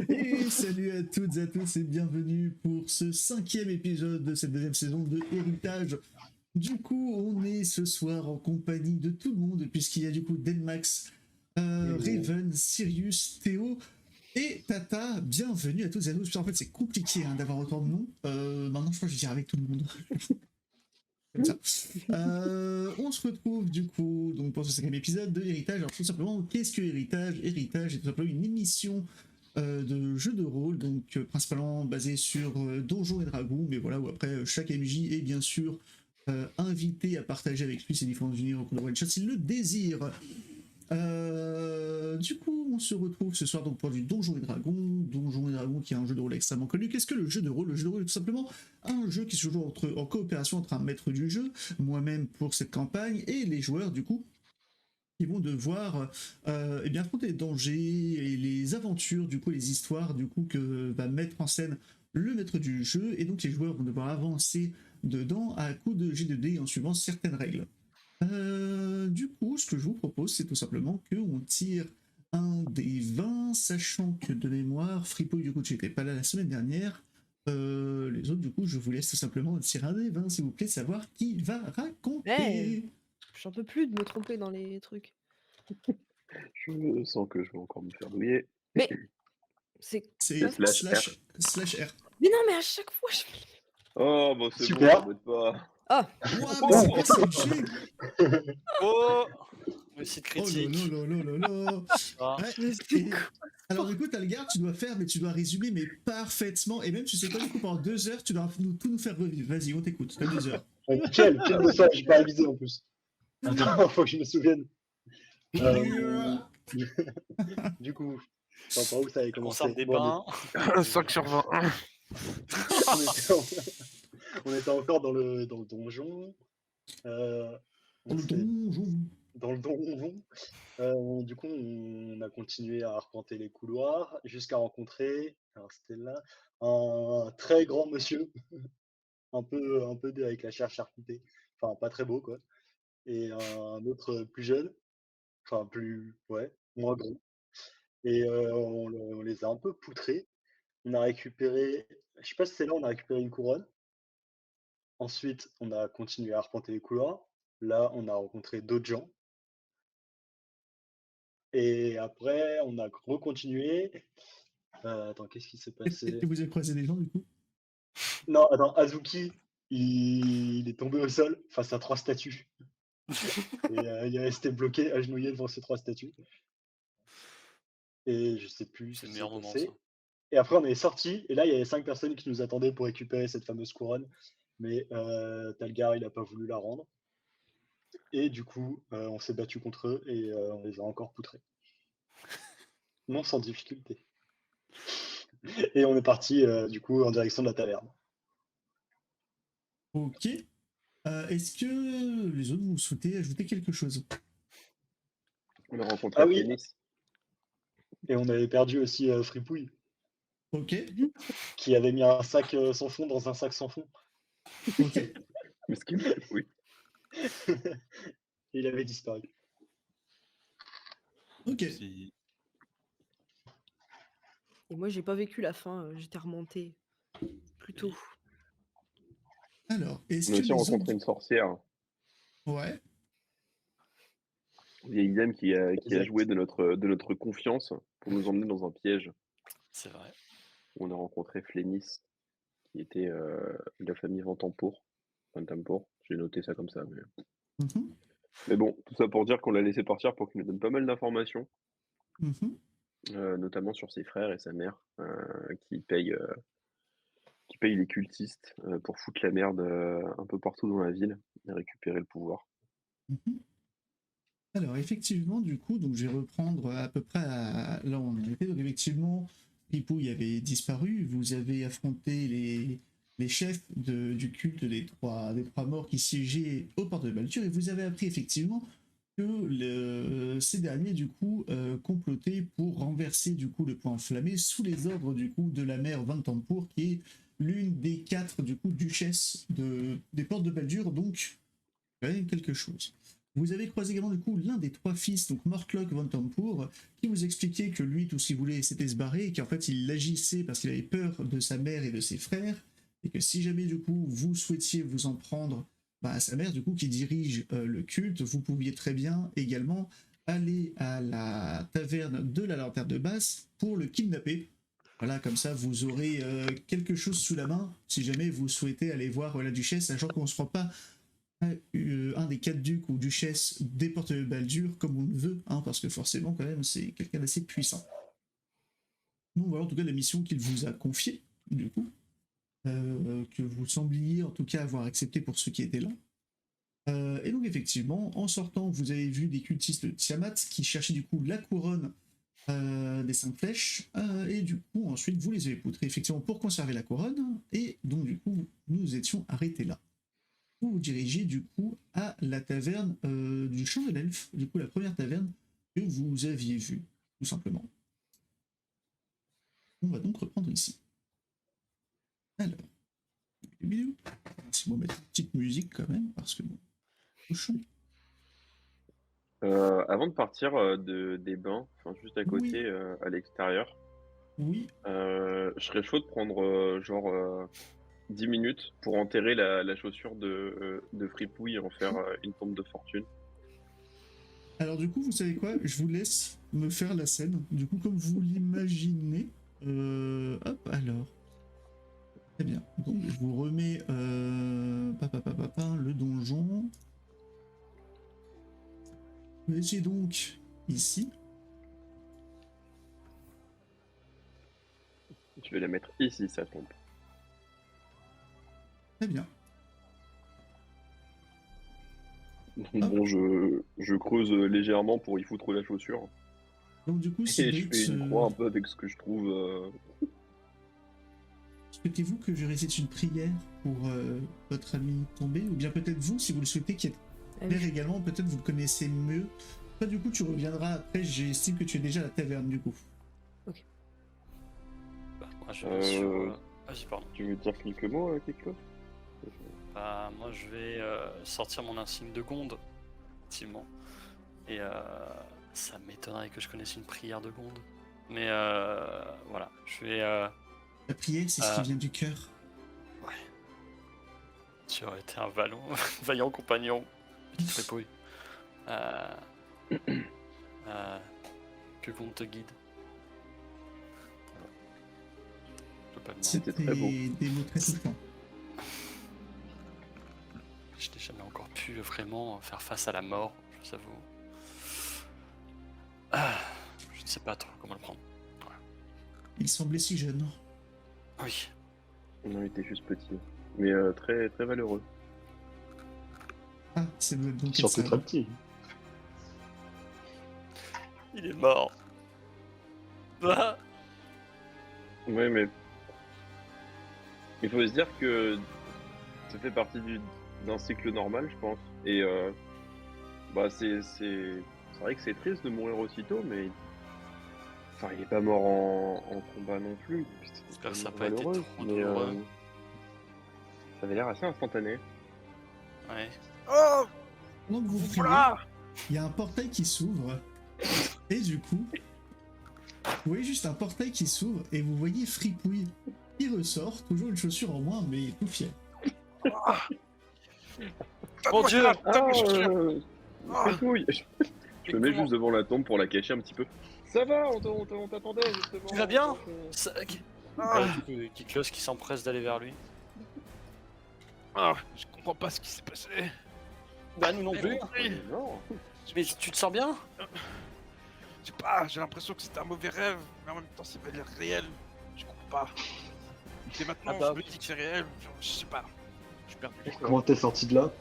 Et salut à toutes et à tous et bienvenue pour ce 5e épisode de cette deuxième saison de Héritage. Du coup, on est ce soir en compagnie de tout le monde puisqu'il y a du coup Delmax, Hello. Raven, Sirius, Théo et Tata. Bienvenue à toutes et à tous. En fait, c'est compliqué d'avoir autant de noms. Maintenant, je crois que je vais dire avec tout le monde. Comme ça. On se retrouve du coup donc pour ce 5e épisode de Héritage. Alors tout simplement, qu'est-ce que Héritage? Héritage est tout simplement une émission de jeu de rôle, donc principalement basée sur Donjons et Dragons, mais voilà, où après chaque MJ est bien sûr invité à partager avec lui ses différents univers au cours de one shot s'il le désire. Du coup, on se retrouve ce soir donc pour du Donjons et Dragons. Donjons et Dragons qui est un jeu de rôle extrêmement connu. Qu'est-ce que le jeu de rôle? Le jeu de rôle est tout simplement un jeu qui se joue en coopération entre un maître du jeu, moi-même pour cette campagne, et les joueurs du coup qui vont devoir eh bien, affronter les dangers et les aventures, du coup les histoires du coup que va mettre en scène le maître du jeu, et donc les joueurs vont devoir avancer dedans à coup de G2D en suivant certaines règles. Du coup, ce que je vous propose, c'est tout simplement qu'on tire un des 20, sachant que de mémoire, Fripouille, du coup, tu n'étais pas là la semaine dernière. Les autres, du coup, je vous laisse tout simplement tirer un des 20, s'il vous plaît, savoir qui va Ouais, raconter. j'en peux plus de me tromper dans les trucs. Je sens que je vais encore me faire douiller. Mais c'est C'est C'est slash R. slash R. Mais non, mais à chaque fois je... Oh, bon, c'est bon, Super. t'embête pas. Ah, Ouah, mais Oh, c'est quoi cette G? Oh, le site Oh là critique. là là là là là. Ah. Ouais, mais c'est et- alors du coup, t'as le garde, tu dois faire, mais tu dois résumer, mais parfaitement. Et même, tu sais quoi, du coup, pendant 2 heures, tu dois tout nous faire revivre. Vas-y, on t'écoute, t'as 2 heures. Quel leçon, j'ai pas révisé en plus. Attends, faut que je me souvienne. Du coup, je sais pas par où ça avait On sort commencé. des Bon, bains. 5 sur 20. on était encore dans le donjon. Dans On le s'est- donjon. dans le donjon. Du coup, on a continué à arpenter les couloirs jusqu'à rencontrer, alors c'était là, un très grand monsieur, un peu avec la chair charcutée. Enfin, pas très beau, quoi. Et un autre plus jeune, enfin ouais, moins gros. Et on les a un peu poutrés. On a récupéré, je sais pas si c'est là, on a récupéré une couronne. Ensuite, on a continué à arpenter les couloirs. Là, on a rencontré d'autres gens. Et après, on a recontinué. Attends, qu'est-ce qui s'est Et passé? vous avez croisé des gens, du coup? Non, attends, Azuki, il est tombé au sol face à 3 statues. Et il est resté bloqué, agenouillé devant ces 3 statues. Et je sais plus ce C'est qui le s'est meilleur moment, ça. passé. Et après, on est sorti, et là, il y avait 5 personnes qui nous attendaient pour récupérer cette fameuse couronne. Mais Talgar, il n'a pas voulu la rendre. Et du coup, on s'est battu contre eux et on les a encore poutrés. Non sans difficulté. Et on est parti, du coup, en direction de la taverne. Ok. Est-ce que les autres, vous souhaitez ajouter quelque chose? On a rencontré Ah oui, Phoenix. et on avait perdu aussi Fripouille, Ok. qui avait mis un sac sans fond dans un sac sans fond. Ok. Parce que, oui. Et il avait disparu. Ok. Si- Et moi j'ai pas vécu la fin, j'étais remontée plus tôt. Alors, est-ce On a que aussi les rencontré autres... une sorcière, Ouais. vieille dame qui a Exact. joué de notre confiance pour nous emmener dans un piège. C'est vrai. On a rencontré Flénis, qui était de la famille Ventampour. Ventampour, j'ai noté ça comme ça. Mhm. Mais bon, tout ça pour dire qu'on l'a laissé partir pour qu'il nous donne pas mal d'informations, Mhm. notamment sur ses frères et sa mère, qui payent les cultistes pour foutre la merde un peu partout dans la ville et récupérer le pouvoir. Mhm. Alors, effectivement, du coup, donc je vais reprendre à peu près là où on en était. Donc, effectivement, Ripouille avait disparu. Vous avez affronté les chefs du culte des trois morts qui siégeaient aux portes de Baltur, et vous avez appris effectivement que ces derniers, du coup, complotaient pour renverser, du coup, le point enflammé sous les ordres, du coup, de la mère Ventampour, qui est l'une des 4, du coup, duchesses des portes de Baldur. Donc, quand même quelque chose. Vous avez croisé également du coup l'un des 3 fils, donc Mortlock von Tempur, qui vous expliquait que lui, tout ce qu'il voulait, c'était se barrer, et qu'en fait, il agissait parce qu'il avait peur de sa mère et de ses frères, et que si jamais du coup vous souhaitiez vous en prendre à sa mère, du coup, qui dirige le culte, vous pouviez très bien également aller à la taverne de la Lanterne de Basse pour le kidnapper. Voilà, comme ça, vous aurez quelque chose sous la main si jamais vous souhaitez aller voir la duchesse, sachant qu'on ne se prend pas un des 4 ducs ou duchesses des portes de Baldur comme on le veut, hein, parce que forcément, quand même, c'est quelqu'un d'assez puissant. Donc voilà, en tout cas, la mission qu'il vous a confiée, du coup, que vous sembliez en tout cas avoir accepté pour ceux qui étaient là. Et donc, effectivement, en sortant, vous avez vu des cultistes de Tiamat qui cherchaient du coup la couronne des 5 flèches, et du coup ensuite vous les avez poutrés effectivement pour conserver la couronne, et donc du coup nous étions arrêtés là. Vous vous dirigez du coup à la taverne du Champ de l'Elfe, du coup la première taverne que vous aviez vue, tout simplement. On va donc reprendre ici. Alors, si on va mettre une petite musique quand même, parce que bon, cochon. Avant de partir des bains, enfin juste à côté, à l'extérieur, Oui, je serais chaud de prendre genre 10 minutes pour enterrer la chaussure de Fripouille et en faire une tombe de fortune. alors du coup, vous savez quoi? Je vous laisse me faire la scène. Du coup, comme vous l'imaginez, hop, alors. Très bien. Donc, je vous remets le donjon. Vous étiez donc ici. Je vais la mettre ici, sa tombe. Très bien. Bon, je creuse légèrement pour y foutre la chaussure. Donc, du coup, Et je fais une croix un peu avec ce que je trouve. souhaitez-vous que je récite une prière pour votre ami tombé? Ou bien peut-être vous, si vous le souhaitez, qui êtes clair également, peut-être vous le connaissez mieux. Toi, du coup, tu reviendras après. J'estime que tu es déjà à la taverne, du coup. Bah, moi, je vais sur. Vas-y, pardon. Tu veux dire quelques mots, quelque chose? Bah, moi, je vais sortir mon insigne de Gonde, effectivement. Et ça m'étonnerait que je connaisse une prière de Gonde. Mais voilà, je vais. La prière, c'est ce qui vient du cœur. Ouais. Tu aurais été un vaillant compagnon, petite fripouille. Que Gonde te guide. Globalement. C'était très beau. Des mots très touchants. Je n'ai jamais encore pu vraiment faire face à la mort, je vous avoue. Je ne sais pas trop comment le prendre. Voilà. Il semblait si jeune. Oui. Non, il était juste petit. Mais très, très valeureux. Ah, c'est donc Surtout ça. très petit. Il est mort. Ah. Ouais, mais il faut se dire que ça fait partie d'un cycle normal, je pense. Et bah c'est vrai que c'est triste de mourir aussitôt, mais enfin il est pas mort en combat non plus. J'espère que ça n'a Tellement pas été malheureux, trop mais, douloureux. ça avait l'air assez instantané. Ouais. Oh, Donc vous priez, voilà. il y a un portail qui s'ouvre. Et du coup, vous voyez juste un portail qui s'ouvre et vous voyez Fripouille qui ressort, toujours une chaussure en moins, mais tout fier. Mon Dieu. Fripouille. Je me mets juste devant la tombe pour la cacher un petit peu. Ça va, on t'attendait justement. Tu vas bien? Ah, Kiklos qui s'empresse d'aller vers lui. je comprends pas ce qui s'est passé. Bah nous non plus. Non. Mais tu te sens bien? Je sais pas, j'ai l'impression que c'était un mauvais rêve, mais en même temps c'est pas l'air réel. Je comprends pas. Et maintenant Ah bah, je me dis que c'est réel, je sais pas. Je suis perdu. Comment t'es sorti de là?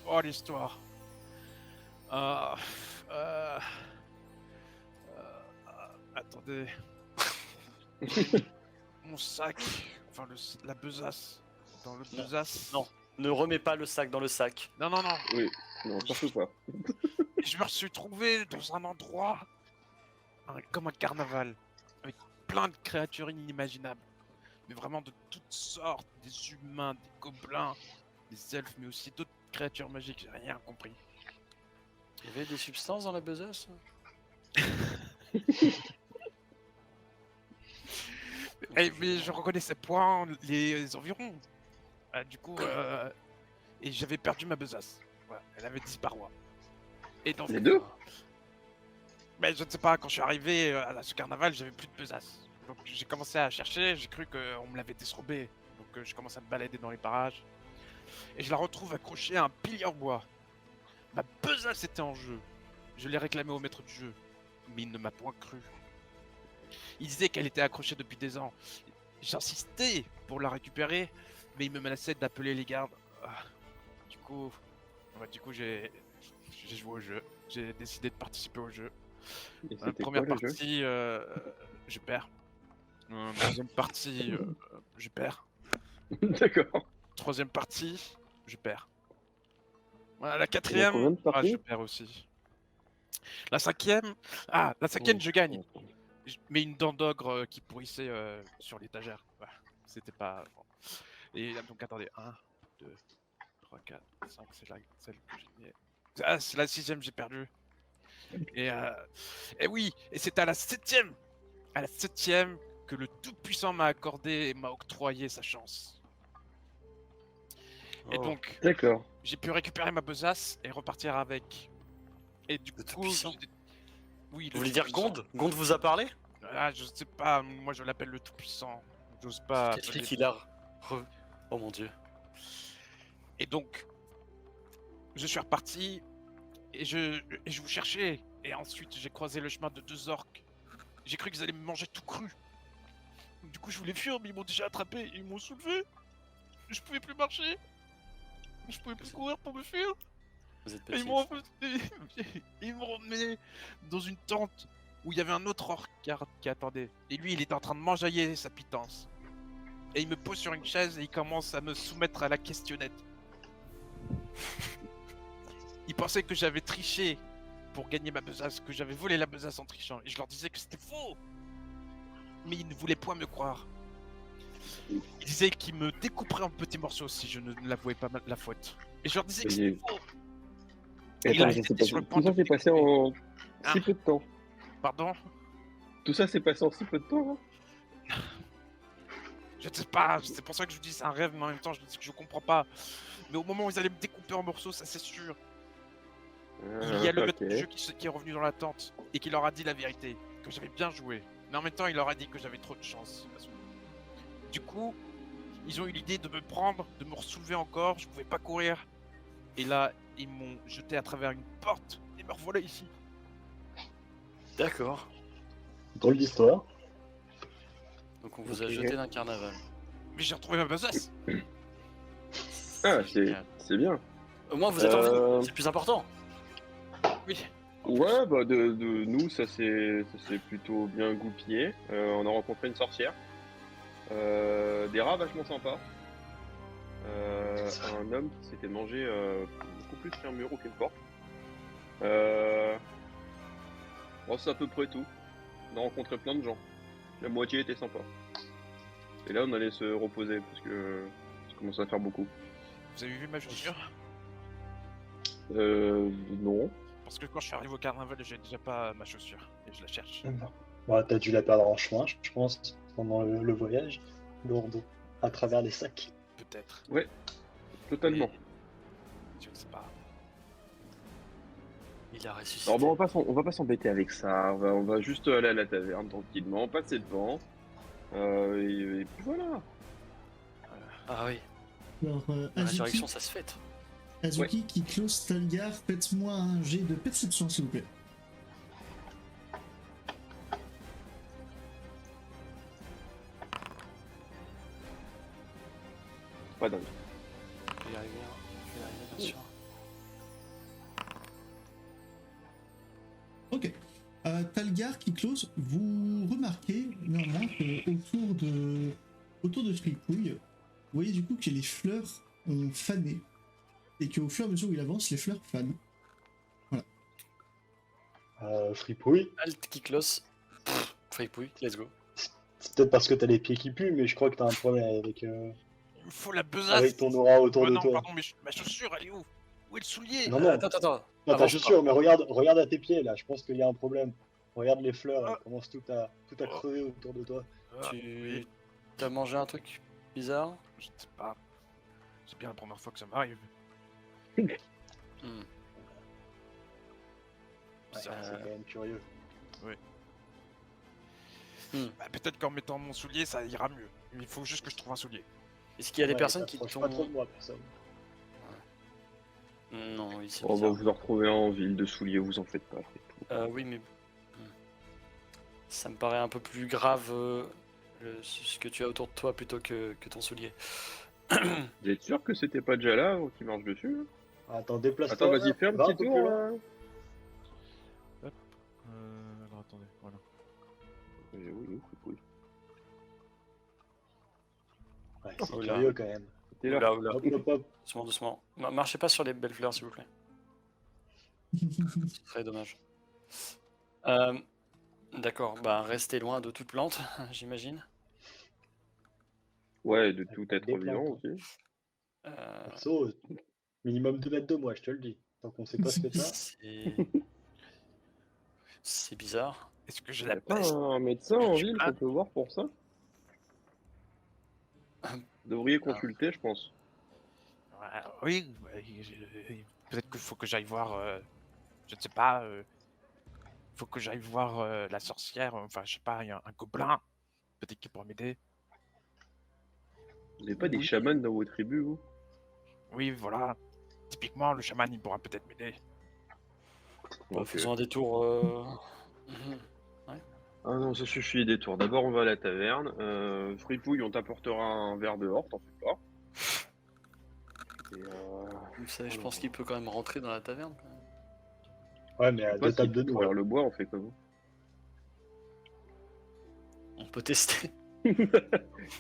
Oh l'histoire. Attendez. Mon sac, enfin la besace. Dans le besace. Non, ne remets pas le sac dans le sac. Non, non, non. Oui, non, surtout pas. Je me suis trouvé dans un endroit comme un carnaval, avec plein de créatures inimaginables, mais vraiment de toutes sortes, des humains, des gobelins, des elfes, mais aussi d'autres créature magique, j'ai rien compris. Il y avait des substances dans la besace? Mais je reconnaissais point les environs. Du coup, et j'avais perdu ma besace. Voilà, elle avait disparu. Et donc, Les deux? mais je ne sais pas, quand je suis arrivé à ce carnaval, j'avais plus de besace. Donc j'ai commencé à chercher, j'ai cru qu'on me l'avait dérobée. Donc j'ai commencé à me balader dans les parages. Et je la retrouve accrochée à un pilier en bois. Ma besace était en jeu. Je l'ai réclamée au maître du jeu. Mais il ne m'a point cru. Il disait qu'elle était accrochée depuis des ans. J'insistais pour la récupérer, mais il me menaçait d'appeler les gardes. Du coup, j'ai joué au jeu. J'ai décidé de participer au jeu. Et La c'était première quoi, le jeu? partie, je perds. Deuxième partie, je perds. D'accord. Troisième partie, je perds. Voilà, la Il y a quatrième, combien de je parties? perds aussi. La cinquième, je gagne. Mais une dent d'ogre qui pourrissait sur l'étagère. Ouais, c'était pas bon. Et là, donc attendez, 1, 2, 3, 4, 5, c'est celle que j'ai gagnée. Ah, c'est la sixième, j'ai perdu. Et oui, et c'est à la septième que le Tout-Puissant m'a accordé et m'a octroyé sa chance. Et Oh, donc, D'accord. j'ai pu récupérer ma besace et repartir avec. Et du Le coup, Tout-Puissant. oui, Vous voulez dire Gonde? Gonde vous a parlé? Ah, je sais pas, moi je l'appelle le Tout-Puissant. J'ose pas. Qu'est-ce appeler- qu'il a Oh mon dieu. Et donc, je suis reparti et je vous cherchais. Et ensuite, j'ai croisé le chemin de 2 orques. J'ai cru qu'ils allaient me manger tout cru. Du coup, je voulais fuir, mais ils m'ont déjà attrapé. Ils m'ont soulevé. Je pouvais plus marcher. Je pouvais plus courir pour me fuir. Vous êtes Et petit. ils m'ont emmené dans une tente où il y avait un autre orc qui attendait. Et lui, il était en train de m'enjailler sa pitance. Et il me pose sur une chaise et il commence à me soumettre à la questionnette. Il pensait que j'avais triché pour gagner ma besace, que j'avais volé la besace en trichant. Et je leur disais que c'était faux. Mais ils ne voulaient point me croire. Il disait qu'il me découperait en petits morceaux si je ne l'avouais pas la faute. Et je leur disais que c'était faux. Et Il a attends, été sur le point tout ça de s'est passé en Ah. si peu de temps. Pardon? Tout ça s'est passé en si peu de temps, hein? Je sais pas, c'est pour ça que je vous dis c'est un rêve, mais en même temps je dis que je comprends pas. Mais au moment où ils allaient me découper en morceaux, ça c'est sûr. Il y a le maître du jeu qui est revenu dans la tente et qui leur a dit la vérité, que j'avais bien joué. Mais en même temps, il leur a dit que j'avais trop de chance. Du coup, ils ont eu l'idée de me prendre, de me soulever encore, je pouvais pas courir. Et là, ils m'ont jeté à travers une porte et me revoilà ici. D'accord. Drôle d'histoire. Donc on vous a Ok. jeté d'un carnaval. Mais j'ai retrouvé ma besace. Ah, génial. c'est bien. Au moins vous êtes en Euh, vie, c'est le plus important. Oui. Ouais, bah de nous, ça s'est plutôt bien goupillé. On a rencontré une sorcière. Des rats vachement sympas. Un homme qui s'était mangé beaucoup plus qu'un mur ou qu'une porte. Bon, c'est à peu près tout. On a rencontré plein de gens. La moitié était sympa. Et là, on allait se reposer parce que ça commence à faire beaucoup. Vous avez vu ma chaussure? Non. Parce que quand je suis arrivé au carnaval, j'ai déjà pas ma chaussure et je la cherche. Bah, t'as dû la perdre en chemin, je pense, pendant le voyage, lourd à travers les sacs. Peut-être. Totalement. Je sais pas. Il a ressuscité. Alors bon, on va pas s'embêter avec ça. On va juste aller à la taverne tranquillement, passer devant. Et puis voilà. Ah oui, Alors, la Azuki, résurrection ça se fête. Azuki qui close Talgar, faites-moi un jet de perception, s'il vous plaît. Pas dingue. Je vais y arriver, bien sûr. Ok. Talgar qui close, vous remarquez néanmoins autour de Fripouille, vous voyez du coup que les fleurs ont fané. Et qu'au fur et à mesure où il avance, les fleurs fanent. Fripouille. Alt Kiklos. Fripouille, let's go. C'est peut-être parce que t'as les pieds qui puent, mais je crois que t'as un problème avec, Il me faut la besace. avec ton aura autour Oh de non, toi. pardon, mais ma chaussure, elle est où? Où est le soulier? Non, non, Attends. non, Avant, t'as je chaussure, mais regarde à tes pieds là, je pense qu'il y a un problème. Regarde les fleurs, elles commencent tout à crever autour de toi. Ah, Tu oui, t'as mangé un truc bizarre? je ne sais pas. C'est bien la première fois que ça m'arrive. Hmm. Ouais, c'est Euh, quand même curieux. Bah, peut-être qu'en mettant mon soulier, ça ira mieux. Il faut juste que je trouve un soulier. Est-ce qu'il y a des Ouais, personnes qui t'approches pas trop t'ont... de moi, personne. Non, oui, c'est On va bizarre. vous en retrouver un en ville de souliers, vous en faites pas. Oui, mais... Ça me paraît un peu plus grave ce que tu as autour de toi plutôt que ton soulier. Vous êtes sûr que c'était pas déjà là avant qu'il marche dessus là? Attends, déplace-toi. Attends, vas-y, fais un va petit peu tour. plus loin. Alors attendez, voilà. Oui, oui. Ouais, c'est Oh là. curieux quand même. T'es là. Oula. Hop, hop, hop. Doucement. Marchez pas sur les belles fleurs, s'il vous plaît. C'est très dommage. D'accord, bah restez loin de toute plante, j'imagine. Ouais, de tout Des être plantes, vivant hein. aussi. Perso, minimum 2 mètres de moi, je te le dis. Tant qu'on sait pas ce que t'as. C'est bizarre. Est-ce que j'ai Y'a la pas peste? un médecin en Je suis ville là. qu'on peut voir pour ça? Vous devriez consulter, je pense. Ouais, oui, peut-être qu'il faut que j'aille voir, je ne sais pas, faut que j'aille voir la sorcière, enfin, je sais pas, il y a un gobelin, peut-être qu'il pourra m'aider. Vous n'avez pas des Oui. chamans dans vos tribus, vous? Oui, voilà, typiquement, le chaman, il pourra peut-être m'aider. Ok. Faisons un détour. Mhm. Ah non, ça suffit les détours. D'abord, on va à la taverne. Fripouille, on t'apportera un verre dehors, t'en fais pas. Et Vous savez, je pense qu'il peut quand même rentrer dans la taverne. Quand même. Ouais, mais à pas 2 tables s'il de peut nous. ouvrir le bois, on fait comment? On peut tester. On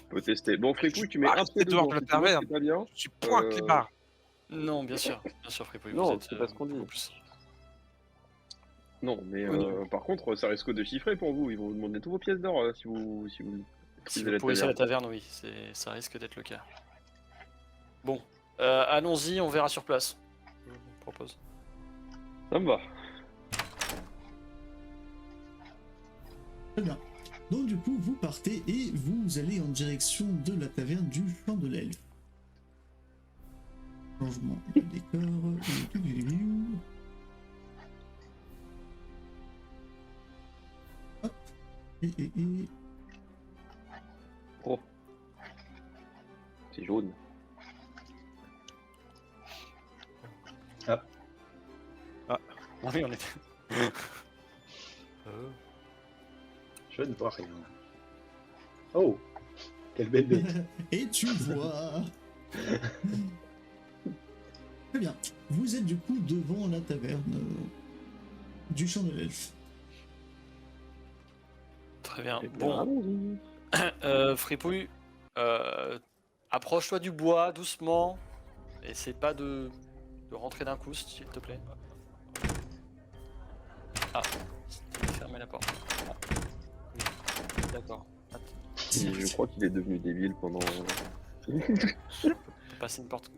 peut tester. Bon, Fripouille, tu mets un pied dehors dedans, de la si tu vois, taverne. c'est pas bien. Je suis point clébard. Non, bien sûr, Fripouille. Non, vous êtes, c'est pas ce qu'on dit. beaucoup plus- Non, mais Oui, non. par contre, ça risque de chiffrer pour vous. Ils vont vous demander toutes vos pièces d'or si vous Si utilisez vous la pourrissez à la taverne. taverne, oui, ça risque d'être le cas. Bon, allons-y, on verra sur place. Je vous propose. Ça me va. Très bien. Donc du coup, vous partez et vous allez en direction de la taverne du Champ de l'Elfe. Changement de décor. Hop. Et. Oh. C'est jaune. Oui, on est. Je ne vois rien. Oh, quelle belle bête. Et tu vois. Très bien. Vous êtes du coup devant la taverne du Champ de l'Elfe. Très bien. Eh bien, Bon, allons-y. Fripouille, approche-toi du bois doucement. Essaie pas de rentrer d'un coup, s'il te plaît. Ah, fermez la porte. Ah. Oui. D'accord. Et je crois qu'il est devenu débile pendant. On peut passer une porte.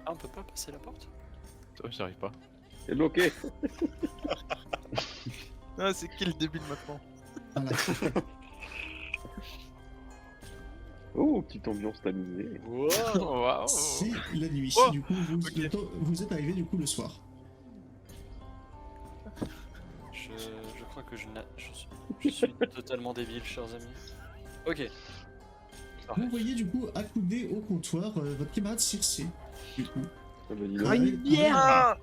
Ah, on peut pas passer la porte? J'arrive pas. C'est bloqué. Ah, c'est qui le débile maintenant? Voilà. Oh, petite ambiance tamisée. Waouh. C'est la nuit. Oh, Du coup, vous, ok. vous êtes arrivé du coup le soir. Je crois que je suis totalement débile, chers amis. Ok. Vous voyez du coup accoudé au comptoir votre camarade Circé. Du coup. Ah bah dis donc. Ah, une bière. Ah,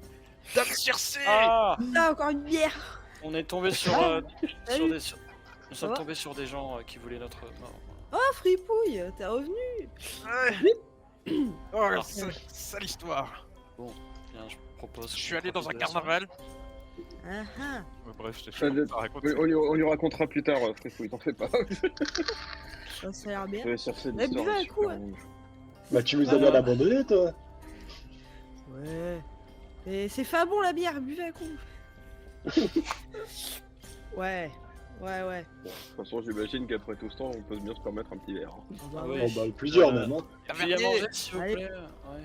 Dame Circé. Ah, Ah, encore une bière. on est tombé sur, Salut. nous sommes va tombés sur des gens qui voulaient notre. Non. Oh, Fripouille, t'es revenu. Ouais. Oh, sale histoire. Bien, je propose. Je suis allé dans un carnaval. Ah ah. Ouais, bref, je Ah, te raconte. Oui, on lui racontera plus tard, Fripouille, t'en fais pas. Ça a l'air bien. Je vais chercher Mais l'histoire. buvez un est coup, super ouais. longue. Bah, tu nous as bien abandonné, toi. Ouais. Mais c'est pas bon la bière, buvez un coup. Ouais. Ouais. Bon, de toute façon, j'imagine qu'après tout ce temps, on peut bien se permettre un petit verre. Ah Oh, oui. plusieurs Euh, même. Hein. Puis à manger, s'il vous Allez. plaît. Ouais.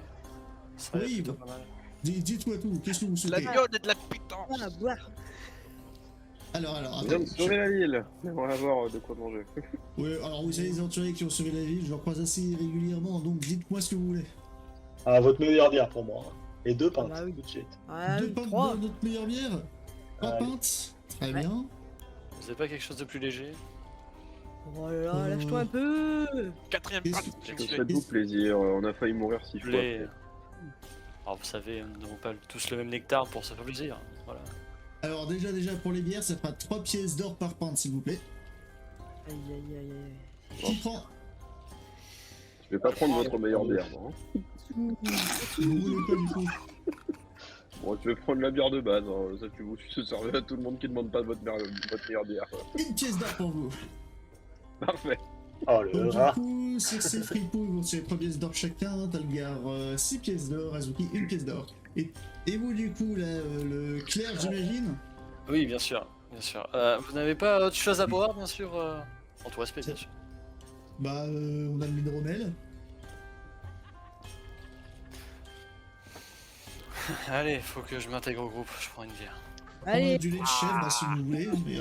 Ça serait Oui, plutôt bah. pas mal. Dites-moi tout, qu'est-ce que vous De la souhaitez? viande et de la pitance. Ah, boire. Alors, On vient de attendez. sauver la ville. On va avoir de quoi manger. Ouais, alors vous savez, les aventuriers qui ont sauvé la ville, je leur croise assez régulièrement, donc dites-moi ce que vous voulez. Ah, votre meilleure bière pour moi. Et 2 pintes, bah oui. tout de suite. Ah, Deux oui, pintes 3. de notre meilleure bière? 3 Allez. pintes? Très Ouais. bien. Vous avez pas quelque chose de plus léger? Oh là là, lâche-toi un peu. 4ème Qu'est-ce pinte, que- s'il Que vous plaît. faites-vous plaisir. On a failli mourir 6 fois. Les... Alors vous savez, nous n'avons pas tous le même nectar pour se faire plaisir. Voilà. Alors déjà pour les bières, ça fera 3 pièces d'or par pinte, s'il vous plaît. Aïe, aïe, aïe, aïe. Qui prend? Je vais pas prendre votre meilleure bière, moi. Hein. Vous voulez quoi du coup? Bon, je vais prendre la bière de base. Hein. Ça, tu vous servez à tout le monde qui demande pas votre meilleure bière. Une pièce d'or pour vous. Parfait. Oh, Donc, le du rat. coup, Circe et Fripouille vont tirer 3 pièces d'or chacun, Talgar 6 pièces d'or, Azuki 1 pièce d'or. Et vous du coup, là, le Claire, j'imagine? Oui, bien sûr, bien sûr. Vous n'avez pas autre chose à boire, bien sûr en tout respect, bien sûr. Bah, on a le Midromel. Allez, faut que je m'intègre au groupe, je prends une bière. On a Allez. du lait de chèvre, bah, si vous voulez. Mais,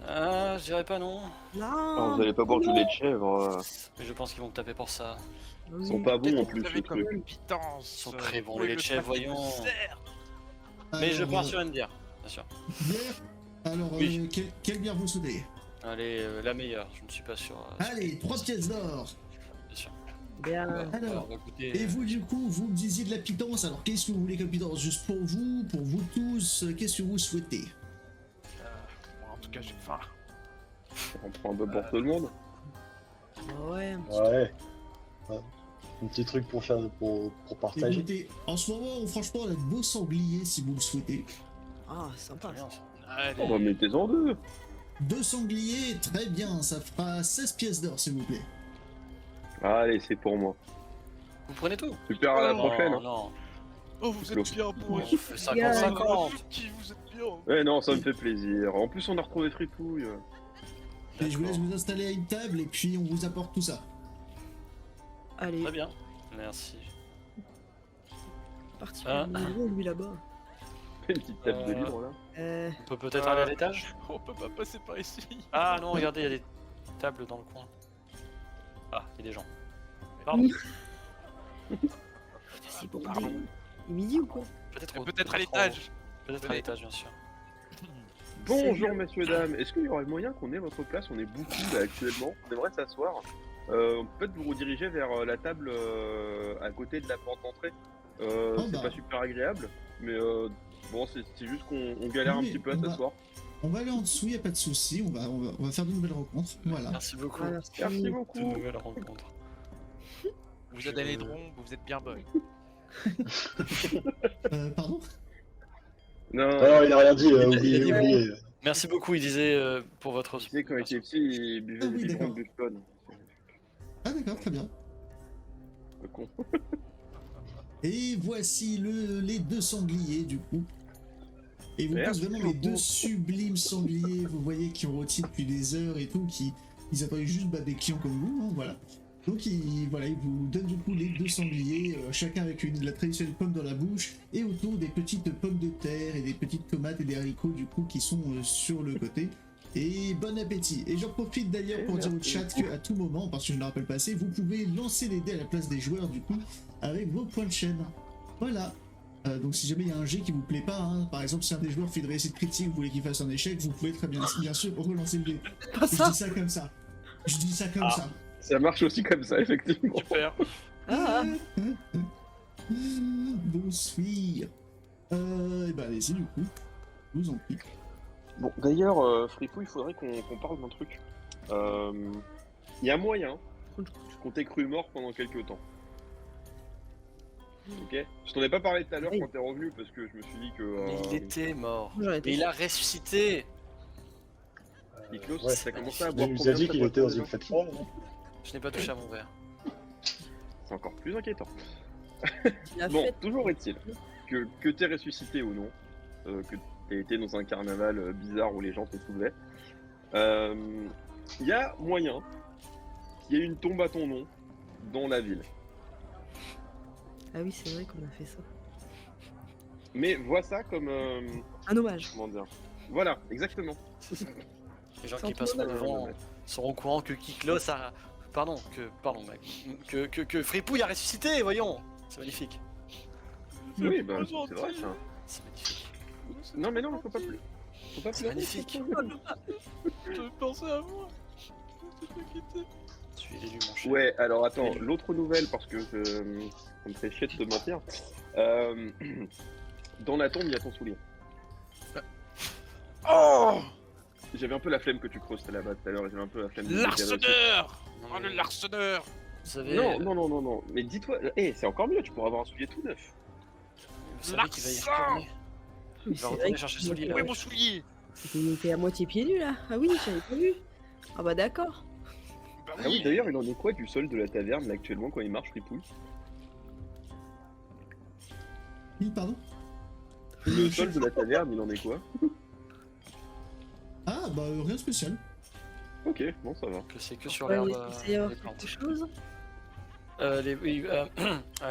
Ah, je dirais pas non, Non. vous allez pas boire du lait de chèvre. mais je pense qu'ils vont me taper pour ça. Ils sont pas bons en plus, Vous ce avez quand truc. même pitance. Ils sont très bons, Vous les pouvez chefs, le passer voyons. de serre. Mais je alors, pars sur une bière, bien sûr. bière. Alors, Oui. quelle bière vous souhaitez? Allez, la meilleure, je ne suis pas sûr. Allez, 3 pièces d'or. Bien sûr. Bien. Alors, on va goûter. et vous du coup, vous me disiez de la pitance, alors qu'est-ce que vous voulez comme pitance? Juste pour vous tous, qu'est-ce que vous souhaitez? Bon, en tout cas, j'ai faim. On prend un peu pour tout le monde. Ouais. Ouais. Un petit truc pour faire pour partager. Écoutez, en ce moment, franchement, on a de beaux sangliers si vous le souhaitez. Ah, sympa. Très bien, ça. ça. Allez. On va mettre en deux. 2 sangliers, très bien, ça fera 16 pièces d'or s'il vous plaît. Allez, c'est pour moi. Vous prenez tout? Super, à la Oh, prochaine. Non, Hein. non. Oh, vous Claude. êtes bien beau. On fait Yeah. 50-50. Qui vous êtes bien. Ouais, non, ça me fait plaisir. En plus, on a retrouvé Fripouille. Et je vous laisse D'accord. vous installer à une table et puis on vous apporte tout ça. Allez, Très bien, merci. parti. Ah. Lui là-bas. Une petite table de livre là. On peut peut-être aller à l'étage? On peut pas passer par ici. Ah non, regardez, il y a des tables dans le coin. Ah, il y a des gens. Pardon, C'est bon. Pardon. Il est midi ou quoi? peut-être Peut-être à l'étage. Peut-être à l'étage, bien sûr. Bonjour messieurs dames, est-ce qu'il y aurait moyen qu'on ait votre place? On est beaucoup là actuellement, on aimerait s'asseoir. Peut-être vous rediriger vers la table à côté de la porte d'entrée. C'est bah. pas super agréable, mais bon c'est juste qu'on galère un Oui, petit peu à on va- s'asseoir. On va aller en dessous, y a pas de souci, on va faire de nouvelles rencontres. Voilà. Merci beaucoup. Ah, merci. Merci De beaucoup. nouvelles rencontres. Vous êtes allé drôme, vous êtes bien boy. Pardon? Non, Non, il a rien dit, Il a oubliez, dit oubliez. Merci beaucoup, il disait pour votre... tu sais quand il était petit, il buvait Ah des oui, biberons d'accord. de Buxton. Ah d'accord, très bien. Le con. Et voici les 2 sangliers du coup. Et vous Merci posez vraiment les beaucoup. 2 sublimes sangliers, vous voyez, qui ont rôti depuis des heures et tout, ils attendaient juste des clients comme vous, hein, voilà. Donc ils vous donnent du coup les 2 sangliers, chacun avec la traditionnelle pomme dans la bouche, et autour des petites pommes de terre et des petites tomates et des haricots du coup qui sont sur le côté. Et bon appétit. Et j'en profite d'ailleurs pour dire au chat qu'à tout moment, parce que je ne le rappelle pas assez, vous pouvez lancer les dés à la place des joueurs du coup, avec vos points de chaîne. Voilà. Donc si jamais il y a un jet qui vous plaît pas, hein, par exemple si un des joueurs fait une réussite critique, vous voulez qu'il fasse un échec, vous pouvez très bien sûr relancer le dé. Pas Je ça. dis ça comme ça. Je dis ça comme ça. Ça marche aussi comme ça, effectivement. Super. Ah, Bonsoir. Et ben allez-y du coup. Je vous en prie. Bon, d'ailleurs, Fripouille, il faudrait qu'on parle d'un truc. Il y a moyen qu'on t'ait cru mort pendant quelques temps. Ok? Je t'en ai pas parlé tout à l'heure Oui. quand t'es revenu parce que je me suis dit que. Mais il était mort. j'en étais Mais il a ressuscité. Niklos, Ouais. t'as commencé à Il boire nous combien a dit de qu'il ta était dans boisson une déjà fête folle. non Je n'ai pas touché à mon verre. C'est encore plus inquiétant. Il a Bon, fait. toujours est-il que t'es ressuscité ou non, que t'aies été dans un carnaval bizarre où les gens te soulevaient, il y a moyen qu'il y ait une tombe à ton nom dans la ville. Ah oui, c'est vrai qu'on a fait ça. Mais vois ça comme... Un hommage. comment dire? Voilà, exactement. Les gens Sans qui passeront tout devant seront au courant que Kiklos a... Pardon, mec. Que Fripouille a ressuscité, voyons. C'est magnifique. Oui, bah, pas c'est gentil. vrai ça. C'est magnifique. Non mais non, faut pas plus. Faut pas C'est pleurer. magnifique. Je pensais à moi. Je t'ai quitté. Tu es l'élu, mon cher. Ouais, alors attends, l'autre nouvelle, parce que ça me fait chier de te mentir. Dans la tombe, il y a ton soulier. Oh, J'avais un peu la flemme que tu creuses là-bas tout à l'heure, j'avais un peu la flemme de déterrer aussi. l'arseneur. Non, Oh, le mais larceneur. vous savez, Non, mais dis-toi, c'est encore mieux, tu pourras avoir un soulier tout neuf. vous savez qu'il va y Larcin. retourner. Oui, Il va retourner chercher le soulier. Où est mon soulier? Il était à moitié pieds nus là. Ah oui, j'avais pas vu. Ah bah d'accord. Bah Ah oui, d'ailleurs, il en est quoi du sol de la taverne là, actuellement quand il marche, Ripouille? Oui, pardon. Le sol de la taverne, il en est quoi? Ah, bah rien de spécial. Ok, bon, ça va. Que c'est que sur Ouais, l'herbe, il essaie d'avoir les plantes. quelque chose.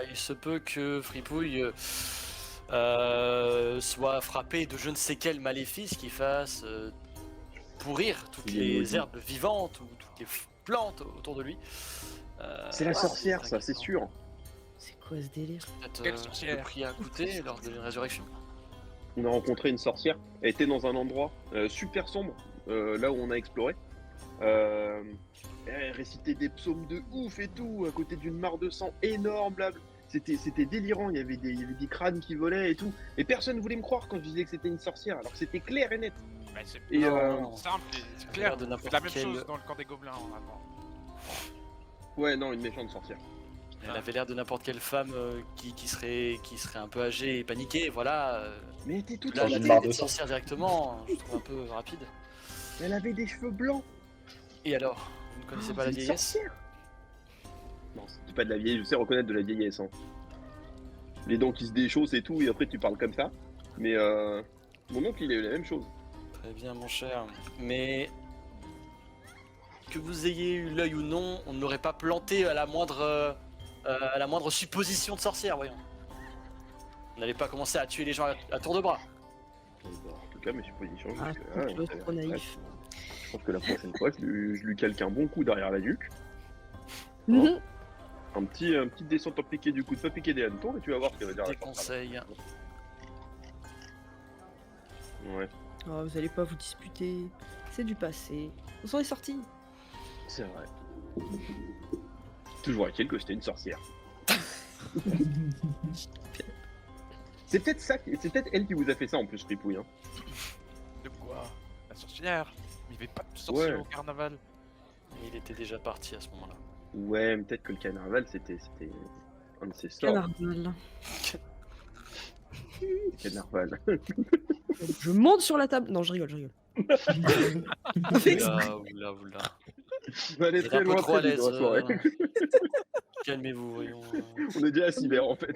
Il se peut que Fripouille soit frappé de je ne sais quel maléfice qui fasse pourrir toutes Il est les maudit. herbes vivantes ou toutes les plantes autour de lui. C'est la sorcière, ça, c'est inquiétant. sûr. C'est quoi ce délire? Peut-être Quelle le sorcière? prix à coûter lors de la résurrection. On a rencontré une sorcière. Elle était dans un endroit super sombre, là où on a exploré. Elle récitait des psaumes de ouf et tout, à côté d'une mare de sang énorme. Là. C'était délirant, il y avait des crânes qui volaient et tout. Et personne ne voulait me croire quand je disais que c'était une sorcière, alors que c'était clair et net. Bah, c'est Et Non. simple, c'est Ça a clair. l'air de C'est n'importe la même quel- chose dans le camp des gobelins avant. ouais, non, une méchante sorcière. Elle avait l'air de n'importe quelle femme qui serait un peu âgée et paniquée, voilà. Mais elle était toute Là, Dans la une agitée. mare tête de de sang. sorcière directement, je trouve un peu rapide. Elle avait des cheveux blancs. Et alors, vous ne connaissez pas la C'est une vieillesse? sorcière. Non, c'est pas de la vieillesse, je sais reconnaître de la vieillesse. Hein. Les dents qui se déchaussent et tout, et après tu parles comme ça. Mais mon oncle, il a eu la même chose. Très bien, mon cher. Mais que vous ayez eu l'œil ou non, on ne l'aurait pas planté à la moindre supposition de sorcière, voyons. On n'allait pas commencer à tuer les gens à tour de bras. En tout cas, mes suppositions Ah, jusque-là, je suis trop naïf. je pense que la prochaine fois, je lui calque un bon coup derrière la nuque. Mhm. Un petit descente en piqué du coup de pas piquer des hannetons, et tu vas voir ce qu'elle va dire. Des conseils. Ouais, Oh, vous allez pas vous disputer. C'est du passé. On s'en est sorti. c'est vrai. Toujours est-il que c'était une sorcière. C'est peut-être ça, c'est peut-être elle qui vous a fait ça en plus, Ripouille. Hein. De quoi? La sorcière? Il n'y avait pas de sorcière Ouais. au carnaval. Il était déjà parti à ce moment-là. Ouais, mais peut-être que le carnaval c'était un de ses sorts. Carnaval. Carnaval. Je monte sur la table. Non, je rigole. Oula. On va aller Vous êtes très un peu loin trop à très vite l'aise. dans la soirée. Calmez-vous, voyons. On est déjà à cyber en fait.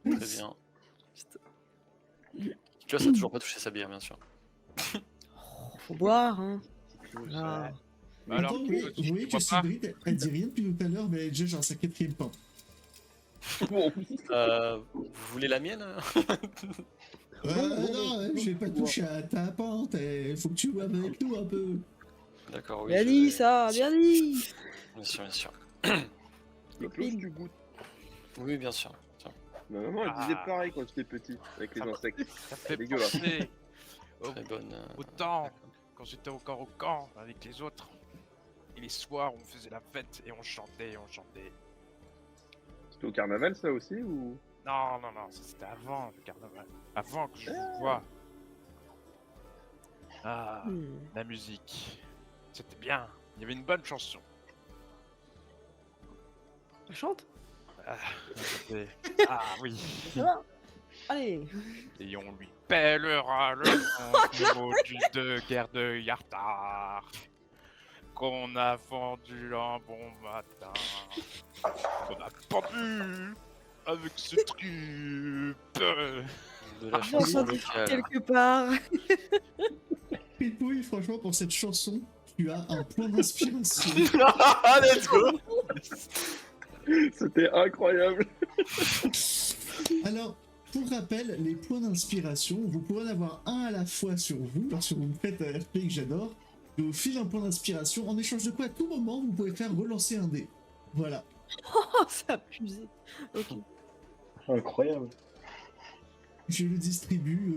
Très bien. Tu vois, ça n'a toujours pas touché sa bière, bien sûr. Faut boire, hein. Ah. Bah alors, Pourtant, tu vous voyez vois que pas? Sybrid, elle dit rien depuis tout à l'heure, mais elle est déjà genre sa quatrième pente. Bon, Vous voulez la mienne? Non, je vais pas toucher à ta pente, il faut que tu joues avec nous un peu. D'accord, oui. Bien je dit vais- ça, bien dit. Bien sûr. le cloche du goût. Oui, bien sûr. Tiens. Ma maman elle disait pareil quand j'étais petit, avec les insectes. Ça fait Dégueulasse. penser au, Très bonne. au temps, quand j'étais encore au camp avec les autres. Et les soirs, on faisait la fête et on chantait. C'était au carnaval ça aussi ou? Non, ça c'était avant le carnaval. Avant que je vous voie. Ah, la musique. C'était bien. Il y avait une bonne chanson. Chante. C'était- Ah oui. Ça va. Allez. Et on lui pèlera le nom du de guerre de Yartar qu'on a vendu un bon matin. On a pendu avec ce truc. De la J'ai chanson entendu locale. quelque part. Pipouille, franchement, pour cette chanson, tu as un point d'inspiration. Let's go! C'était incroyable. Alors, pour rappel, les points d'inspiration, vous pouvez en avoir un à la fois sur vous, lorsque vous faites un RP que j'adore. Je vous file un point d'inspiration, en échange de quoi, à tout moment, vous pouvez faire relancer un dé. Voilà. Oh, c'est abusé. Ok. Incroyable. Je le distribue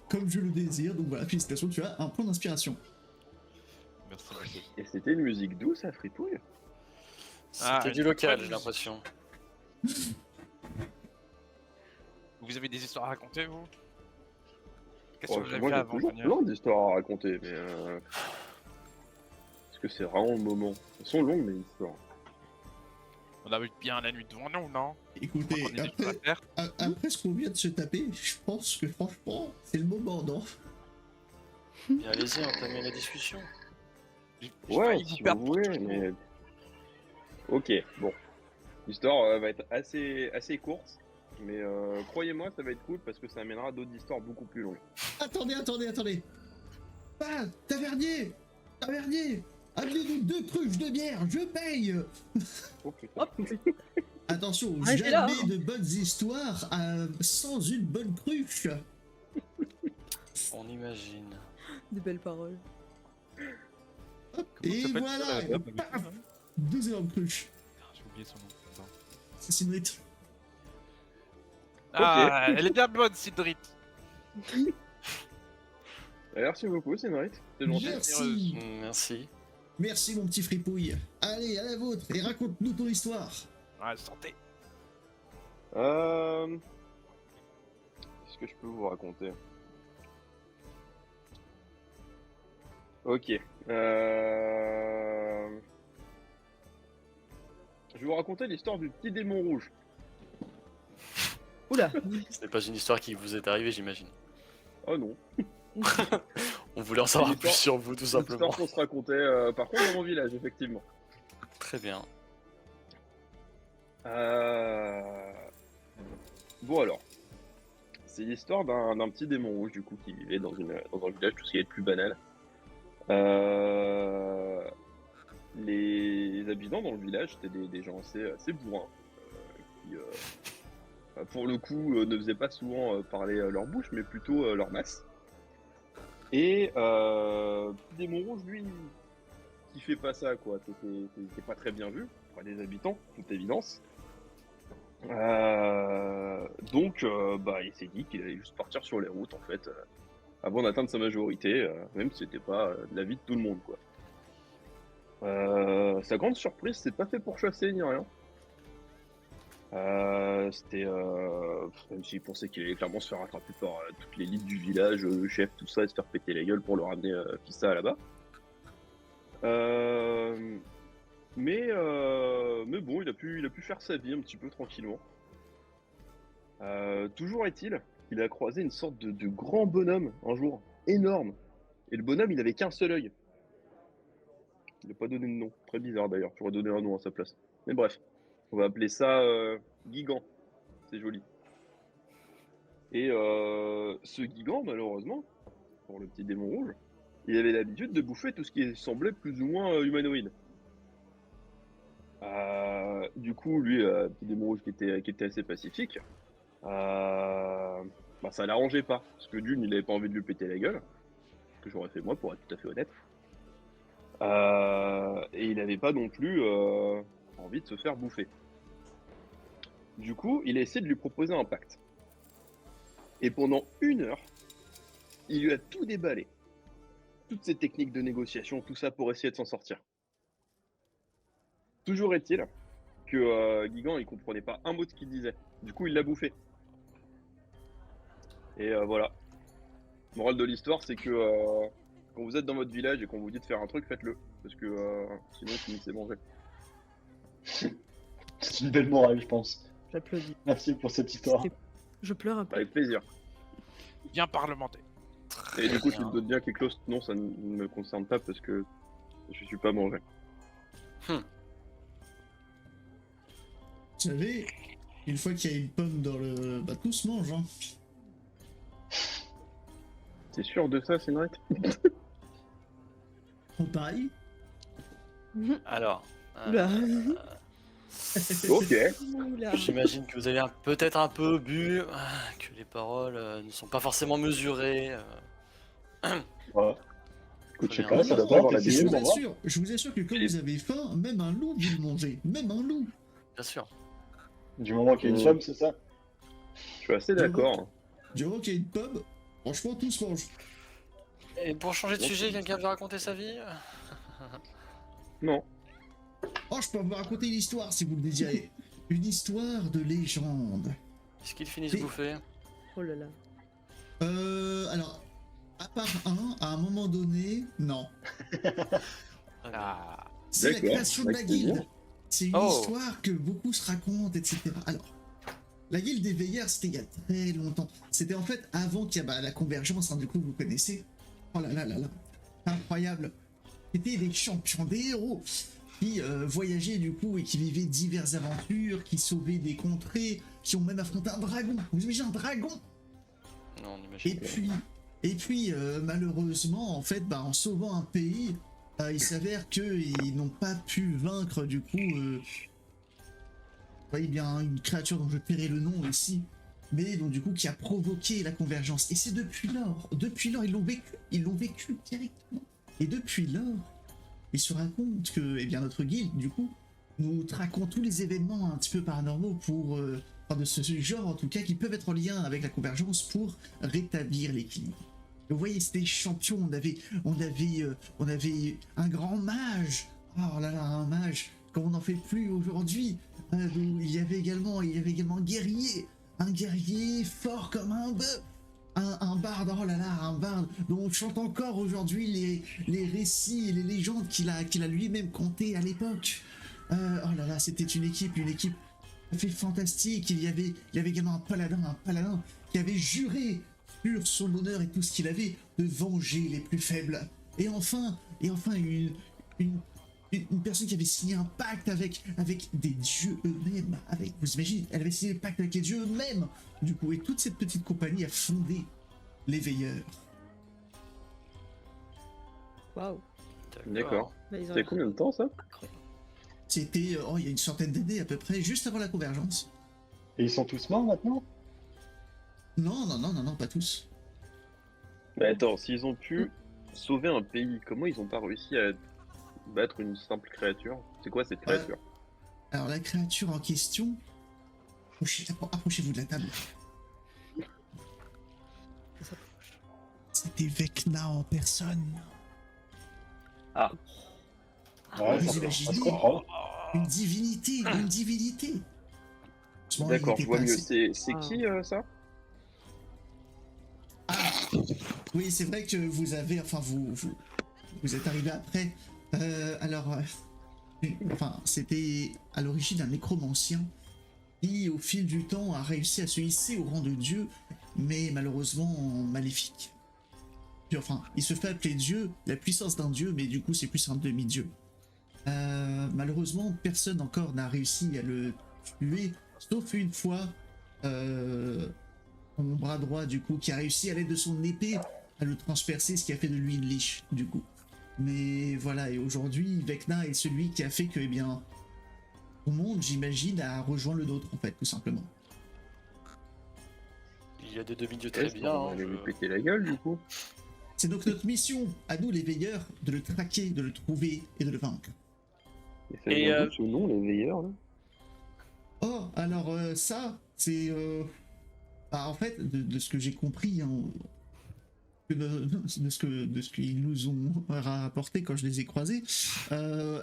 comme je le désire, donc voilà, félicitations, tu as un point d'inspiration. Merci, merci. Et c'était une musique douce à Fripouille. C'était Ah, du une local, bonne j'ai l'impression. Vous avez des histoires à raconter, vous? Qu'est-ce que Oh, vous avez moi fait j'ai avant de toujours venir? plein d'histoires à raconter, mais est-ce que c'est vraiment le moment? Elles sont longues mes histoires. On a eu bien la nuit devant nous, non? Écoutez, On est sur la après, terre. après ce qu'on vient de se taper, je pense que franchement, c'est le moment, non? Bien, allez-y, entamez la discussion. J'ai Ouais, failli vous si perdre vous pour voulez, toujours. mais... Ok, bon. L'histoire va être assez courte, mais croyez-moi, ça va être cool parce que ça amènera à d'autres histoires beaucoup plus longues. Attendez. Ah, tavernier, amenez-nous 2 cruches de bière, je paye. Oh putain. Hop, putain. Attention, Arrêtez là, jamais hein. de bonnes histoires sans une bonne cruche. On imagine. Des belles paroles. Hop, Comment et s'appelle voilà, la dame, paf, avec- 2 énormes cruches. J'ai oublié son nom. Attends. C'est Sinrit. Ah, elle est bien bonne, Sidrit. Merci beaucoup, Sénrit. C'est gentil. Merci. Merci. Merci mon petit fripouille. Allez, à la vôtre et raconte-nous ton histoire. Ouais, santé. Qu'est-ce que je peux vous raconter? Ok. Je vais vous raconter l'histoire du petit démon rouge. Oula. Ce n'est pas une histoire qui vous est arrivée, j'imagine. Oh non. On voulait en savoir L'histoire- plus sur vous, tout C'est simplement. l'histoire qu'on se racontait, par contre, dans mon village, effectivement. Très bien. Bon alors. C'est l'histoire d'un petit démon rouge, du coup, qui vivait dans un village, tout ce qui est le plus banal. Les habitants dans le village, c'était des gens assez bourrins, qui, pour le coup, ne faisaient pas souvent parler leur bouche, mais plutôt leur masse. Et petit démon rouge, lui, qui fait pas ça, quoi. C'était pas très bien vu par les habitants, toute évidence. Donc, il s'est dit qu'il allait juste partir sur les routes, en fait, avant d'atteindre sa majorité, même si c'était pas la vie de tout le monde, quoi. Sa grande surprise, c'est pas fait pour chasser ni rien. Même s'il pensait qu'il allait clairement se faire rattraper par toute l'élite du village, le chef, tout ça, et se faire péter la gueule pour le ramener Fissa là-bas. Mais bon, il a pu faire sa vie un petit peu tranquillement. Toujours est-il qu'il a croisé une sorte de grand bonhomme un jour, énorme. Et le bonhomme, il avait qu'un seul œil. Il n'a pas donné de nom, très bizarre d'ailleurs, j'aurais donné un nom à sa place. Mais bref, on va appeler ça Gigant, c'est joli. Et ce Gigant, malheureusement, pour le petit démon rouge, il avait l'habitude de bouffer tout ce qui semblait plus ou moins humanoïde. Du coup, lui, petit démon rouge qui était assez pacifique, ça l'arrangeait pas. Parce que d'une, il avait pas envie de lui péter la gueule, ce que j'aurais fait moi pour être tout à fait honnête. Et il n'avait pas non plus envie de se faire bouffer. Du coup, il a essayé de lui proposer un pacte. Et pendant 1 heure, il lui a tout déballé. Toutes ces techniques de négociation, tout ça pour essayer de s'en sortir. Toujours est-il que Gigant, il comprenait pas un mot de ce qu'il disait. Du coup, il l'a bouffé. Et voilà. Morale de l'histoire, c'est que quand vous êtes dans votre village et qu'on vous dit de faire un truc, faites-le. Parce que sinon, vous finissez manger. C'est une belle morale, je pense. J'applaudis. Merci pour cette histoire. Je pleure un peu. Avec plaisir. Bien parlementé. Et du coup, bien. tu te doutes bien quelque chose. Non, ça ne me concerne pas parce que je suis pas mangé. Vous savez, une fois qu'il y a une pomme dans le... Bah tout se mange, hein. T'es sûr de ça, Sénrit? On parie. Alors, Oula. Ok. Oula. J'imagine que vous avez peut-être un peu bu, que les paroles ne sont pas forcément mesurées. Ouais. Très Écoute, je sais bien. pas, Non, ça non, doit non, pas avoir je essayé vous pour voir. assure, je vous assure que quand vous avez faim, même un loup vous le mangez, même un loup. Bien sûr. Du moment qu'il y a une pomme, c'est ça? Je suis assez d'accord. Du moment qu'il y a une pomme, franchement tout se mange. Et pour changer de sujet, quelqu'un veut raconter sa vie? Non. Oh, je peux vous raconter une histoire si vous le désirez. Une histoire de légende. Est-ce qu'ils finissent Mais- bouffer? Oh là là. Alors, à part un, à un moment donné, non. Ah. C'est la D'accord, création de la avec plaisir. guilde. C'est une Oh. histoire que beaucoup se racontent, etc. Alors, la guilde des veilleurs, c'était il y a très longtemps. C'était en fait avant qu'il y ait la convergence, hein, du coup, vous connaissez. Oh là là là là. Incroyable. C'était des champions, des héros qui voyageaient du coup et qui vivaient diverses aventures, qui sauvaient des contrées, qui ont même affronté un dragon. Vous imaginez un dragon? Non, on imagine. Et puis malheureusement, en fait, en sauvant un pays, il s'avère qu'ils n'ont pas pu vaincre du coup, voyez bien, une créature dont je tairai le nom ici, mais donc du coup qui a provoqué la convergence. Et c'est depuis lors, ils l'ont vécu directement. Et depuis lors, il se raconte que, eh bien, notre guilde, du coup, nous traquons tous les événements un petit peu paranormaux pour, enfin, de ce genre en tout cas, qui peuvent être en lien avec la convergence pour rétablir l'équilibre. Vous voyez, c'était champion. On avait un grand mage. Oh là là, un mage, comme on n'en fait plus aujourd'hui. Il y avait également un guerrier fort comme un bœuf. Un barde, oh là là, un barde dont on chante encore aujourd'hui les récits et les légendes qu'il a lui-même contées à l'époque. Oh là là, c'était une équipe fait fantastique. Il y avait également un paladin qui avait juré sur son honneur et tout ce qu'il avait de venger les plus faibles. Et enfin une personne qui avait signé un pacte avec des dieux eux-mêmes. Vous imaginez, elle avait signé le pacte avec les dieux eux-mêmes. Du coup, et toute cette petite compagnie a fondé les veilleurs. Waouh. D'accord. Bah, ils ont C'était l'air combien de temps ça? incroyables. C'était, il y a une centaine d'années à peu près, juste avant la convergence. Et ils sont tous morts maintenant? Non, pas tous. Mais attends, s'ils ont pu sauver un pays, comment ils ont pas réussi à battre une simple créature? C'est quoi cette créature? Alors la créature en question, approchez-vous de la table. Ça s'approche. C'était Vecna en personne. Ah, Ouais, vous ça imaginez se comprend. Une divinité. Bon, d'accord, il je vois était mieux. pas C'est qui ça? Oui, c'est vrai que vous avez, enfin vous êtes arrivé après. Enfin, c'était à l'origine un nécromancien qui, au fil du temps, a réussi à se hisser au rang de dieu, mais malheureusement maléfique. Puis, enfin, il se fait appeler dieu, la puissance d'un dieu, mais du coup, c'est plus un demi-dieu. Malheureusement, personne encore n'a réussi à le tuer, sauf une fois. Mon bras droit du coup qui a réussi à l'aide de son épée à le transpercer, ce qui a fait de lui une liche du coup. Mais voilà, et aujourd'hui Vecna est celui qui a fait que, eh bien, tout le monde, j'imagine, a rejoint le nôtre en fait, tout simplement. Il y a des demi-dieux très bien. On va aller lui péter la gueule du coup. C'est donc notre mission, à nous les veilleurs, de le traquer, de le trouver et de le vaincre. Et ça Et, vient d'où ce nom, les veilleurs là? Oh, alors ça, c'est... en fait, de ce que j'ai compris, hein, de ce qu'ils nous ont rapporté quand je les ai croisés,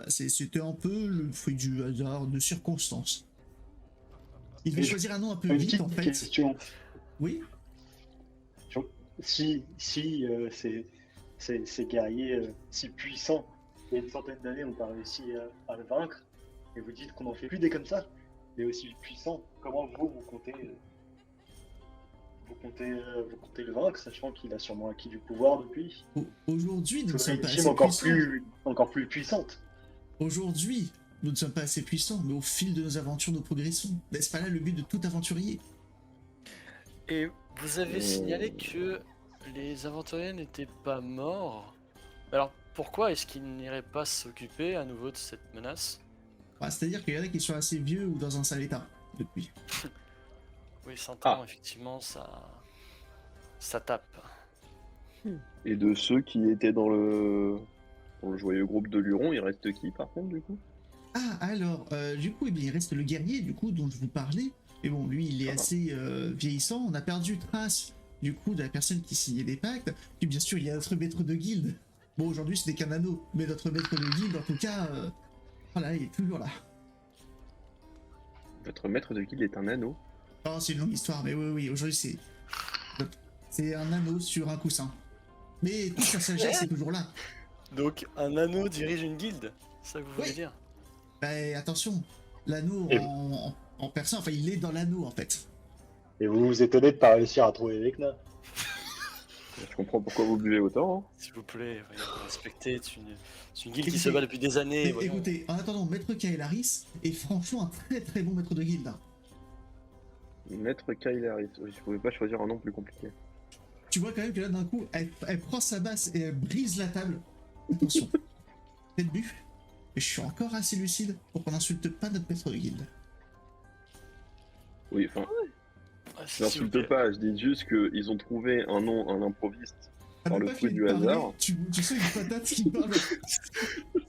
c'était un peu le fruit du hasard, de circonstances. Il devait Et choisir un nom un peu Une vite petite en fait. question. Oui. Si ces guerriers si puissants, il y a une centaine d'années, n'ont pas réussi à le vaincre, et vous dites qu'on n'en fait plus des comme ça, mais aussi puissants, comment vous comptez le vaincre, sachant qu'il a sûrement acquis du pouvoir depuis? Aujourd'hui, nous ne Faudrait sommes une pas team assez encore puissants. encore plus puissante. Aujourd'hui, nous ne sommes pas assez puissants, mais au fil de nos aventures, nous progressons. N'est-ce pas là le but de tout aventurier? Et vous avez signalé que les aventuriers n'étaient pas morts. Alors pourquoi est-ce qu'ils n'iraient pas s'occuper à nouveau de cette menace? Bah, c'est-à-dire qu'il y en a qui sont assez vieux ou dans un sale état depuis. Oui, 100 Ah. ans, effectivement, ça tape. Et de ceux qui étaient dans le joyeux groupe de Luron, il reste qui par contre du coup? Ah, alors, du coup, eh bien, il reste le guerrier, du coup, dont je vous parlais. Mais bon, lui, il est Ah. assez vieillissant. On a perdu trace, du coup, de la personne qui signait des pactes. Puis, bien sûr, il y a notre maître de guilde. Bon, aujourd'hui, ce n'est qu'un anneau. Mais notre maître de guilde, en tout cas, voilà, il est toujours là. Votre maître de guilde est un anneau. Oh, c'est une longue histoire, mais oui, oui, aujourd'hui, c'est un anneau sur un coussin. Mais toute sa sagesse est toujours là. Donc, un anneau dirige une guilde, c'est ça que vous voulez Oui. dire? Bah, attention, l'anneau Et- en persan, enfin, il est dans l'anneau, en fait. Et vous vous étonnez de pas réussir à trouver Vecna. Je comprends pourquoi vous buvez autant. Hein. S'il vous plaît, voyons, respectez, c'est une guilde qui Écoutez, se bat depuis des années, Mais voyons. écoutez, en attendant, Maître Kaelaris est franchement un très très bon maître de guilde. Hein. Maître Kailaris. Oui, je pouvais pas choisir un nom plus compliqué. Tu vois quand même que là d'un coup, elle prend sa basse et elle brise la table. Attention, peut-être bu, mais je suis encore assez lucide pour qu'on n'insulte pas notre maître de guilde. Oui, enfin, Ah, je s'il vous n'insulte plaît. pas, je dis juste qu'ils ont trouvé un nom, un improviste Ah, par même le pas fruit qu'il du parlait, hasard. tu sais une patate qui parle.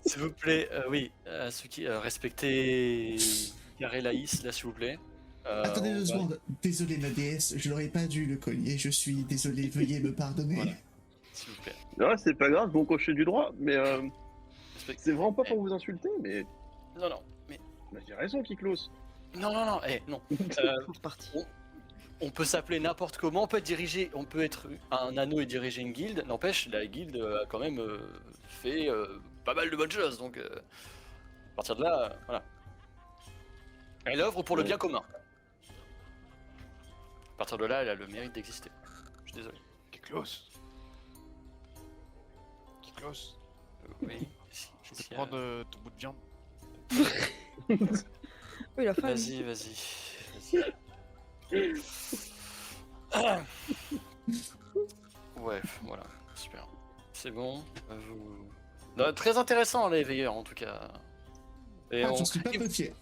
S'il vous plaît, oui, ceux qui respectez Carré Laïs, là, s'il vous plaît. Attendez on 2 va- secondes. Désolé ma déesse, je n'aurais pas dû le cogner, je suis désolé, veuillez me pardonner. Voilà. S'il vous plaît. Ah, c'est pas grave, bon cocher du droit, mais Respectez- c'est vraiment pas pour vous insulter, mais Non, non, mais bah, j'ai raison, Kiklos. non, non, non, non. Reparti. On peut s'appeler n'importe comment, on peut être un anneau et diriger une guilde. N'empêche, la guilde a quand même fait pas mal de bonnes choses, donc à partir de là, voilà. Elle œuvre pour le Ouais. bien commun. À partir de là, elle a le mérite d'exister. Je suis désolé. Kiklos. Kiklos, Oui. je peux te prendre ton bout de viande. Oui, la femme. Vas-y, vas-y. Ouais, voilà, super. C'est bon. Non, très intéressant les veilleurs en tout cas. Et, Ah, on- j'en suis pas peu fier.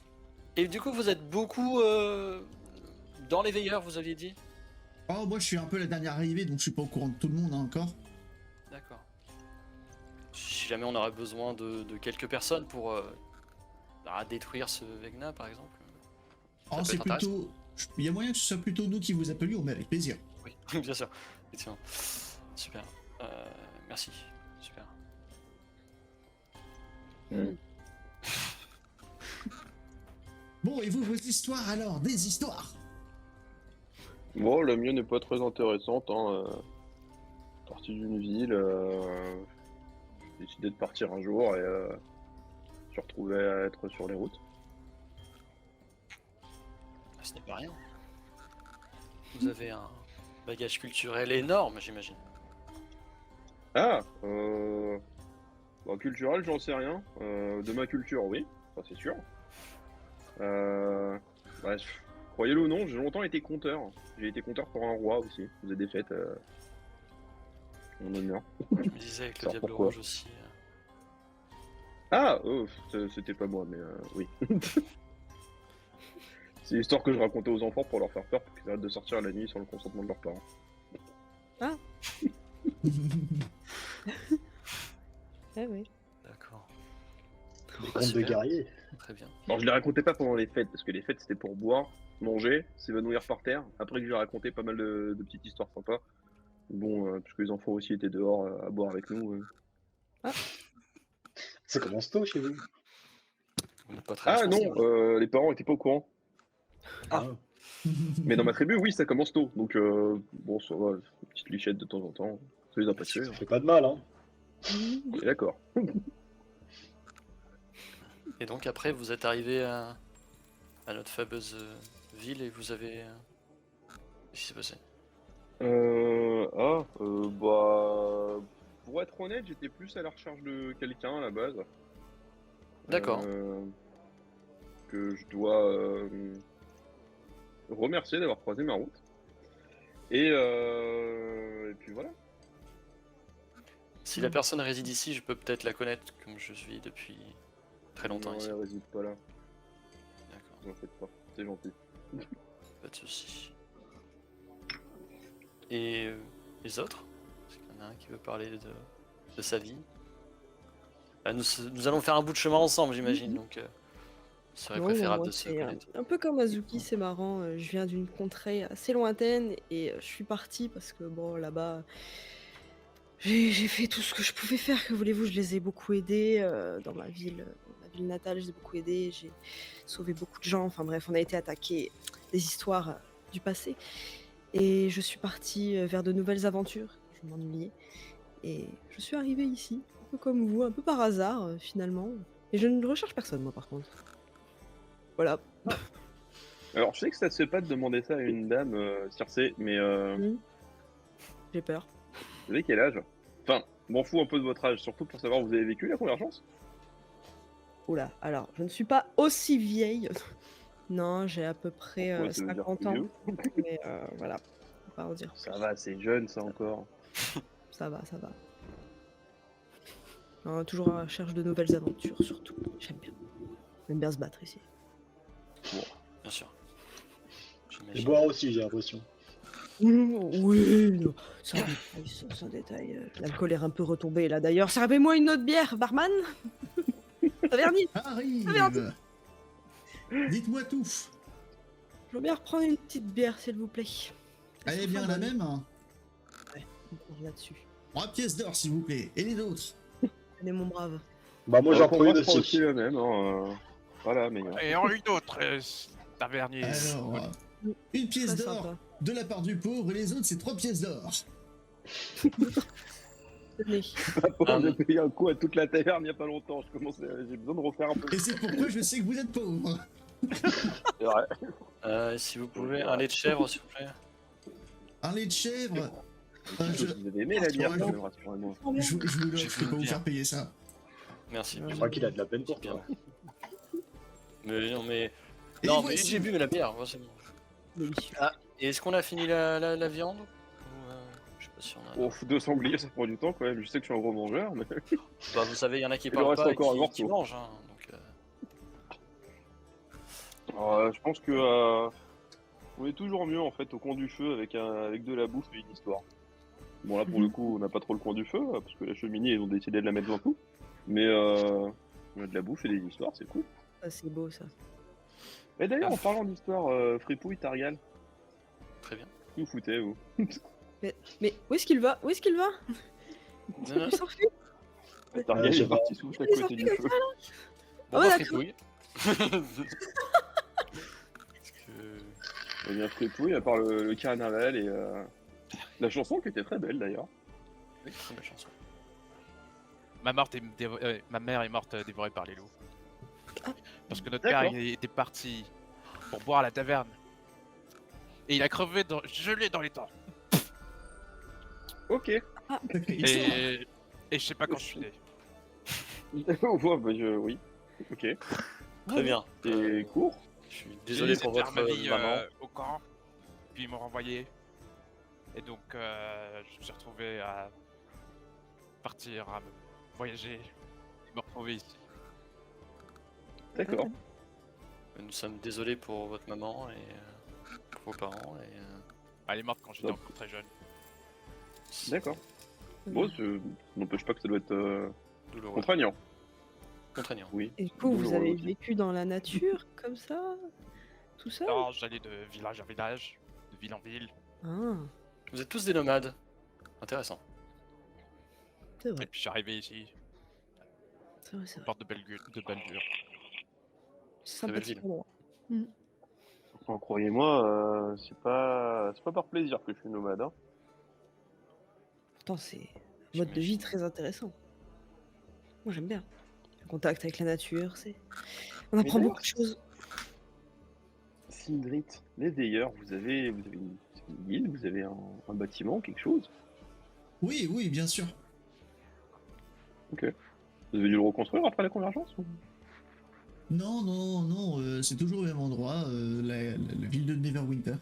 et du coup, vous êtes beaucoup dans les veilleurs, vous aviez dit? Oh, moi je suis un peu la dernière arrivée, donc je suis pas au courant de tout le monde hein, encore. D'accord. Si jamais on aurait besoin de quelques personnes pour détruire ce Vegna par exemple. Oh, peut c'est être intéressant. plutôt. Il y a moyen que ce soit plutôt nous qui vous appelions, mais avec plaisir. Oui, bien sûr. Effectivement. Super. Merci. Super. Bon, et vous, vos histoires alors? Des histoires? Bon, la mienne n'est pas très intéressante. Hein. Partie d'une ville, j'ai décidé de partir un jour et je suis retrouvé à être sur les routes. Ce n'est pas rien. Vous avez un bagage culturel énorme, j'imagine. Ah, bon, culturel, j'en sais rien. De ma culture, oui, ça c'est sûr. Bref, croyez-le ou non, j'ai longtemps été conteur. J'ai été conteur pour un roi aussi. Je faisais des fêtes en honneur. Je me disais avec le Alors, Diable pourquoi Rouge aussi. Ah, c'était pas moi, mais oui. C'est l'histoire que je racontais aux enfants pour leur faire peur, pour qu'ils arrêtent de sortir la nuit sans le consentement de leurs parents. Ah oui. D'accord. Des contes de super. guerriers. Très bien. Alors je les racontais pas pendant les fêtes, parce que les fêtes c'était pour boire, manger, s'évanouir par terre. Après que j'ai raconté pas mal de petites histoires sympas. Bon, puisque les enfants aussi étaient dehors à boire avec nous. Ça commence tôt chez vous. Vous n'êtes pas très Ah non, responsable. les parents étaient pas au courant. Ah. Mais dans ma tribu, oui, ça commence tôt. Donc bon, ça va, une petite lichette de temps en temps. Ça les a pas tués. Ça fait pas de mal, hein. On est d'accord. Et donc après, vous êtes arrivé à notre fameuse ville et vous avez... Qu'est-ce qui s'est passé? Bah, pour être honnête, j'étais plus à la recherche de quelqu'un à la base. D'accord. Que je dois remercier d'avoir croisé ma route. Et puis voilà. Si la personne réside ici, je peux peut-être la connaître, comme je suis depuis très longtemps Non, ici. elle réside pas là. vous en faites pas, c'est gentil. Pas de soucis. Et les autres? Est-ce qu'il y en a un qui veut parler de sa vie? Nous allons faire un bout de chemin ensemble, j'imagine, donc ce serait Non, préférable moi, de se c'est connaître. un peu comme Azuki, c'est marrant. Je viens d'une contrée assez lointaine et je suis partie parce que, bon, là-bas, j'ai fait tout ce que je pouvais faire. Que voulez-vous, je les ai beaucoup aidés dans ma ville natale. Je les ai beaucoup aidés. J'ai sauvé beaucoup de gens. Enfin bref, on a été attaqués. Des histoires du passé. Et je suis partie vers de nouvelles aventures. Je m'ennuyais. Et je suis arrivée ici, un peu comme vous, un peu par hasard, finalement. Et je ne recherche personne, moi, par contre. Voilà. Alors, je sais que ça se fait pas de demander ça à une dame, Circé, mais J'ai peur. vous avez quel âge? Enfin, m'en fous un peu de votre âge, surtout pour savoir où vous avez vécu la convergence. Oula, alors, je ne suis pas aussi vieille. Non, j'ai à peu près Ouais, ça veut dire 50 plus ans. vieux. Mais voilà, faut pas en dire Ça plus. va, c'est jeune ça encore. Ça va, ça va. Non, toujours à la recherche de nouvelles aventures, surtout. J'aime bien. J'aime bien se battre ici. Bien sûr. Et J'imagine. boire aussi, j'ai l'impression. Oui, non, c'est un détail, ça, c'est un détail. L'alcool est un peu retombé là d'ailleurs. Servez-moi une autre bière, barman. Tavernier, Arrive. Dites-moi tout. je veux bien reprendre une petite bière, s'il vous plaît. Elle est bien la même, hein. On part là-dessus. 3 pièces d'or, s'il vous plaît. Et les autres? Allez, mon brave. Bah moi j'en Pour prends moi, une je prends aussi aussi. la même. Voilà, mais Et en une autre, tavernier. Alors, une pièce Très d'or sympa. de la part du pauvre et les autres, c'est 3 pièces d'or. Tenez. j'ai payé un coup à toute la taverne il y a pas longtemps. J'ai besoin de refaire un peu. Et c'est pourquoi je sais que vous êtes pauvre. C'est vrai. Si vous pouvez, un lait de chèvre, s'il vous plaît. Un lait de chèvre. Vous avez aimé la bière, quand même, rassurez-moi. Je vous l'offre, J'ai je peux pas vous bien. faire payer ça. Merci. Je Je crois qu'il a de la peine pour Bien. toi. Mais non, mais. Et Non, mais voici. j'ai bu, mais la bière, ouais, c'est bon. Délicieux. Et est-ce qu'on a fini la viande? Ou, je sais pas si on a. Oh, 2 sangliers, ça prend du temps quand même. Je sais que je suis un gros mangeur, mais. Bah, vous savez, il y en a qui Il en parlent reste pas et encore un qui morceau. mangent. Hein, donc, Alors, je pense que on est toujours mieux en fait au coin du feu avec de la bouffe et une histoire. Bon là pour le coup on n'a pas trop le coin du feu parce que la cheminée ils ont décidé de la mettre devant tout. Mais on a de la bouffe et des histoires, c'est cool. Ah, c'est beau ça. Et d'ailleurs en parlant d'histoire, Fripouille, Targal, très bien. vous foutez vous? Mais où est-ce qu'il va? Où est-ce qu'il va? Non, non. Il s'enfuit. Targal je est sais parti sous à Il est côté du sorti feu. Bon, Ah ouais, bah, d'accord. fripouille. Parce que- Eh bien Fripouille, à part le carnaval et la chanson qui était très belle d'ailleurs. Oui, très belle chanson. Ma mère est morte dévorée par les loups. Ah. Parce que notre père D'accord. il était parti pour boire à la taverne. Et il a crevé gelé dans les temps. Ok. Sacrée histoire. Et je sais pas quand je suis né. On voit, oui. Ok. Très bien. Et court. Je suis désolé J'ai pour essayé de votre faire ma vie maman. au camp. Puis ils m'ont renvoyé. Et donc je me suis retrouvé à partir, à voyager. Et me retrouver ici. D'accord. Nous sommes désolés pour votre maman et pour vos parents. Et, Elle est morte quand j'étais Donc. encore très jeune. D'accord. Bon, ça n'empêche pas que ça doit être douloureux. contraignant. Contraignant. Oui. Et du coup, vous Douloureux avez aussi. vécu dans la nature, comme ça? Tout seul? Non, j'allais de village en village, de ville en ville. Ah, Vous êtes tous des nomades. Intéressant. c'est Et vrai, puis je suis arrivé ici, c'est vrai, c'est vrai. porte de Bellevure. C'est belle sympathique ville. endroit. Enfin, croyez-moi, c'est pas par plaisir que je suis nomade. Hein. Pourtant, c'est un mode de vie J'imagine. très intéressant. Moi, j'aime bien. Le contact avec la nature, c'est... On apprend d'ailleurs, beaucoup de choses. Sindrit, les veilleurs, vous avez une guilde, vous avez un bâtiment, quelque chose. Oui, oui, bien sûr. Vous avez dû le reconstruire après la convergence ou... Non, non, non, c'est toujours au même endroit, la ville de Neverwinter.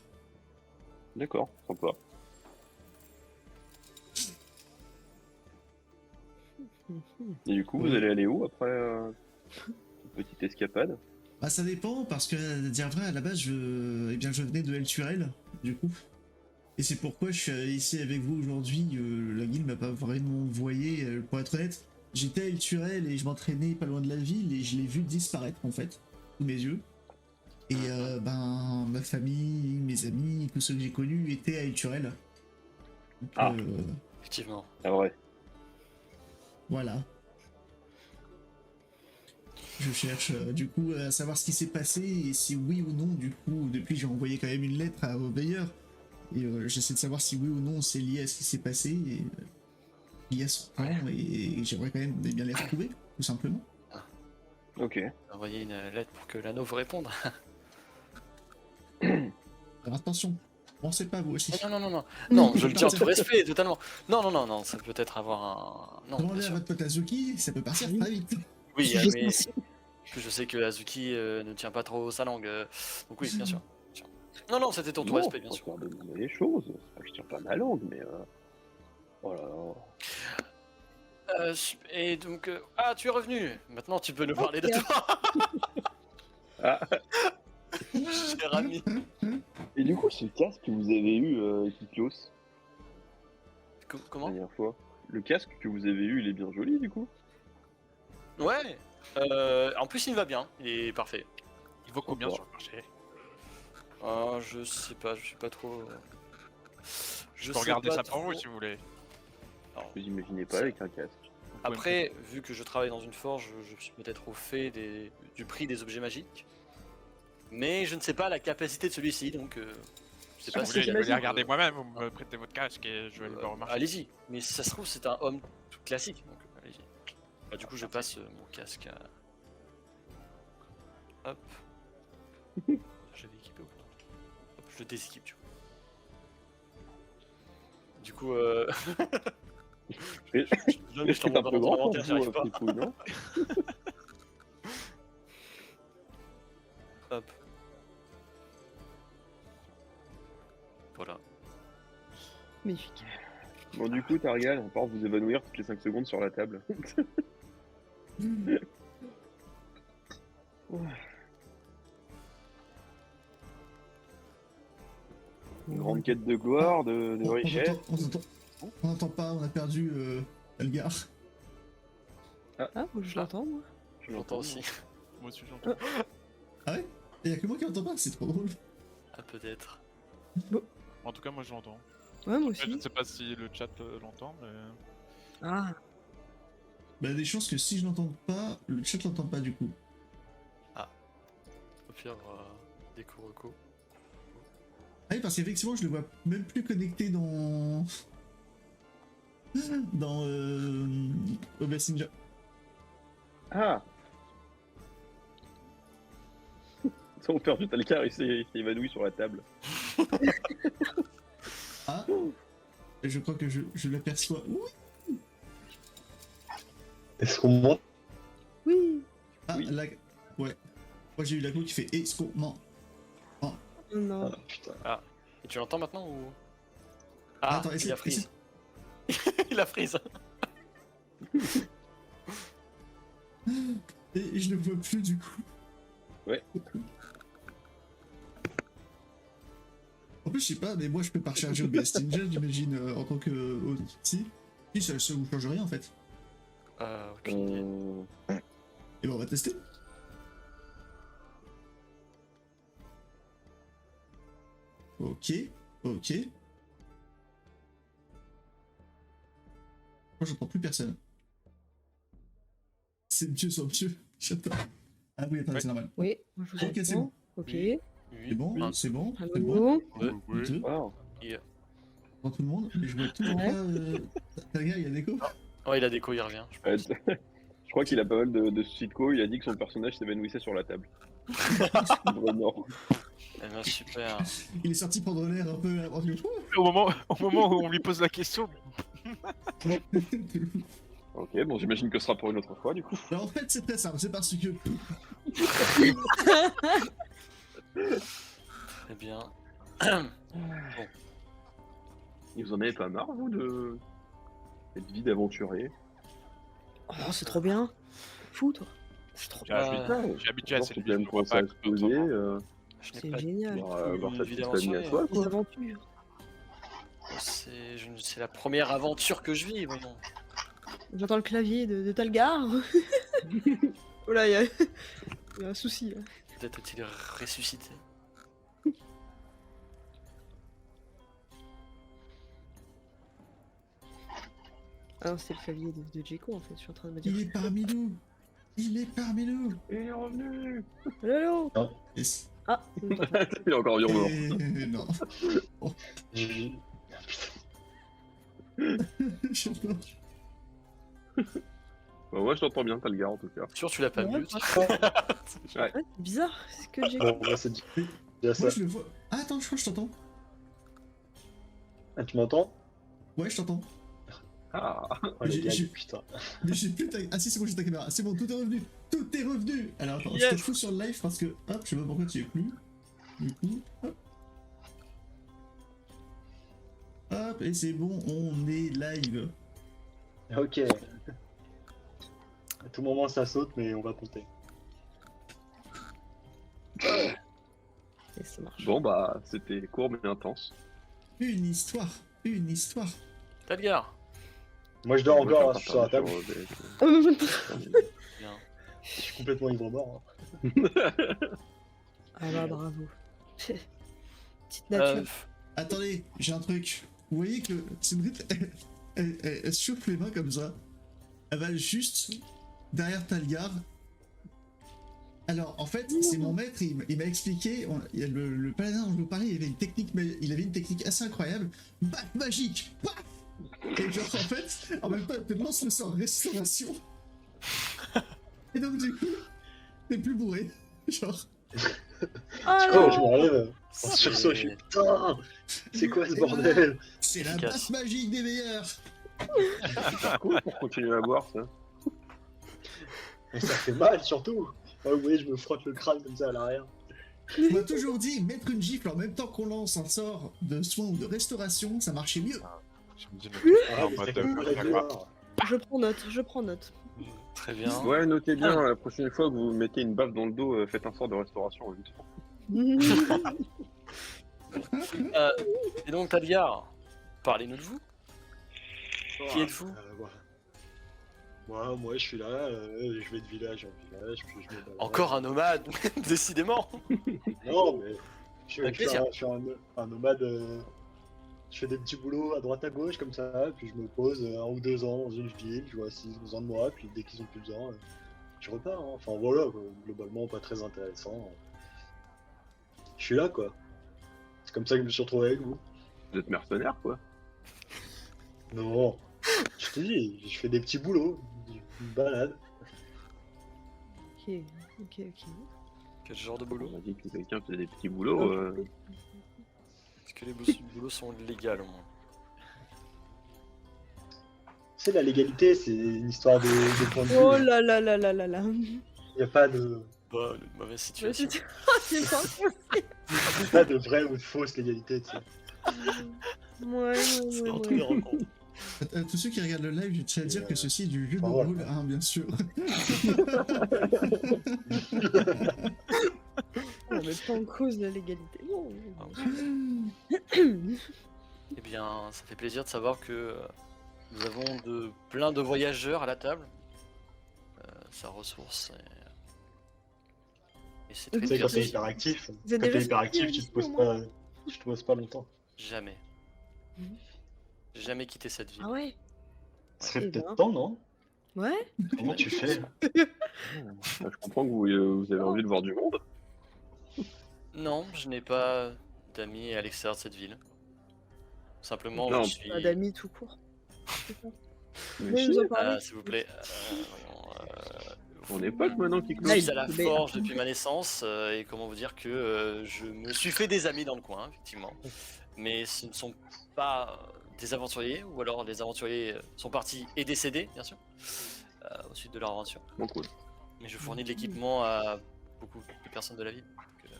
D'accord, sympa. Mhm. Et du coup, vous Oui. allez aller où après cette petite escapade? Bah ça dépend, parce que, à dire vrai, à la base, je venais de El Turel, du coup. Et c'est pourquoi je suis ici avec vous aujourd'hui. La guilde m'a pas vraiment envoyé, pour être honnête. J'étais à El Turel et je m'entraînais pas loin de la ville et je l'ai vu disparaître en fait, sous mes yeux. Et ben, ma famille, mes amis, tous ceux que j'ai connus étaient à El Turel. Donc, Ah. Effectivement. Ah ouais. voilà. Je cherche du coup à savoir ce qui s'est passé et si oui ou non, du coup, depuis j'ai envoyé quand même une lettre au veilleur. Et j'essaie de savoir si oui ou non c'est lié à ce qui s'est passé et lié à son plan et j'aimerais quand même bien les retrouver, tout simplement. Ok. Envoyer une lettre pour que l'anneau vous réponde. Alors attention, pensez pas vous aussi. Non, non, non, non. Non, je le dis en tout respect, totalement. Non, non, non, non, ça peut être avoir un. Non, bien Demandez à sûr. votre pote Azuki, ça peut partir très vite. Oui, Je mais sais. je sais que Azuki ne tient pas trop sa langue. Donc oui, bien sûr. Bien sûr. Non, non, c'était en tout Non, respect, bien faut sûr. faire demander les choses. C'est pas que je tire pas ma langue, mais oh là là. Et donc, ah, tu es revenu. Maintenant, tu peux nous parler de Ok. toi. Ah. Cher ami. Et du coup, ce casque que vous avez eu, Kiklos, la Comment? dernière fois, le casque que vous avez eu, il est bien joli du coup. Ouais. En plus, il me va bien. Il est parfait. Il vaut combien D'accord. sur le marché? Je sais pas, je suis pas trop. Je peux sais regarder pas ça pour trop. vous si vous voulez. Alors, Vous imaginez pas Ça- avec un casque. Vous pouvez me après, vu que je travaille dans une forge, je suis peut-être au fait du prix des objets magiques. Mais je ne sais pas la capacité de celui-ci, donc c'est Si pas vous si voulez, je vais j'imagine. les regarder moi-même, vous me prêtez votre casque et je vais le voir au marché. Allez-y, mais si ça se trouve, c'est un homme tout classique, donc allez-y. Bah, du coup, je passe mon casque à. Hop. J'avais équipé ou pas? Hop, je le déséquipe, du coup. Du coup, Mais- non, mais je Est-ce que t'en t'es un montre peu dans grand pour l'inventaire, vous, j'arrive pas. Fripouille, non? Hop. Voilà. Magnifique. Bon, du coup, Targal, on part vous évanouir toutes les 5 secondes sur la table. Une grande quête de gloire, de On richesse. on n'entend pas, on a perdu Elgar. Ah, moi, je l'entends, moi. Je J'entends aussi. Moi aussi j'entends. Ah ouais? Et y'a que moi qui entends pas, c'est trop drôle. Ah, peut-être. En tout cas, moi je l'entends. Ouais, moi Après, je ne aussi. sais pas si le chat l'entend, mais. Ah, Bah, des chances que si je l'entends pas, le chat l'entend pas du coup. Au pire, des Kuroko. Ah oui, parce qu'effectivement, je le vois même plus connecté dans. dans. Au Messenger. Ah. Ça, on perd Talcar, il s'est évanoui sur la table. Ah! Et je crois que je l'aperçois. Oui! Est-ce qu'on monte? oui. Ah, Oui. là. Ouais. Moi j'ai eu la go qui fait escomment. Oh non. Ah, putain. Et tu l'entends maintenant ou. Ah, Attends, il a freeze. essaie- Il a freeze. Et je le vois plus du coup. Ouais. En plus, je sais pas, mais moi je peux pas recharger au Best Ninja, j'imagine, en tant que. Si. Si, ça vous change rien en fait. Aucune idée. Et ben on va tester. Ok, ok. Moi j'entends plus personne. C'est mieux, c'est mieux. J'attends. Ah oui, attends, Ouais. c'est normal. Oui, moi, je vous Ok, c'est entends. Ok. Oui. C'est bon, Un- c'est bon, c'est bon. Allô. Ouais. Oui. Deux, Wow. dans tout le monde, mais je vois toujours Ouais. pas. T'as il y a d'écho. Oh, il a déco, il revient. Je pense. Je crois qu'il a pas mal de soucis de co. Il a dit que son personnage s'évanouissait sur la table. Vraiment. Eh ben, super. Il est sorti prendre l'air un peu. Au moment où on lui pose la question, Ok, bon, j'imagine que ce sera pour une autre fois, du coup. Alors, en fait, c'est très simple, c'est parce que. Très bien. Et vous en avez pas marre, vous, de cette vie d'aventurier? Oh, c'est trop bien. Fou, toi. C'est trop J'ai Ouais. habitué, je suis habitué à Genre, cette faut vie. quand même commencer à exploser, Je n'ai C'est pas génial. voir sa vie petite famille à d'aventurier. soi, Les quoi. aventures. C'est la première aventure que je vis, voyons. J'entends le clavier de Talgar. Oh là, il y a un souci. Là. Peut-être est-il ressuscité. Ah non, c'est le clavier de Djeko en fait, je suis en train de me dire. Il est parmi nous. Il est parmi nous. Il est revenu. Allô. Et Ah, je ne t'entends Il est encore mort. non. J'ai- J'adore. Bah, moi, je t'entends bien, t'as le gars en tout cas. Sûr, tu l'as pas Ouais, mute. Ouais. Ouais, c'est bizarre, c'est que Djeko. Bon, moi, c'est déjà ça. Moi, je le vois. Ah, attends, je crois que je t'entends. Ah, tu m'entends? Ouais, je t'entends. Ah, Oh, les gars, j'ai- putain. Mais j'ai plus ta... Ah si, c'est bon, j'ai ta caméra. C'est bon, tout est revenu. Tout est revenu. Alors attends, je Yes. te fous sur le live parce que... Hop, je sais pas pourquoi tu es plus. Du coup, hop. Hop, et c'est bon, on est live. Ok. À tout moment, ça saute, mais on va compter. Et ça marche. bon, bah, c'était court mais intense. Une histoire. Une histoire. Talgar. Moi, je dors Moi, encore je hein, suis sur la reparti table. Bien. Je suis complètement ivre mort. Ah bah bravo. Petite nature. Attendez, j'ai un truc. Vous voyez que Cédric, elle souffle les mains comme ça. Elle va juste derrière Talgar. Alors, en fait, c'est mon maître, il m'a expliqué, le paladin dont je vous parlais, il avait une technique assez incroyable. Bac magique. Paf. Et genre, en fait, en même temps, elle te lance le sort restauration. Et donc, du coup, t'es plus bourré. Genre. Ah Oh, non. je me relève. En C'est- sursaut, je suis putain. C'est quoi ce bordel? C'est la Efficace. basse magique des meilleurs. Super cool pour continuer à boire, ça. Et ça fait mal surtout. Ah, vous voyez, je me frotte le crâne comme ça à l'arrière. On m'a toujours dit, mettre une gifle en même temps qu'on lance un sort de soin ou de restauration, ça marchait mieux. Je me dis, Ah, en mais mode, c'est comme fuck, le voir. Je prends note, je prends note. Très bien. Ouais, notez bien, la prochaine fois que vous mettez une baffe dans le dos, faites un sort de restauration. Vite. Et donc, Talgar, parlez-nous de vous. Qui êtes-vous Moi, je suis là, je vais de village en village, puis je me balade. Encore un nomade, décidément. Non, mais je Avec suis plaisir. un nomade. Je fais des petits boulots à droite à gauche comme ça, puis je me pose 1 ou 2 ans dans une ville, je vois s'ils ont besoin de moi, puis dès qu'ils ont plus besoin, je repars. Hein. Enfin voilà, quoi. Globalement pas très intéressant. Je suis là quoi. C'est comme ça que je me suis retrouvé avec vous. Vous êtes mercenaire, quoi. Non, je te dis, je fais des petits boulots, une balade. Ok, ok. Quel genre de On boulot? m'a dit que quelqu'un faisait des petits boulots. Est-ce que les boulots sont légaux au moins? C'est la légalité, c'est une histoire de point de vue. Oh là là là là là là. Il n'y a pas de, Bah, une mauvaise Ouais, situation. c'est pas possible. pas de vraie ou de fausse légalité, tu sais. Ouais, C'est ouais, un ouais, truc de ouais. rencontre. À tous ceux qui regardent le live, je tiens à dire que ceci est du jeu de enfin, voilà. rôle, hein, bien sûr. On met pas en cause la légalité. Non. Eh bien, ça fait plaisir de savoir que nous avons plein de voyageurs à la table. Ça ressource. Et c'est très Tu sais, quand t'es bien. hyperactif, Vous êtes quand déjà t'es hyperactif, sortis tu te ici, poses au pas, tu te poses pas longtemps. Jamais. Mhm. Jamais quitté cette ville. Ah ouais? Ce serait Eh peut-être ben. temps, non? Ouais? Comment tu fais? Je comprends que vous avez envie de voir du monde. Non, je n'ai pas d'amis à l'extérieur de cette ville. Simplement, Non, je suis. Pas d'amis tout court. C'est ça. Mais Vous si, nous en parlez? S'il vous plaît. on est potes maintenant qui Je close. suis à la Mais- forge depuis ma naissance et comment vous dire que je me suis fait des amis dans le coin, effectivement. Mais ce ne sont pas des aventuriers, ou alors les aventuriers sont partis et décédés, bien sûr, au suite de leur aventure. Bon, cool. Mais je fournis de l'équipement à beaucoup de personnes de la ville. Donc,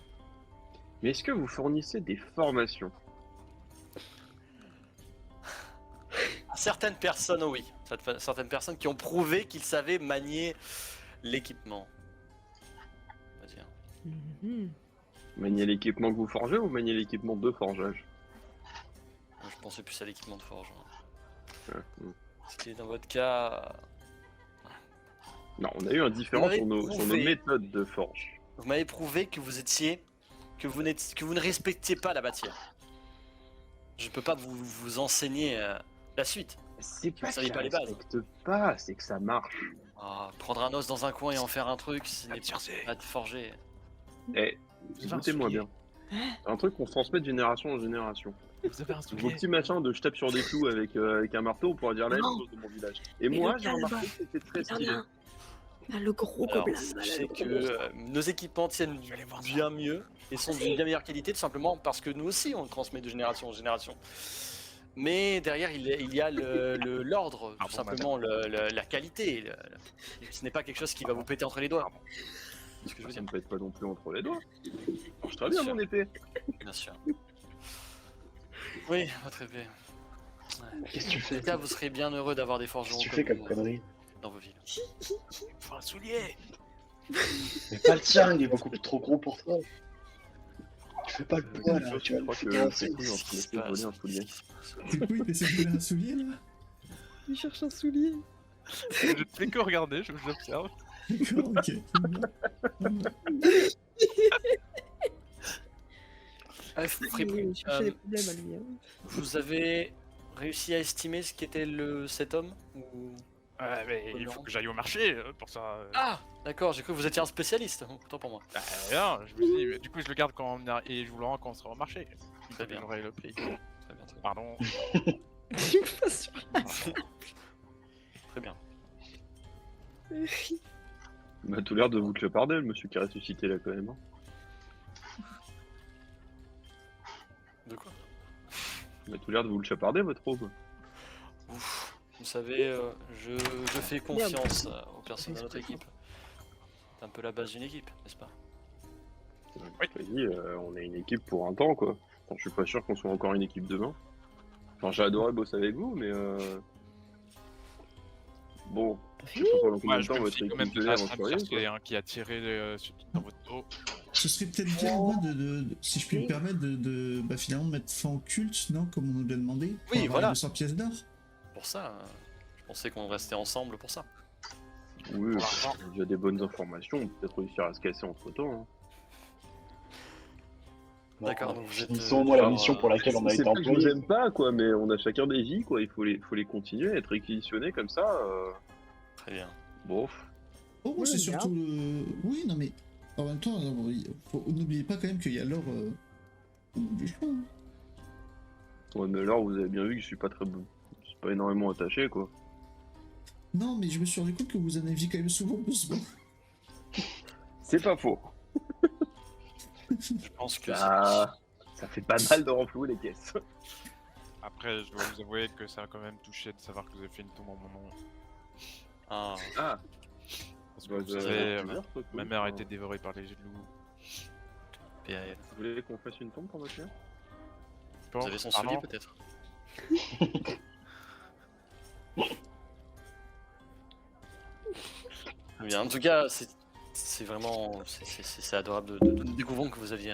Mais est-ce que vous fournissez des formations? à certaines personnes, oui. Certaines personnes qui ont prouvé qu'ils savaient manier l'équipement. va dire. Mhm. Manier l'équipement que vous forgez ou manier l'équipement de forgeage? Moi, je pensais plus à l'équipement de forge. Hein. Ouais. C'était dans votre cas. Non, on a eu un différent Ouais, sur nos prouvé. méthodes de forge. Vous m'avez prouvé que vous étiez. Que vous ne respectiez pas la matière. Je peux pas vous enseigner la suite. C'est pas que je respecte pas, c'est que ça marche. Ah, prendre un os dans un coin et en faire un truc, ce n'est Tircé. pas de forger. Eh, Vous avez un écoutez-moi soulier. bien. C'est un truc qu'on se transmet de génération en génération. Vous avez un Vos soulier. petits machins de je tape sur des clous avec un marteau, on pourra dire la même Non. chose de mon village. Et Mais moi, le j'ai calme. remarqué que c'était très Il y en stylé. a un. Là, le gros Alors, gobelin. sachez que nos équipements tiennent Je vais aller voir ça. bien mieux et sont d'une bien meilleure qualité, tout simplement parce que nous aussi on le transmet de génération en génération. Mais derrière il y a l'ordre, Ah tout bon, simplement la qualité. Ce n'est pas quelque chose qui va vous péter entre les doigts. C'est ce que je veux Ça dire. me pète pas non plus entre les doigts. Marche très bien mon épée. Bien sûr. Oui, votre épée. Ouais. Qu'est-ce que tu En fais? tout cas, vous serez bien heureux d'avoir des Qu'est-ce forgerons que tu fais comme vous, connerie? dans vos villes. Faut un soulier. Mais pas le tien, il est beaucoup trop gros pour toi. Tu fais pas le poids là, tu vas Je le crois faire que casser. c'est cool, on Qu'est-ce qui se se laisse voler un passe? soulier. C'est quoi, il t'essaie de voler un soulier là? Il cherche un soulier. Je ne fais que regarder, je vous observe. D'accord, ok. Ah, Fripouille, Il cherchait des problèmes à lui. Hein. vous avez réussi à estimer ce qu'était cet homme ou... Ouais, mais il faut que j'aille au marché pour ça. Ah, d'accord, j'ai cru que vous étiez un spécialiste. Autant pour moi. Bah, non, je me dis, mais du coup, je le garde quand on et je vous le rends quand on sera au marché. Très bien. J'aurai le prix. Très bien, très bien. Pardon. Il me passe sur la Très bien. Il m'a tout l'air de vous cloparder, le monsieur qui est ressuscité là quand même. Hein. De quoi? Il a tout l'air de vous le chaparder votre robe. Ouf. Vous savez, je fais confiance aux personnes de notre équipe. C'est un peu la base d'une équipe, n'est-ce pas? Je te dis, on est une équipe pour un temps quoi. Enfin, je suis pas sûr qu'on soit encore une équipe demain. Enfin, j'ai adoré bosser avec vous, mais bon, je sais pas pendant combien Ouais, de je temps me votre fie quand même équipe de est la aventurieuse, quoi. qui a tiré dans votre dos. Ce serait peut-être bien, moi, si je puis me permettre, bah, finalement, de mettre fin au culte, non? Comme on nous l'a demandé. Pour Oui, avoir voilà. les 200 pièces d'or. Pour ça, je pensais qu'on restait ensemble pour ça. Oui, Pour l'argent. il y a des bonnes informations, on peut peut-être réussir à se casser entre temps. D'accord, donc vous êtes, Finissons au moins la genre, mission pour laquelle on a C'est été pas que je vous employé. aime pas quoi, mais on a chacun des vies quoi, il faut les continuer, être réquisitionnés comme ça. Très bien. Bon. Oh, moi, Ouais, c'est bien. surtout le. Oui, non, mais en même temps, n'oubliez pas quand même qu'il y a l'or du choix. Hein. Ouais, mais alors vous avez bien vu que je suis pas je suis pas énormément attaché quoi. Non, mais je me suis rendu compte que vous en aviez quand même souvent besoin. C'est pas faux. Je pense que Ça fait pas mal de renflouer les caisses. Après, je dois vous avouer que ça a quand même touché de savoir que vous avez fait une tombe en mon nom. Ah, Ah, Parce que bah, vous savez, plaisir, quoi, ma cool. mère a été dévorée par les loups. PAL. Vous voulez qu'on fasse une tombe pour votre mère? Vous avez son soulier peut-être? Très bien. En tout cas, c'est vraiment c'est adorable de nous découvrons que vous avez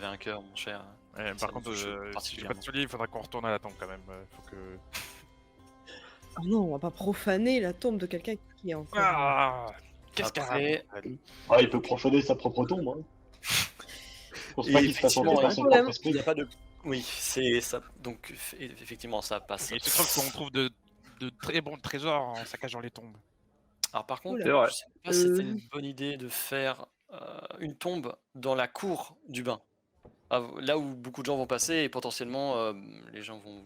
un cœur, mon cher. Ouais, Ça par me contre, touche si j'ai pas particulièrement. de soulier, il faudra qu'on retourne à la tombe quand même. Faut que. Ah non, on va pas profaner la tombe de quelqu'un qui est encore. Ah, qu'est-ce qu'elle Après, raconte, Ah, il peut profaner sa propre tombe. Hein. Je pense Et pas qu'il se fasse effectivement, embêter par il son y a un propre il n'y esprit. a pas de. Oui, c'est ça. Donc, effectivement, ça passe. Il se trouve qu'on trouve de très bons trésors en saccageant les tombes. Alors, par contre, C'est vrai. je sais pas si c'était une bonne idée de faire une tombe dans la cour du bain. Là où beaucoup de gens vont passer et potentiellement les gens vont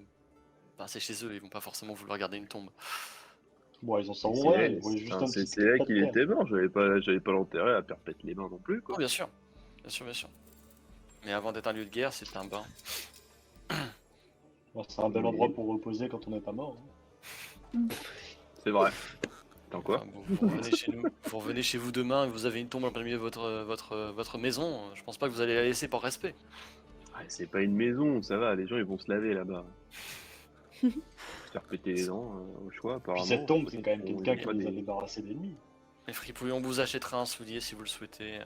passer chez eux, ils vont pas forcément vouloir garder une tombe. Bon, ils ont ça en C'est vrai, elle, ils voulaient juste enfin, un petit c'est elle pas de qu'il terre. était mort, j'avais pas l'intérêt à perpétuer les mains non plus quoi. Oh, bien sûr, bien sûr, bien sûr. Mais avant d'être un lieu de guerre, c'est un bain. Bon, c'est un bel endroit pour reposer quand on n'est pas mort. Hein. C'est vrai. Attends quoi? Enfin, vous revenez chez nous, vous revenez chez vous demain et vous avez une tombe en plein milieu de votre maison. Je pense pas que vous allez la laisser par respect. Ah, c'est pas une maison, ça va, les gens ils vont se laver là-bas. Se faire péter les dents au choix Puis apparemment. cette tombe, c'est quand même On quelqu'un dit qui pas nous a des- débarrassés d'ennemis. Les fripouilles, on vous achètera un soulier si vous le souhaitez.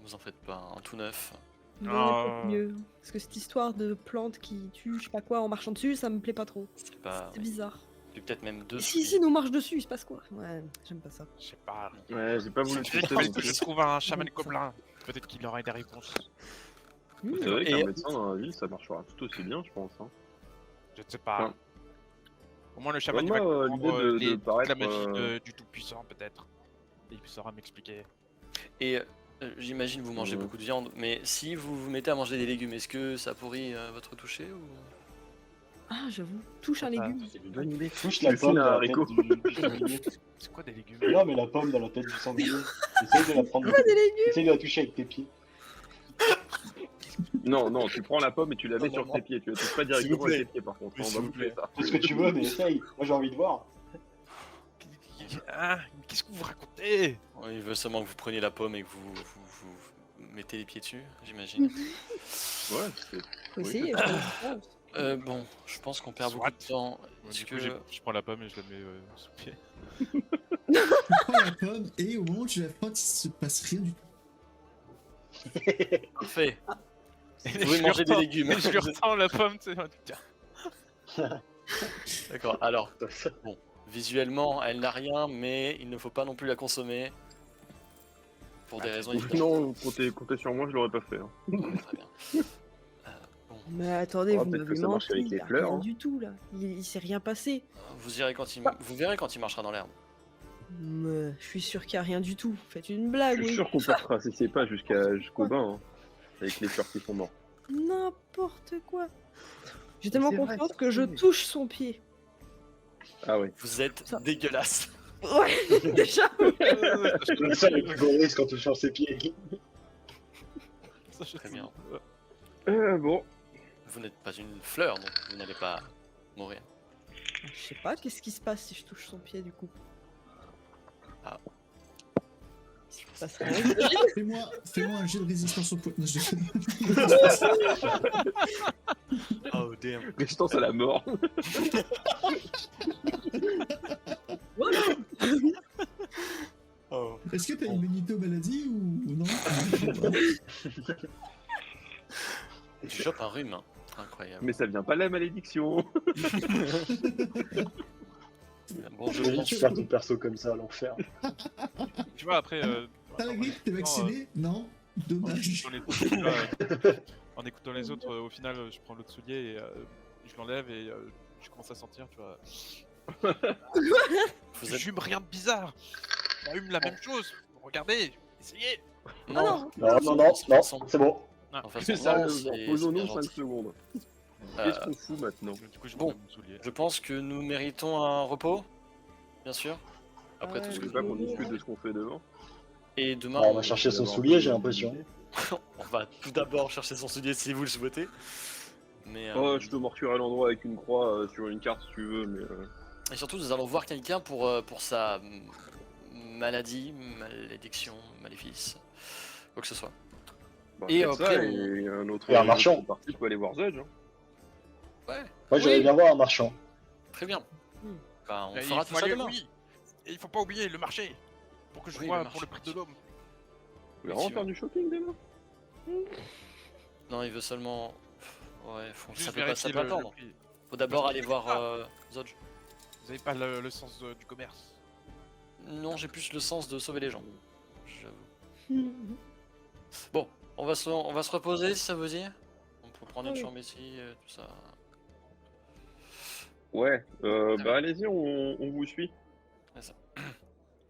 vous en faites pas, un tout neuf. Non, Ah. peut-être mieux. Parce que cette histoire de plantes qui tuent, je sais pas quoi, en marchant dessus, ça me plaît pas trop. C'est pas. C'est bizarre. Puis peut-être même deux. Et si nous marche dessus, il se passe quoi? Ouais, j'aime pas ça. Je sais pas. Ouais, j'ai pas voulu Il tester fallait non que plus. je trouve un chaman gobelin. Peut-être qu'il aurait des réponses. C'est vrai Et- qu'un médecin dans la ville, ça marchera tout aussi bien, je pense. Hein. Je ne sais pas. Enfin, Au moins le chaman il moi, va comprendre l'idée de toute la paraître, magie du tout-puissant peut-être. Et il saura m'expliquer. Et j'imagine vous mangez Mhm. beaucoup de viande, mais si vous vous mettez à manger des légumes, est-ce que ça pourrit votre toucher ou... Ah, j'avoue, touche un légume. C'est une bonne idée. Touche la Le pomme fil à dans la tête haricot. du sanglier. C'est quoi des légumes? Non, mais la pomme dans la tête du sanglier. Essaye de la prendre. Pas des légumes. Essaye de la toucher avec tes pieds. Non, non, tu prends la pomme et tu la mets Non, sur non, tes pieds. Tu la touches pas S'il vous directement plaît. avec tes pieds, par contre. Oui, On s'il va vous bouffer ça. Fais ce que tu veux, mais essaye. Moi, j'ai envie de voir. Ah, mais qu'est-ce que vous racontez? Ouais, il veut seulement que vous preniez la pomme et que vous mettez les pieds dessus, j'imagine. Ouais, c'est... Faut Oui, essayer. Bon, je pense qu'on perd Soit. beaucoup de temps. Est-ce Du coup, que... je prends la pomme et je la mets sous le pied. Tu prends la pomme et au moment où tu la frottes, il se passe rien du tout. Parfait. Et Vous pouvez je manger lui des retends- légumes. et je lui retends la pomme, tu sais. Tiens. D'accord, alors, visuellement, elle n'a rien, mais il ne faut pas non plus la consommer. Pour des raisons évidentes. Non, comptez sur moi, je l'aurais pas fait. Hein. Ouais, très bien. Bon, Mais attendez, Oh, vous peut-être que m'avez ça marche menti, avec les il y a fleurs, rien hein. du tout là. Il s'est rien passé. vous verrez quand il marchera dans l'herbe. Je suis sûr qu'il y a rien du tout. Faites une blague, Je suis oui. sûr qu'on passera, si c'est pas jusqu'au bain, hein, avec les fleurs qui sont mortes. N'importe quoi. J'ai tellement c'est vrai, confiance ça que je fait. touche son pied. Ah oui. Vous êtes Ça- dégueulasse. Ouais, déjà. Le seul le plus gros risque quand tu changes ses pieds. Très bien. Bon. Vous n'êtes pas une fleur, donc vous n'allez pas mourir. Je sais pas, qu'est-ce qui se passe si je touche son pied du coup? Ah. Il se passe rien, j'imagine. Fais-moi un jet de résistance au poids. Non, je déconne. Oh damn. Résistance à la mort. Oh. Est-ce que t'as une immunité-maladie ou non? Tu chopes un rhume. Hein. Incroyable. Mais ça vient pas de la malédiction. Bon, je J'imagine pense... tu perds ton perso comme ça à l'enfer. Tu vois, après. T'as la grippe? T'es vacciné? Non? Dommage. En écoutant les autres, au final, je prends l'autre soulier et je l'enlève et je commence à sentir, tu vois. Vous Je êtes... hume rien de bizarre. On hume la même chose. Regardez, essayez. non. Non, c'est bon. Enfin, C'est son ça, nom, c'est posons-nous bien 5 gentil. secondes. Euh, Qu'est-ce qu'on fout maintenant? Du coup, je Bon. mets mon soulier. Je pense que nous méritons un repos, bien sûr. Après tout ce Je que veux pas qu'on discute de ce qu'on fait devant. Et demain, On va chercher son soulier, j'ai l'impression. on va tout d'abord chercher son soulier si vous le souhaitez. Mais Oh, je te mortuerai l'endroit avec une croix sur une carte si tu veux, mais... et surtout, nous allons voir quelqu'un pour sa maladie, malédiction, maléfice, quoi que ce soit. Bah, Et faites après, ça, on- et un autre... Et un marchand. parti peut aller voir Zudge. Hein. Ouais, Moi, j'allais Oui. bien voir un marchand. très bien. Bah, on Et fera il tout faut ça aller, demain. oui. Et il faut pas oublier le marché. Pour que je Oui, vois le pour marché, le prix de l'homme. Vous voulez vraiment faire du shopping demain? Non, il veut seulement. Ouais, Juste ça peut pas vérifier le attendre. prix. Faut d'abord Parce que aller je voir sais pas. Zodge. Vous avez pas le sens du commerce. Non, j'ai plus le sens de sauver les gens. J'avoue. Bon, on va se reposer si ça veut dire. On peut prendre une Oui. chambre ici, tout ça. Ouais, bah allez-y, on vous suit. C'est ça.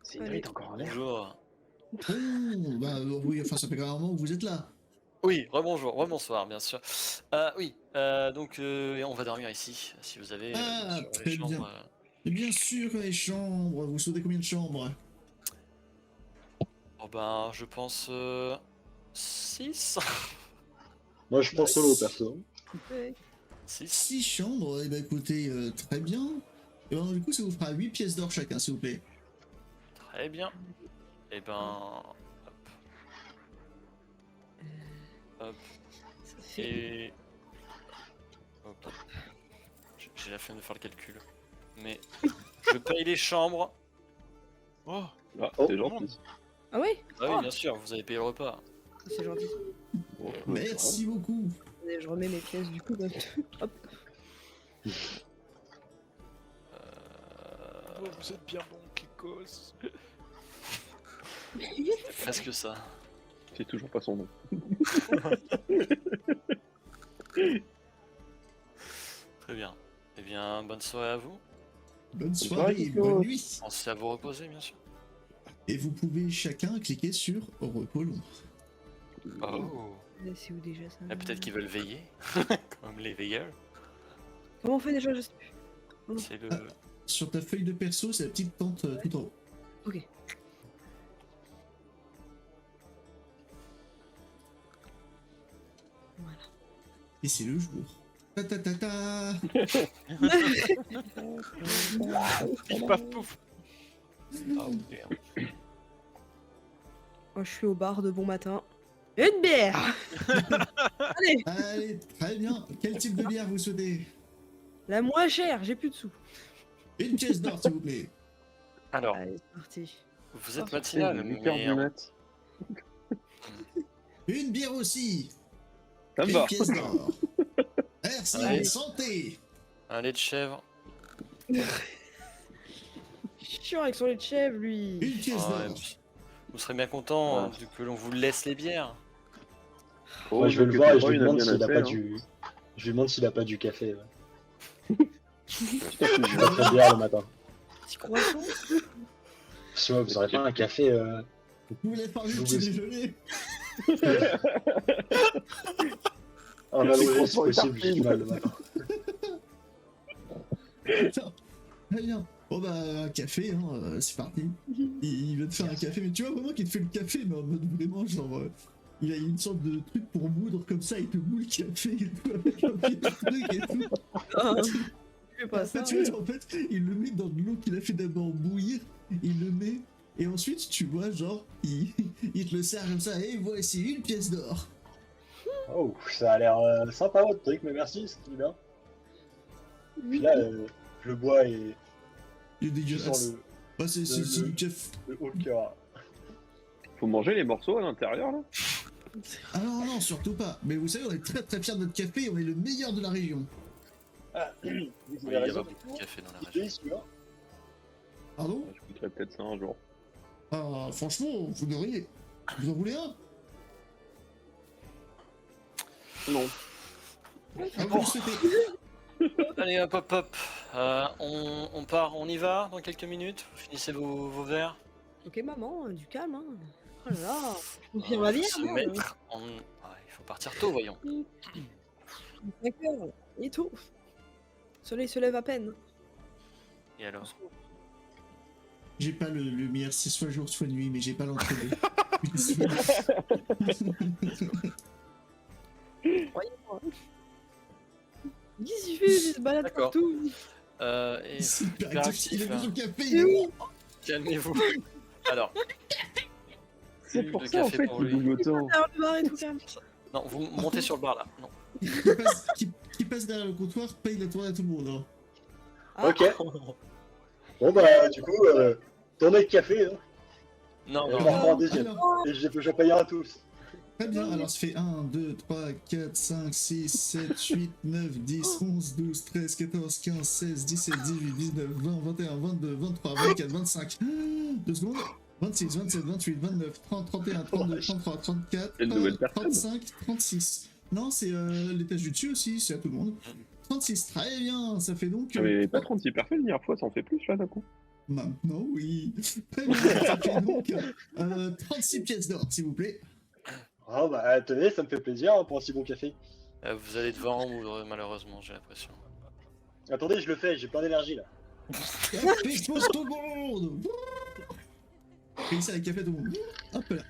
C'est Allez. t'es encore en l'air. Bonjour. Oh, bah oui, enfin ça fait quand même un moment que vous êtes là. Oui, rebonjour, rebonsoir, bien sûr. Oui, donc on va dormir ici, si vous avez Ah, sur très les chambres. bien. Et bien sûr, les chambres. Vous souhaitez combien de chambres? Oh ben, je pense 6. Moi, je prends solo, perso. Ouais. 6. 6 chambres. Eh ben écoutez, très bien. Et ben du coup, ça vous fera 8 pièces d'or chacun, s'il vous plaît. Très bien. Et ben, hop, Ça fait... et hop. J'ai la flemme de faire le calcul, mais je paye les chambres. Oh, Ah, Oh. c'est gentil. Ah ouais? Ah oui, Oh. bien sûr, vous avez payé le repas. c'est gentil. Bon, Merci beaucoup. Et je remets mes pièces du coup. Hop. Oh, vous êtes bien bon, Kikos. Presque ça. c'est toujours pas son nom. Très bien. Eh bien, bonne soirée à vous. Bonne soirée, soirée et Kiko. bonne nuit. Pensez à vous reposer, bien sûr. Et vous pouvez chacun cliquer sur repos long. Oh. C'est où déjà ça? Et peut-être qu'ils veulent veiller, comme les veilleurs. Comment on fait déjà? Je sais plus. C'est le. Sur ta feuille de perso, c'est la petite tente tout en haut. Ok. Voilà. Et c'est le jour. Ta ta ta ta. Pif paf pouf. Oh, merde. Moi, je suis au bar de bon matin. Une bière. Allez, Allez, très bien. Quel type de bière vous souhaitez? la moins chère, j'ai plus de sous. Une pièce d'or, s'il vous plaît. Alors, Allez, c'est parti. vous êtes Ah, matinal, 8 heures mais du mat. Une bière aussi. Ça me Une va. pièce d'or. Merci, Allez. santé. un lait de chèvre. Chiant avec son lait de chèvre, lui. Une pièce Ouais, d'or. vous serez bien content Ah. vu que l'on vous laisse les bières. Oh, Moi, je vais le que voir et je Troy, lui il a demande bien s'il a assez, pas hein. du. Je lui demande s'il a pas du café. Ouais. Putain, je Je vais très bien le matin. Petit croissant. Si ouais, vous aurez pas un café. Vous voulez faire Je du vous petit laisse. déjeuner? Un Merci, aloe si croissant et possible, j'ai du mal le matin. Putain, très bien. Bon bah, un café, hein, c'est parti. Il va te faire un café, mais tu vois vraiment qu'il te fait le café, mais en mode vraiment genre... il a une sorte de truc pour moudre comme ça, il te moule le café et tout, avec un petit truc et tout. Ah, je fais pas En ça. fait, tu vois, en fait, il le met dans de l'eau qu'il a fait d'abord bouillir, il le met, et ensuite, tu vois, genre, il te le sert comme ça, et voici une pièce d'or. Oh, ça a l'air sympa votre truc, mais merci, c'est bien. Puis là, je le bois et Il est je dégueulasse. sens Bah, c'est du café. le haut le cœur. Faut manger les morceaux à l'intérieur là. Ah non, non, surtout pas. Mais vous savez, on est très très fiers de notre café, on est le meilleur de la région. Ah, vous Oui, avez il y a raison. pas beaucoup de café dans la Qui région. paye celui-là Pardon? Je goûterai peut-être ça un jour. Ah, franchement, vous devriez. Vous en voulez un? Non. Ah, vous le souhaitez? Allez, hop, hop, hop. On part, on y va dans quelques minutes. Vous finissez vos verres. Ok, maman, du calme, hein. Oh là là. On va bien, se hein. mettre en... Ouais, il faut partir tôt, voyons. 5 heures, et tout. Le soleil se lève à peine. Et alors? J'ai pas le lumière, c'est soit jour, soit nuit, mais j'ai pas l'entre-deux. Croyez-moi. Qu'est-ce qu'il fait? Il se balade D'accord. partout. Et C'est hyper hyper actif, il a actif, bu hein. son café, il est bon. Calmez-vous. Alors, C'est plus pour de ça en café fait pour qu'il lui. bouge autant. Derrière le bar et tout, calme. Non, vous montez sur le bar là. Non. Qui passe derrière le comptoir, paye la tournée à tout le monde. Hein. Ah, Ok. Bon bah, du coup, tournée de café, hein. Non, Et non, on non. en reprend un deuxième. Alors, Et je paye à tous. très bien, alors ça fait 1, 2, 3, 4, 5, 6, 7, 8, 9, 10, 11, 12, 13, 14, 15, 16, 17, 18, 19, 20, 21, 22, 23, 24, 25. 2 secondes. 26, 27, 28, 29, 30, 31, 32, 33, 34, Quelle nouvelle personne. 35, 36. Non, c'est l'étage du dessus aussi, c'est à tout le monde. 36, très bien, ça fait donc... Mais pas 36 personnes, la dernière fois, ça en fait plus là d'un coup. Maintenant, oui. Très bien, ça fait donc 36 pièces d'or, s'il vous plaît. Ah bah, tenez, ça me fait plaisir hein, pour un si bon café. Vous allez devoir moudre, malheureusement, j'ai l'impression. Attendez, je le fais, j'ai plein d'énergie là. Café pour tout le monde. Et ça, avec café tout le monde. Hop là.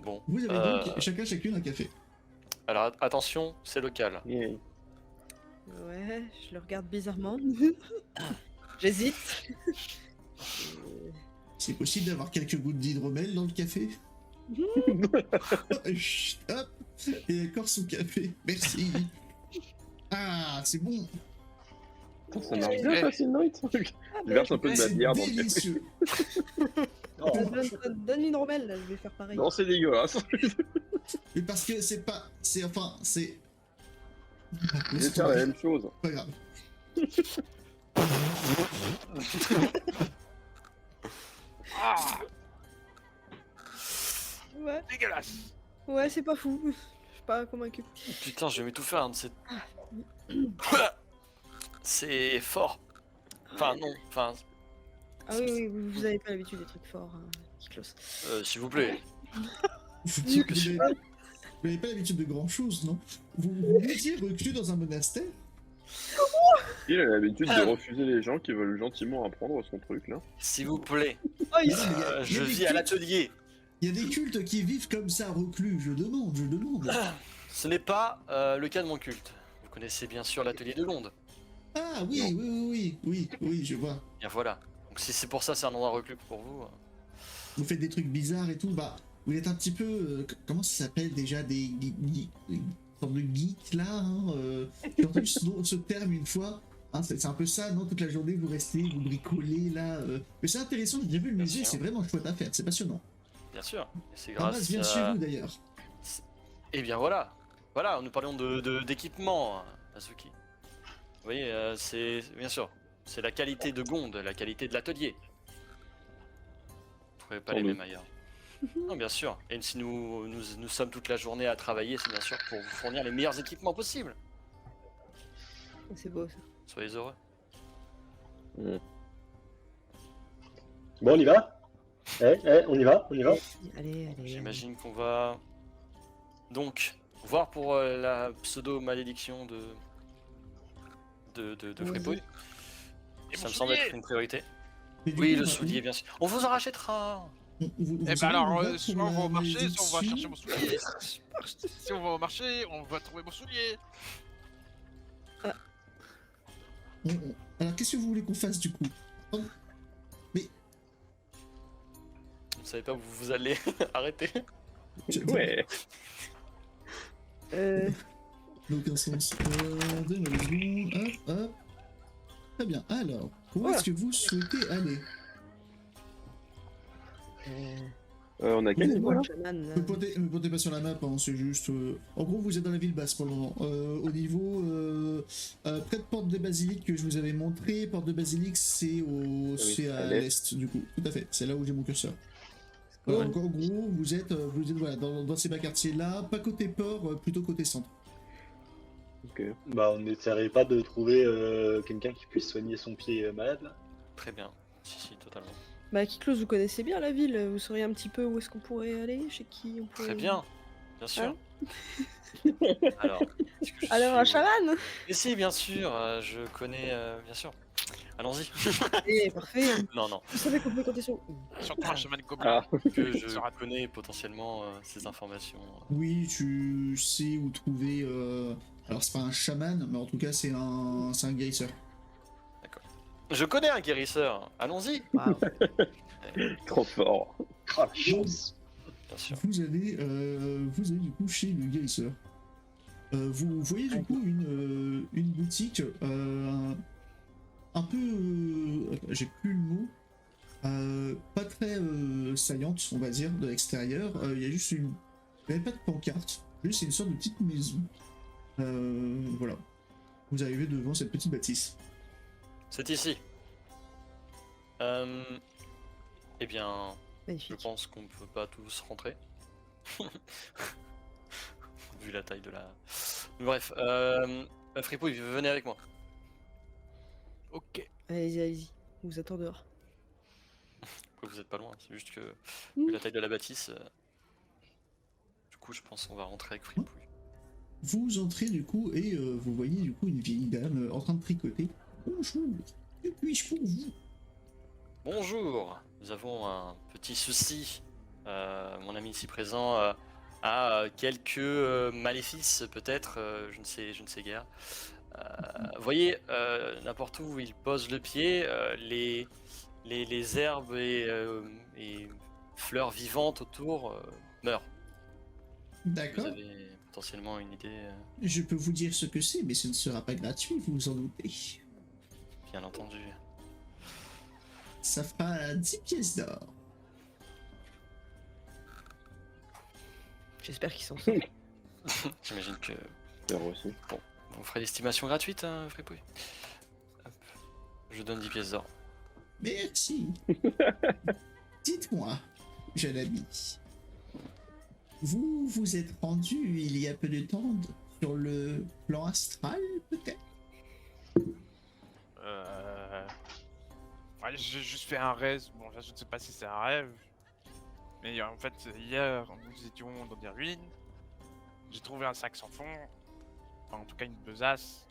Bon. Vous avez donc chacune un café. Alors attention, c'est local. Yeah. ouais, je le regarde bizarrement. J'hésite. C'est possible d'avoir quelques gouttes d'hydromel dans le café. Chut, hop. Et encore son café. Merci. Ah, c'est bon. Ça marche bien facilement ce truc. Je verse un peu de ma C'est bière dans le café. Oh, Donne l'hydromel, là, je vais faire pareil. Non, c'est dégueulasse. Mais parce que c'est pas... C'est... Enfin, c'est... Je vais faire la même chose. Pas grave. Ah, Ouais, dégueulasse. ouais, c'est pas fou. Je suis pas convaincu. Putain, je vais m'étouffer, un de ces... C'est fort. Enfin, non, enfin, Ah oui, oui, vous avez pas l'habitude des trucs forts, hein, Kiklos. s'il vous plaît. Vous n'avez pas l'habitude de grand chose, non? Vous étiez reclus dans un monastère? Il a l'habitude de refuser les gens qui veulent gentiment apprendre son truc là. S'il vous plaît. Oh, il Non, mais il y a Je des vis à cultes- l'atelier. Il y a des cultes qui vivent comme ça, reclus. Je demande, je demande. Ce n'est pas le cas de mon culte. Vous connaissez bien sûr l'atelier de Gonde. Ah oui, je vois. Bien voilà. Donc si c'est pour ça, c'est un endroit reclus pour vous. Vous faites des trucs bizarres et tout, bah, vous êtes un petit peu, comment ça s'appelle déjà, des sortes de geeks là, hein, j'ai entendu ce terme une fois, hein, c'est un peu ça, non, toute la journée vous restez, vous bricolez là, mais c'est intéressant, j'ai vu le Bien musée, sûr. c'est vraiment chouette à faire, c'est passionnant. Bien sûr. Et c'est Armas grâce vient de chez à... vous d'ailleurs. Eh bien voilà. Voilà, nous parlions d'équipement, Azuki. Vous voyez, c'est... Bien sûr. C'est la qualité de Gonde, la qualité de l'atelier. Vous ne trouvez pas Sans les doute. mêmes ailleurs. Non, bien sûr. Et si nous sommes toute la journée à travailler, c'est bien sûr pour vous fournir les meilleurs équipements possibles. C'est beau ça. Soyez heureux. Bon, on y va? On y va? On y va? Allez, allez. J'imagine qu'on va donc voir pour la pseudo-malédiction de Fripouille. Et Ça mon me semble soulier être une priorité. Mais du Oui, coup, le bah, soulier, bien sûr. On vous en rachètera. vous Eh ben savez alors, où on va soit pour on va la au marché, soit on va malédiction chercher mon soulier. Si on va au marché, on va trouver mon soulier. Alors qu'est-ce que vous voulez qu'on fasse du coup? Oh, Vous savez pas où vous allez arrêter. Ouais. n'a aucun sens. Donnez-moi 2 secondes. Hop, hop. Très bien. Alors, où est-ce que vous souhaitez aller? On a quel niveau là? Chaman, là. Me pointez pas sur la map, hein, c'est juste. En gros, vous êtes dans la ville basse pour le moment. Au niveau. Près de Porte de Basilique que je vous avais montré. Porte de Basilique, c'est oui, c'est à à l'est, du coup. Tout à fait. C'est là où j'ai mon curseur. Donc, en gros, vous êtes voilà, dans ces bas quartiers-là. Pas côté port, plutôt côté centre. Ok. Bah, on n'essaierait pas de trouver quelqu'un qui puisse soigner son pied malade là? Très bien. Si, totalement. Bah, Kiklos, vous connaissez bien la ville. Vous sauriez un petit peu où est-ce qu'on pourrait aller, chez qui on pourrait... Très bien. Bien sûr. Alors, est-ce que je Alors, un suis- chaman. Mais si, bien sûr. Je connais, bien sûr. Allons-y. Eh, parfait. Non, non. Vous savez qu'on peut compter sur... Surtout un chaman gobelin. Ah, Que je Sera- connais potentiellement ces informations. Oui, tu sais où trouver. Alors, c'est pas un chaman, mais en tout cas, c'est un guérisseur. Je connais un guérisseur. Allons-y. Waouh. trop fort. Ah, la chance! Bien sûr. Vous allez du coup chez le guérisseur. Vous voyez du coup une boutique un peu, j'ai plus le mot, pas très saillante, on va dire, de l'extérieur. Il y a juste il n'y avait pas de pancarte, juste c'est une sorte de petite maison. Voilà. Vous arrivez devant cette petite bâtisse. C'est ici. Eh bien, je Magnifique. pense qu'on ne peut pas tous rentrer. Vu la taille de la... Bref, Fripouille, venez avec moi. Ok. Allez-y, allez-y. On vous attend dehors. Vous êtes pas loin, c'est juste que vu la taille de la bâtisse... Du coup, je pense qu'on va rentrer avec Fripouille. Vous entrez du coup et vous voyez du coup une vieille dame en train de tricoter. Bonjour, que puis-je pour vous? Bonjour, nous avons un petit souci. Mon ami ici présent a quelques maléfices peut-être, je ne sais guère. Voyez, n'importe où il pose le pied, les herbes et fleurs vivantes autour meurent. Vous D'accord. avez potentiellement une idée, Je peux vous dire ce que c'est, mais ce ne sera pas gratuit, vous vous en doutez. bien entendu. Ça fera 10 pièces d'or. J'espère qu'il s'en sort. J'imagine que J'espère aussi. vous ferez l'estimation gratuite, hein, Fripouille. Hop. Je donne 10 pièces d'or. Merci. Dites-moi, jeune ami, vous vous êtes rendu il y a peu de temps sur le plan astral, peut-être? Ouais, j'ai juste fait un rêve. Bon, là, je ne sais pas si c'est un rêve. Mais en fait, hier, nous étions dans des ruines. J'ai trouvé un sac sans fond. Enfin, en tout cas, une besace.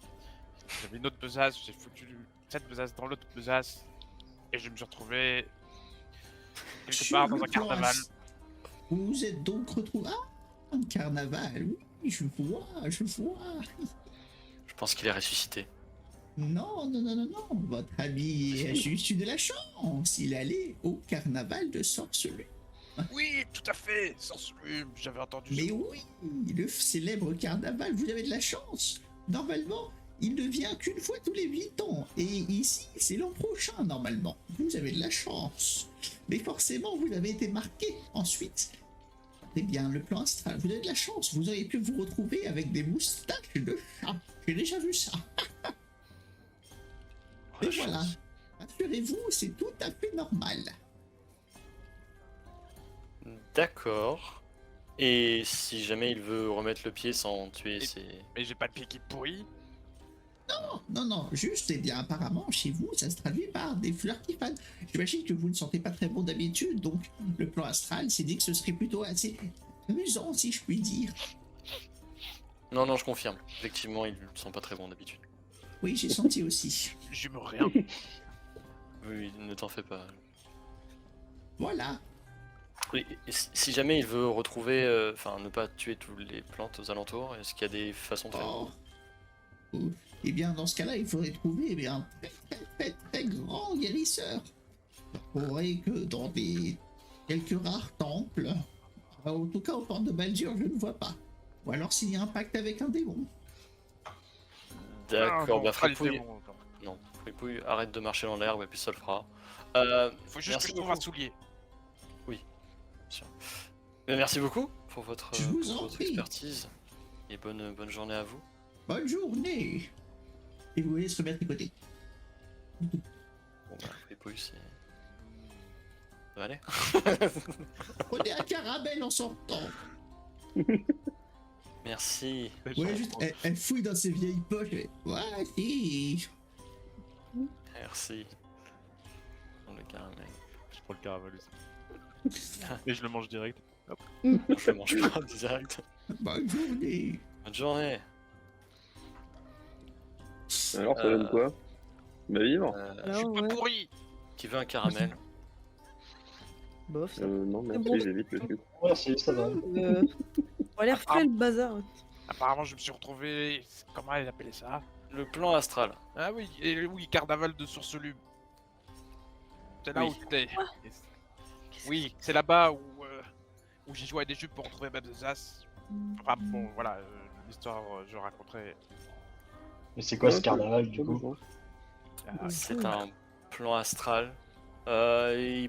J'avais une autre besace. J'ai foutu cette besace dans l'autre besace. Et je me suis retrouvé quelque Sur part dans le un plan carnaval. Vous vous êtes donc retrouvé... Ah, un carnaval, oui, je vois, je vois. Je pense qu'il est ressuscité. Non, non, non, non, non, votre ami a juste eu de la chance. Il allait au carnaval de Sorcelus. Oui, tout à fait. Sorcelume, j'avais entendu Mais ça. oui, le célèbre carnaval, vous avez de la chance. Normalement, il ne vient qu'une fois tous les 8 ans. Et ici, c'est l'an prochain, normalement. Vous avez de la chance. Mais forcément, vous avez été marqué ensuite. Eh bien, le plan astral, vous avez de la chance. Vous auriez pu vous retrouver avec des moustaches de chat. J'ai déjà vu ça. Oh, Et la voilà. chance. Rassurez-vous, c'est tout à fait normal. D'accord. Et si jamais il veut remettre le pied sans tuer Et- ses... Mais j'ai pas le pied qui pourrit. Non, non, non, juste, eh bien, apparemment, chez vous, ça se traduit par des fleurs qui fanent. J'imagine que vous ne sentez pas très bon d'habitude, donc le plan astral s'est dit que ce serait plutôt assez amusant, si je puis dire. Non, non, je confirme. Effectivement, il ne sent pas très bon d'habitude. Oui, j'ai senti aussi. Je me rien. Oui, ne t'en fais pas. Voilà. Oui, et si jamais il veut retrouver, enfin, ne pas tuer toutes les plantes aux alentours, est-ce qu'il y a des façons de faire? Oh. Oh. Eh bien, dans ce cas-là, il faudrait trouver eh bien, un très, très, très, très grand guérisseur. Il faudrait que dans des quelques rares temples, en tout cas au port de Baldur, je ne vois pas. Ou alors s'il y a un pacte avec un démon. D'accord, Ah, bah pas le Fripouille... démon, non. Non, Fripouille, arrête de marcher dans l'herbe et puis ça le fera. Faut juste Merci que je trouve un beaucoup. soulier. Sûr. Mais merci beaucoup pour votre, Je vous pour en votre prie. expertise. Et bonne journée à vous. Bonne journée. Et vous voulez se remettre à côté. Bon bah, Fripouille, c'est... Ça va aller? Prenez un caramel en sortant. Merci. Ouais, juste, elle fouille dans ses vieilles poches. Et... Voici. Merci. Dans le caramel. Je prends le caramel aussi. Et je le mange direct. Je le mange pas direct. Bonne journée. Bonne journée. Alors, ça donne quoi? Bah, vivre? Je suis Alors, pas ouais. pourri. Qui veut un caramel? Bof, ça. Non, merci, bon. j'évite le sucre. Merci, ça va. On a l'air frais le bazar. Apparemment, je me suis retrouvé. Comment elle appelait ça? Le plan astral. Ah oui, et oui, carnaval de Sorcelume. C'est là Oui. où t'es. Oui, c'est là-bas où j'ai joué à des jeux pour retrouver ma besace. Enfin bon, voilà, l'histoire, je raconterai. Mais c'est quoi ce carnaval du coup? C'est un plan astral.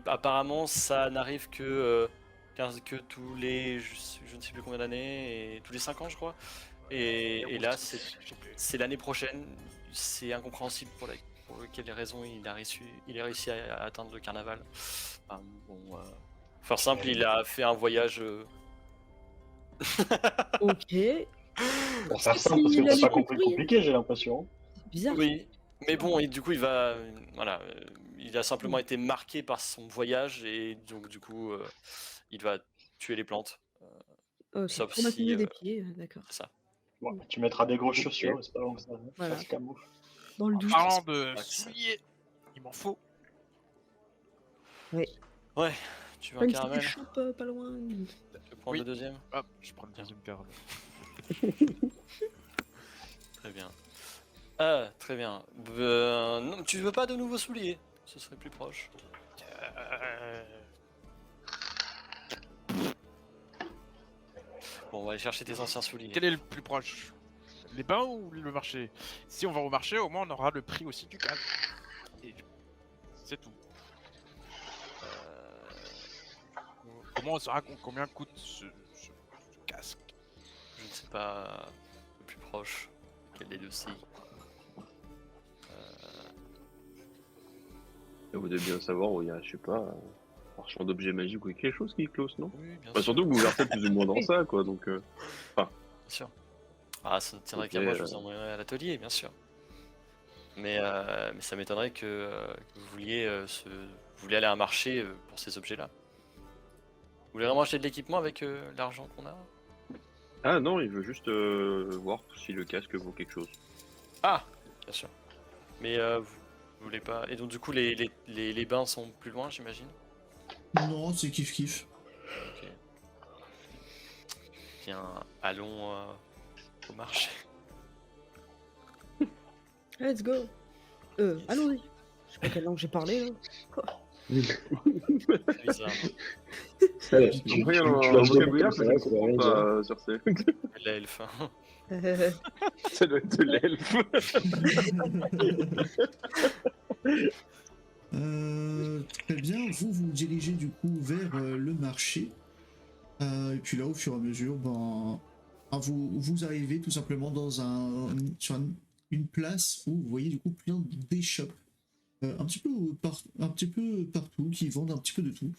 Apparemment, ça n'arrive que tous les... Je ne sais plus combien d'années, et tous les 5 ans, je crois. Et là, c'est l'année prochaine. C'est incompréhensible pour quelles raisons il a réussi à atteindre le carnaval. Enfin, bon, faire simple, il a fait un voyage... Ok. Pour faire Si, simple, parce il que a t'as pas les compris compris. compliqué, j'ai l'impression. Bizarre. Oui, mais bon, et du coup, il va... voilà, il a simplement été marqué par son voyage, et donc du coup, il va tuer les plantes. Ok. Sauf Traumatiser si... des pieds, d'accord. c'est ça. Bon, tu mettras des grosses chaussures, c'est pas long que ça. Voilà. Ça se camoufle. Dans le En doute. parlant de Ouais, c'est ça. souliers, il m'en faut. Ouais, tu veux un Une petite caramel? échoppe pas loin. Tu veux prendre Oui. le deuxième? Hop, je prends le deuxième caramel. Très bien. Ah, très bien. Non, tu veux pas de nouveaux souliers? Ce serait plus proche. Bon, on va aller chercher tes anciens souliers. Quel est le plus proche? Les bains ou le marché? Si on va au marché, au moins on aura le prix aussi du cadre. Et c'est tout. Comment on saura combien coûte ce casque. Je ne sais pas le plus proche. Quel des deux c'est? Vous devez bien savoir où il y a, je sais pas, un marchand d'objets magiques ou quelque chose qui close, non? Oui, bien Enfin, sûr. surtout que vous versez plus ou moins dans ça, quoi, donc... Bien sûr. Ah, ça ne tiendrait Ok, qu'à moi, je vous emmènerai à l'atelier, bien sûr. Mais ça m'étonnerait que vous vouliez, vous vouliez aller à un marché pour ces objets-là. Vous voulez vraiment acheter de l'équipement avec l'argent qu'on a? Ah non, il veut juste voir si le casque vaut quelque chose. Ah, bien sûr. Mais vous voulez pas... Et donc du coup, les bains sont plus loin, j'imagine? Non, c'est kiff-kiff. Ok. Bien, allons au marché. Let's go. Allons-y. Je sais pas quelle langue j'ai parlé, là. C'est bizarre. Ouais, Tu regardes tu un lâches des mots vocabulaire comme que je ça, ne ça veut rien comprends dire. pas sur ces... L'elfe. Hein. Ça doit être de l'elfe. Très bien, vous vous dirigez du coup vers le marché. Et puis là, au fur et à mesure, vous arrivez tout simplement sur une place où vous voyez du coup plein d'échoppes. Un petit peu partout, qui vendent un petit peu de tout.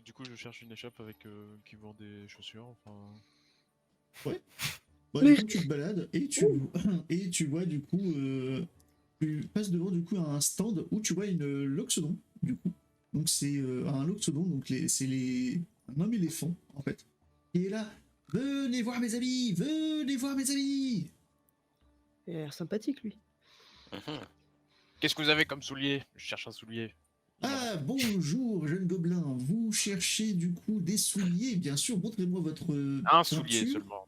Du coup, je cherche une échoppe avec qui vend des chaussures. Enfin, Du coup, tu te balades et tu vois du coup, tu passes devant du coup un stand où tu vois une loxodon du coup. Donc c'est un loxodon, donc un homme éléphant en fait. Et là, venez voir mes amis, venez voir mes amis. Il a l'air sympathique, lui. Mhm. Qu'est-ce que vous avez comme soulier? Je cherche un soulier. Ah bonjour jeune gobelin, vous cherchez du coup des souliers, bien sûr. Montrez-moi votre Un soulier ceinture. seulement.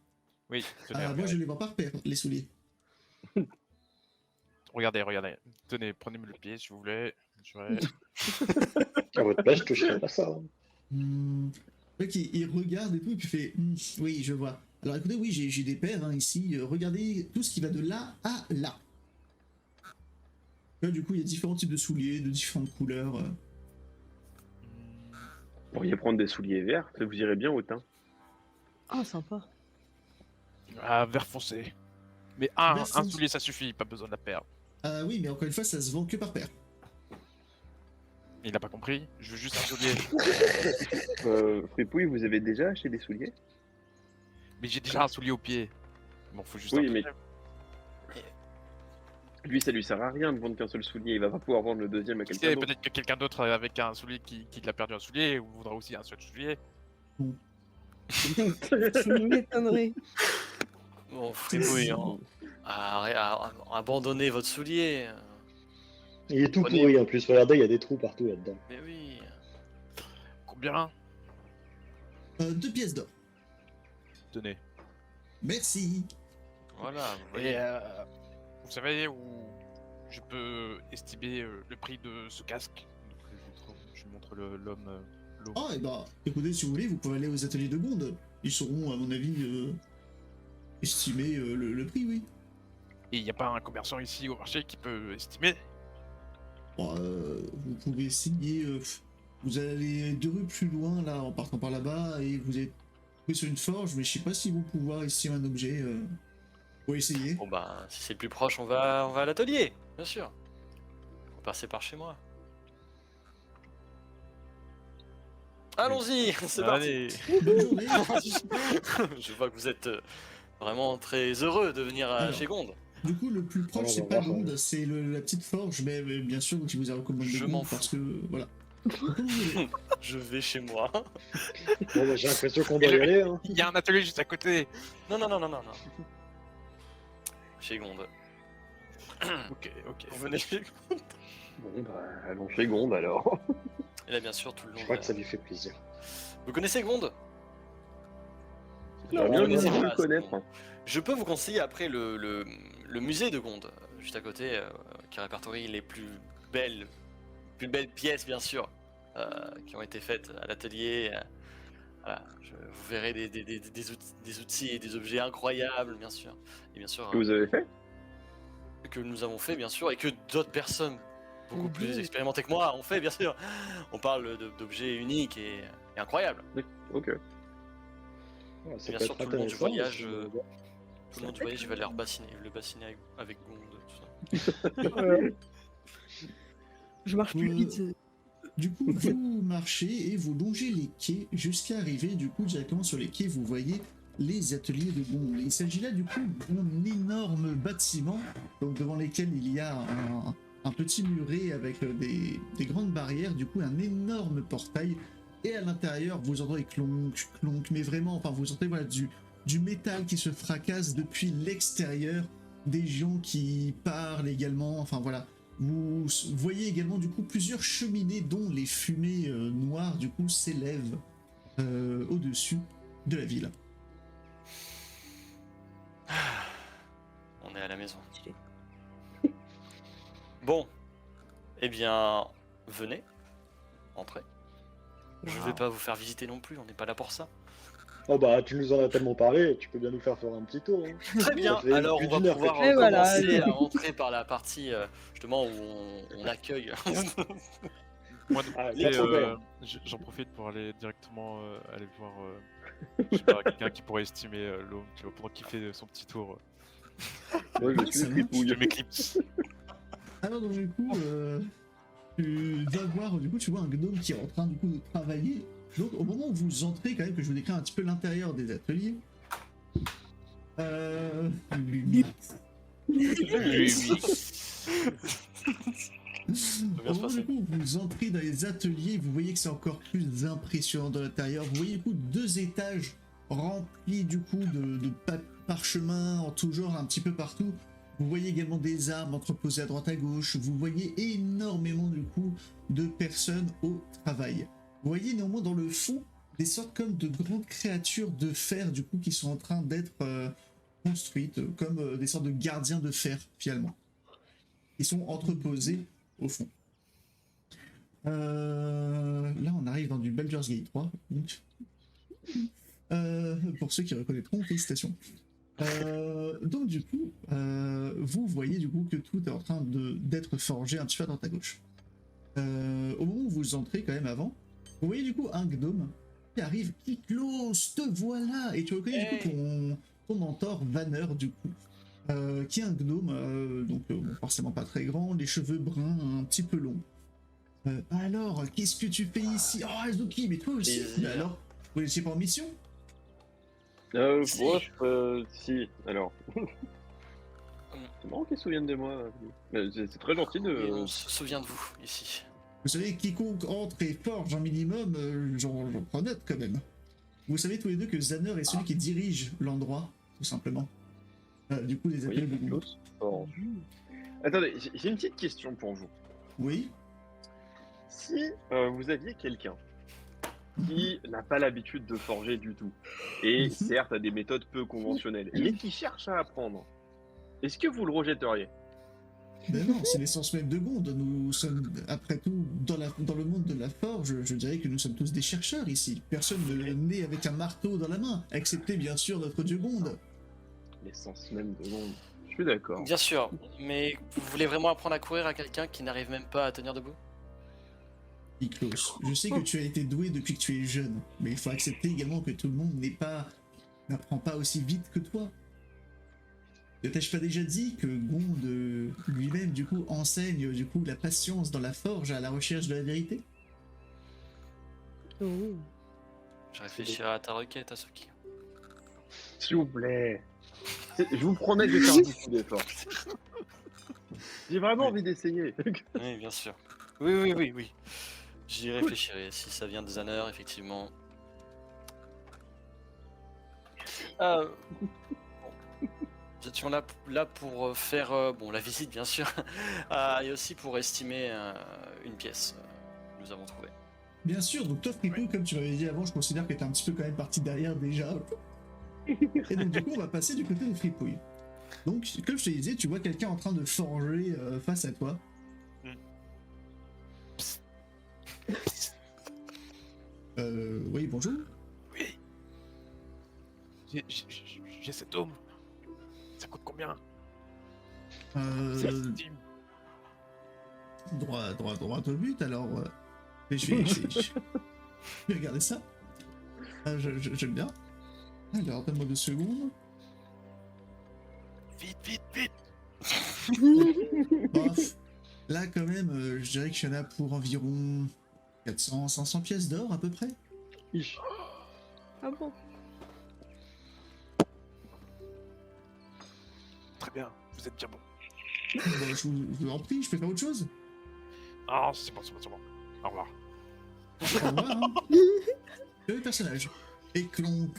Oui, tenez, Ah moi regardez. je les vois par paire les souliers. Regardez. Tenez, prenez-moi le pied si vous voulez. À votre place, je toucherais pas ça. Hein. Ok, il regarde et tout, et puis il fait oui, je vois. Alors écoutez, oui, j'ai des paires ici. Regardez tout ce qui va de là à là. Là, du coup, il y a différents types de souliers, de différentes couleurs. Vous pourriez prendre des souliers verts, ça vous irait bien au teint. Ah, sympa. Ah, vert foncé. Mais Vert un foncé. soulier, ça suffit, pas besoin de la paire. Ah oui, mais encore une fois, ça se vend que par paire. Il a pas compris, je veux juste un soulier. Fripouille, vous avez déjà acheté des souliers? Mais j'ai déjà un soulier au pied. Il m'en faut juste Oui, un mais- deuxième. Lui, ça lui sert à rien de vendre qu'un seul soulier, il va pas pouvoir vendre le deuxième à Qui quelqu'un sait, d'autre. peut-être que quelqu'un d'autre avec un soulier qui a perdu un soulier ou voudra aussi un seul soulier. Je m'étonnerais. Bon, fripouille, hein. Abandonnez votre soulier. Il est tout Prenez- pourri en plus, regardez, il y a des trous partout là-dedans. Mais oui. Combien? 2 pièces d'or. Tenez. Merci. Voilà, vous voyez. Et vous savez où je peux estimer le prix de ce casque? Donc, je montre l'homme. L'eau. Ah, et bah, écoutez, si vous voulez, vous pouvez aller aux ateliers de Gonde. Ils sauront, à mon avis, estimer le prix, oui. Et il n'y a pas un commerçant ici au marché qui peut estimer? Bon, vous pouvez essayer. Vous allez 2 rues plus loin, là, en partant par là-bas, et vous êtes trouvé sur une forge, mais je sais pas si vous pouvoir estimer un objet. Faut essayer. Bon bah, si c'est le plus proche, on va à l'atelier, bien sûr. On va passer par chez moi. Allons-y, c'est parti. Allez. Bonne journée. Je vois que vous êtes vraiment très heureux de venir Alors. chez Gonde. Du coup, le plus proche, On c'est va pas voir, Gonde, c'est la petite forge, mais bien sûr, donc il vous a recommandé Je Gonde m'en parce fous. que, voilà. Donc, comme vous voulez. Je vais chez moi. Bon, bah, j'ai l'impression qu'on doit y aller. Hein. Il y a un atelier juste à côté. Non. Chez Gonde. Ok. Vous venez chez Gonde. Bon, bah, allons chez Gonde alors. Et là, bien sûr, tout le long Je crois de que ça lui fait plaisir. Vous connaissez Gonde? J'aimerais Non, bien non, vous non. le connaître. Je peux vous conseiller après le musée de Gonde, juste à côté, qui répertorie les plus belles pièces, bien sûr, qui ont été faites à l'atelier. Voilà, vous verrez des outils et des objets incroyables, bien sûr. Et bien sûr, Que vous avez fait? que nous avons fait, bien sûr, et que d'autres personnes beaucoup plus Mhm. expérimentés que moi ont fait, bien sûr. On parle d'objets uniques et incroyables. Ok. Ouais, ça Bien peut sûr, être tout le monde du intéressant, voyage, parce que, tout le monde du voyage, il va le bassiner avec Gond, tout ça. Je marche plus Euh, vite. Du coup, vous marchez et vous longez les quais jusqu'à arriver du coup directement sur les quais. Vous voyez les ateliers de Gond. Il s'agit là du coup d'un énorme bâtiment donc, devant lesquels il y a un petit muret avec des grandes barrières, du coup un énorme portail. Et à l'intérieur, vous entendez clonk, clonk, mais vraiment, enfin vous entendez voilà, du métal qui se fracasse depuis l'extérieur, des gens qui parlent également, enfin voilà. Vous voyez également du coup plusieurs cheminées dont les fumées noires du coup s'élèvent au-dessus de la ville. On est à la maison. Stylé. Bon, eh bien, venez, entrez. Je vais Waouh. pas vous faire visiter non plus, on n'est pas là pour ça. Oh bah, tu nous en as tellement parlé, tu peux bien nous faire un petit tour. Hein. Très bien, fait alors plus on va d'une heure que pouvoir tu- Et voilà, commencer allez. à rentrer par la partie justement où on accueille. Moi, Ah, tu pas sais, trop peur. j'en profite pour aller directement aller voir je sais pas, quelqu'un qui pourrait estimer l'homme, tu vois, pendant qu'il fait son petit tour. Moi, je Ouais, suis ça le marche. fripouille. Je m'éclipse. Alors donc du coup, tu vas voir, du coup tu vois un gnome qui est en train du coup de travailler. Donc au moment où vous entrez, quand même que je vous décris un petit peu l'intérieur des ateliers. Lui. bien Au se moment passer. du coup où vous entrez dans les ateliers, vous voyez que c'est encore plus impressionnant dans l'intérieur. Vous voyez du coup 2 étages remplis du coup de parchemins en tout genre un petit peu partout. Vous voyez également des armes entreposées à droite à gauche. Vous voyez énormément du coup de personnes au travail. Vous voyez néanmoins dans le fond des sortes comme de grandes créatures de fer du coup qui sont en train d'être construites comme des sortes de gardiens de fer finalement. Ils sont entreposés au fond. Là, on arrive dans du Baldur's Gate 3. Donc, pour ceux qui reconnaîtront, félicitations. Donc du coup, vous voyez du coup que tout est en train d'être forgé un petit peu à droite à gauche. Au moment où vous entrez quand même avant, vous voyez du coup un gnome qui arrive, qui close, te voilà, et tu reconnais du coup ton mentor Vanner du coup, qui est un gnome, donc bon, forcément pas très grand, les cheveux bruns un petit peu longs. Alors, qu'est-ce que tu fais ici? Oh Azuki, mais toi aussi. Plaisir. Mais alors, vous n'étiez pas en mission? Si. Bon, si, alors. C'est marrant qu'ils se souviennent de moi. C'est très gentil Et de. on se souvient de vous ici. Vous savez, quiconque entre et forge un minimum, j'en prends note quand même. Vous savez tous les deux que Zanner est celui qui dirige l'endroit, tout simplement. Du coup, les Oui, appels de Gond. Klaus Forge. Attendez, j'ai une petite question pour vous. Oui. Si vous aviez quelqu'un qui n'a pas l'habitude de forger du tout, et certes a des méthodes peu conventionnelles, mais qui cherche à apprendre, est-ce que vous le rejetteriez? Ben non, c'est l'essence même de Gond. Nous sommes, après tout, dans le monde de la forge, je dirais que nous sommes tous des chercheurs ici. Personne ne naît avec un marteau dans la main, excepté bien sûr notre dieu Gond. L'essence même de monde. Je suis d'accord. Bien sûr, mais vous voulez vraiment apprendre à courir à quelqu'un qui n'arrive même pas à tenir debout? Klaus, je sais que tu as été doué depuis que tu es jeune, mais il faut accepter également que tout le monde n'apprend pas aussi vite que toi. Ne t'ai-je pas déjà dit que Gond lui-même du coup enseigne du coup la patience dans la forge à la recherche de la vérité? Oh. Je réfléchirai à ta requête, Asuki. S'il vous plaît. Je vous promets de faire beaucoup d'efforts. J'ai vraiment envie d'essayer. Oui, bien sûr. Oui. J'y réfléchirai. Si ça vient de Zanner, effectivement. Bon. Nous étions là pour faire bon, la visite, bien sûr, et aussi pour estimer une pièce que nous avons trouvée. Bien sûr, donc toi Fripouille, comme tu m'avais dit avant, je considère que t'es un petit peu quand même parti derrière déjà. Et donc du coup on va passer du côté de Fripouille. Donc comme je te disais, tu vois quelqu'un en train de forger face à toi. Oui, bonjour. Oui. J'ai cet homme. Ça coûte combien? Euh, C'est légitime. droit au but, alors mais je vais regarder ça. Ah, j'aime bien. Alors, donne-moi 2 secondes. Vite. Bof. Là, quand même, je dirais qu'il y en a pour environ 400-500 pièces d'or, à peu près. Ich. Ah bon? Très bien, vous êtes bien bon. Bon, je vous en prie, je peux faire autre chose. Ah, c'est bon. Au revoir. Au revoir, hein. Le personnage. Et clon,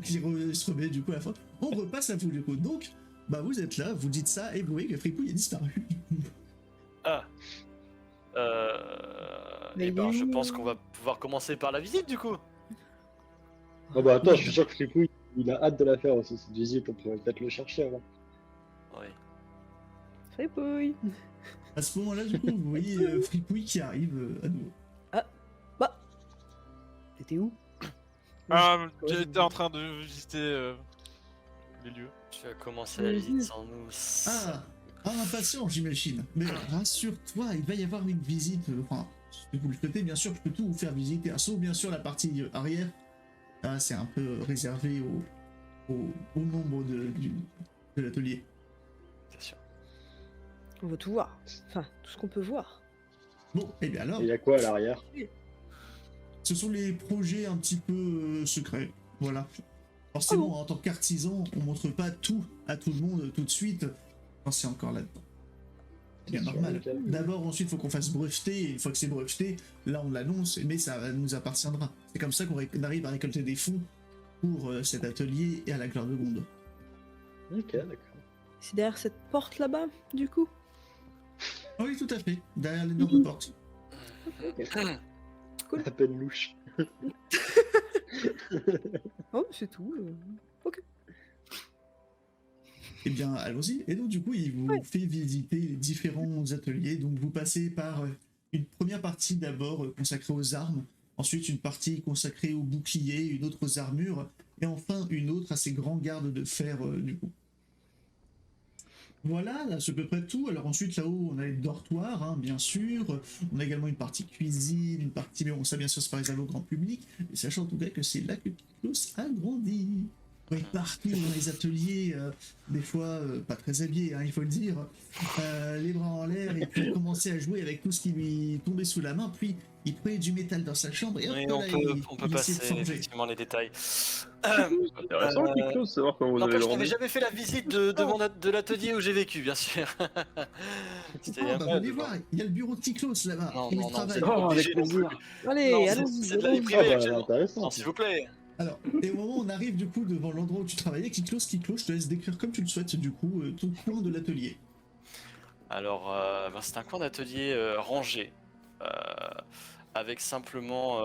qui se remet du coup à la fin. On repasse à vous du coup. Donc, bah vous êtes là, vous dites ça et vous voyez que Fripouille est disparu. Ah. Mais Et ben, je il est pense où? qu'on va pouvoir commencer par la visite du coup. Ah bah attends, je suis sûr que Fripouille, il a hâte de la faire aussi, cette visite, on pourrait peut-être le chercher avant. Oui. Fripouille. À ce moment-là, du coup, vous voyez Fripouille qui arrive à nouveau. Bah. T'étais où? Ah, Ouais, j'étais en train de visiter les lieux. Tu as commencé la visite sans nous. Impatient, j'imagine. Mais rassure-toi, il va y avoir une visite. Enfin, si vous le souhaitez, bien sûr, je peux tout vous faire visiter. Sauf bien sûr la partie arrière. Là, c'est un peu réservé au membre de l'atelier. C'est sûr. On veut tout voir. Enfin, tout ce qu'on peut voir. Bon, et bien alors, Et il y a quoi à l'arrière? ce sont les projets un petit peu secrets. Voilà. Forcément, en tant qu'artisan, on montre pas tout à tout le monde tout de suite quand c'est encore là-dedans. C'est bien Bien sûr, normal. nickel. D'abord, ensuite, il faut qu'on fasse breveter. Et une fois que c'est breveté, là, on l'annonce, mais ça nous appartiendra. C'est comme ça qu'on arrive à récolter des fonds pour cet atelier et à la gloire de Gonde. Ok, d'accord. C'est derrière cette porte là-bas, du coup. Oui, tout à fait. Derrière l'énorme porte. Cool. À peine louche. Oh, c'est tout. Ok. Eh bien, allons-y. Et donc, du coup, il vous fait visiter les différents ateliers. Donc, vous passez par une première partie d'abord consacrée aux armes, ensuite une partie consacrée aux boucliers, une autre aux armures, et enfin une autre à ces grands gardes de fer, du coup. Voilà, là, c'est à peu près tout. Alors ensuite, là-haut, on a les dortoirs, hein, bien sûr. On a également une partie cuisine, une partie... Mais bon, ça, bien sûr, c'est pas réservé au grand public. Et sachant en tout cas que c'est là que Klaus a grandi. Oui, partout dans les ateliers, des fois pas très habillés, hein, il faut le dire, les bras en l'air, et puis commencer à jouer avec tout ce qui lui tombait sous la main, puis il prenait du métal dans sa chambre, et hop, Oui, là, on peut il essayait de passer forger. effectivement les détails. Intéressant, Kiklos, de savoir comment vous avez N'empêche, je n'avais grandi. jamais fait la visite de l'atelier où j'ai vécu, bien sûr. C'était Ah, un bah, peu venez voir, il y a le bureau de Tiklos là-bas, Non, où il non, travaille. c'est pas Oh, obligé avec non plus. plaisir. Allez, Non, allons-y. c'est de la vie allons-y. privée Ah bah, actuellement. intéressant. Non, s'il vous plaît. Alors, et au moment où on arrive du coup devant l'endroit où tu travaillais, Kiklos, je te laisse décrire comme tu le souhaites du coup ton coin de l'atelier. Alors, c'est un coin d'atelier rangé, euh, avec simplement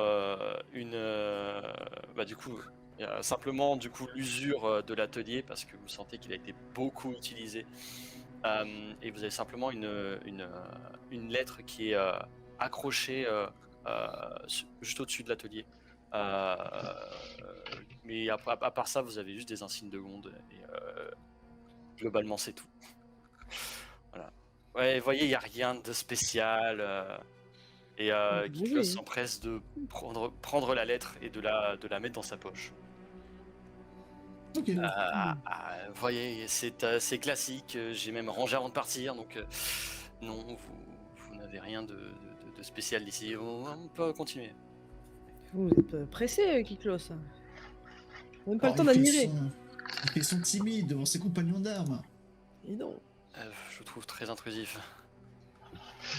du coup, il y a simplement du coup l'usure de l'atelier parce que vous sentez qu'il a été beaucoup utilisé. Et vous avez simplement une lettre qui est accrochée juste au-dessus de l'atelier. Mais à part ça, vous avez juste des insignes de Gonde et globalement c'est tout. Voilà. Ouais, vous voyez, il n'y a rien de spécial. Et Oui. Kiklos s'empresse de prendre la lettre et de la mettre dans sa poche. Ok. Vous voyez, c'est classique. J'ai même rangé avant de partir, donc non, vous n'avez rien de spécial d'ici. On peut continuer. Vous êtes pressé, Kiklos. Même pas le Alors, temps il fait d'admirer. il fait son timide devant ses compagnons d'armes. Et non. Je trouve très intrusif.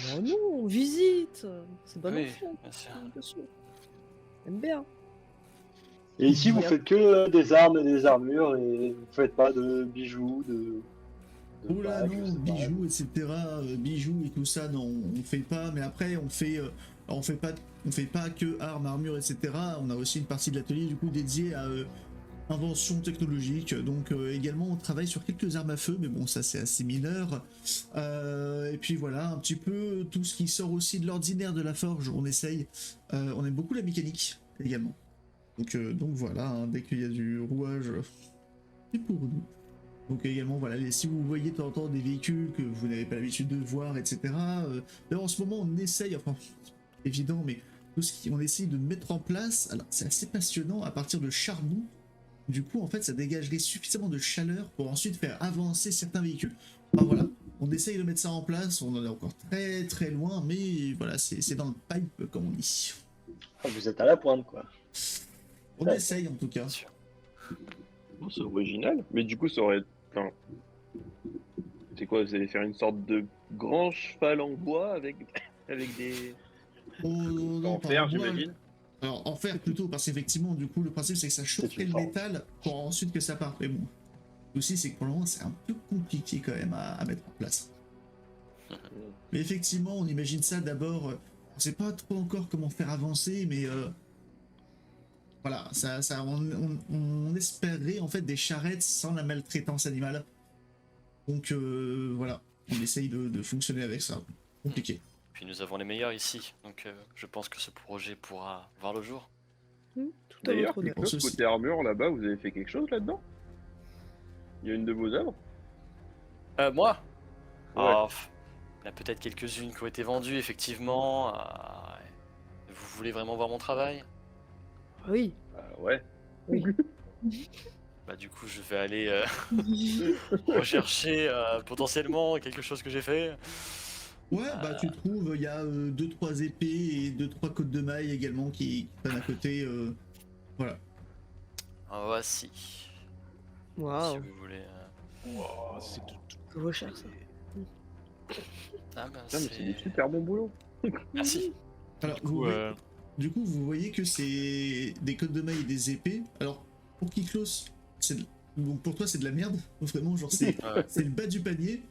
Bah non, visite. C'est bon Oui, enfant. bien sûr. Bien sûr. J'aime bien. Et ici, vous faites que des armes et des armures et vous faites pas de bijoux, de Oula bagues, je non, sais pas. bijoux, etc. Bijoux et tout ça, non, on fait pas. Mais après, on fait pas que armes, armures, etc. On a aussi une partie de l'atelier du coup dédiée à invention technologique. Donc également, on travaille sur quelques armes à feu, mais bon, ça c'est assez mineur. Et puis voilà, un petit peu tout ce qui sort aussi de l'ordinaire de la forge. On essaye. On aime beaucoup la mécanique également. Donc voilà, hein, dès qu'il y a du rouage, c'est pour nous. Donc également, voilà, si vous voyez de temps en temps des véhicules que vous n'avez pas l'habitude de voir, etc. D'ailleurs, en ce moment, on essaye, enfin, c'est évident, mais on essaye de mettre en place. Alors, c'est assez passionnant à partir de charbon. Du coup, en fait, ça dégagerait suffisamment de chaleur pour ensuite faire avancer certains véhicules. Enfin voilà, on essaye de mettre ça en place. On en est encore très très loin, mais voilà, c'est dans le pipe, comme on dit. Ah, vous êtes à la pointe, quoi. On essaye en tout cas. Bien sûr. Oh, c'est original. Mais du coup, ça aurait. Enfin, c'est quoi? Vous allez faire une sorte de grand cheval en bois avec, avec des. Oh, non, En pas fer, en bois. j'imagine. Alors en fer plutôt, parce qu'effectivement, du coup, le principe c'est que ça chaufferait une le forme. métal pour ensuite que ça parte. Mais bon, aussi c'est que pour le moment c'est un peu compliqué quand même à mettre en place. Mais effectivement, on imagine ça d'abord. On sait pas trop encore comment faire avancer, mais voilà, on espérerait en fait des charrettes sans la maltraitance animale. Donc voilà, on essaye de fonctionner avec ça. Compliqué. Puis nous avons les meilleurs ici, donc je pense que ce projet pourra voir le jour. Tout à D'ailleurs, votre honneur. quelque chose, Ceci. côté armure là-bas, vous avez fait quelque chose là-dedans? Il y a une de vos œuvres? Moi Ouais. Ah, il y en a peut-être quelques-unes qui ont été vendues, effectivement. Vous voulez vraiment voir mon travail? Oui. Ouais. Bah du coup, je vais aller rechercher potentiellement quelque chose que j'ai fait. Ouais, bah tu trouves, il y a 2-3 épées et 2-3 côtes de mailles également qui prennent à côté. Voilà. Voici. Si Waouh. vous voulez. Oh, c'est tout. C'est vos chers, ça. Ah ben Putain, mais c'est du c'est. super bon boulot. Merci. Alors, Du coup, du coup, vous voyez que c'est des côtes de mailles et des épées. Alors, pour Kiklos, bon, pour toi, c'est de la merde. Vraiment, genre, Ouais. c'est le bas du panier.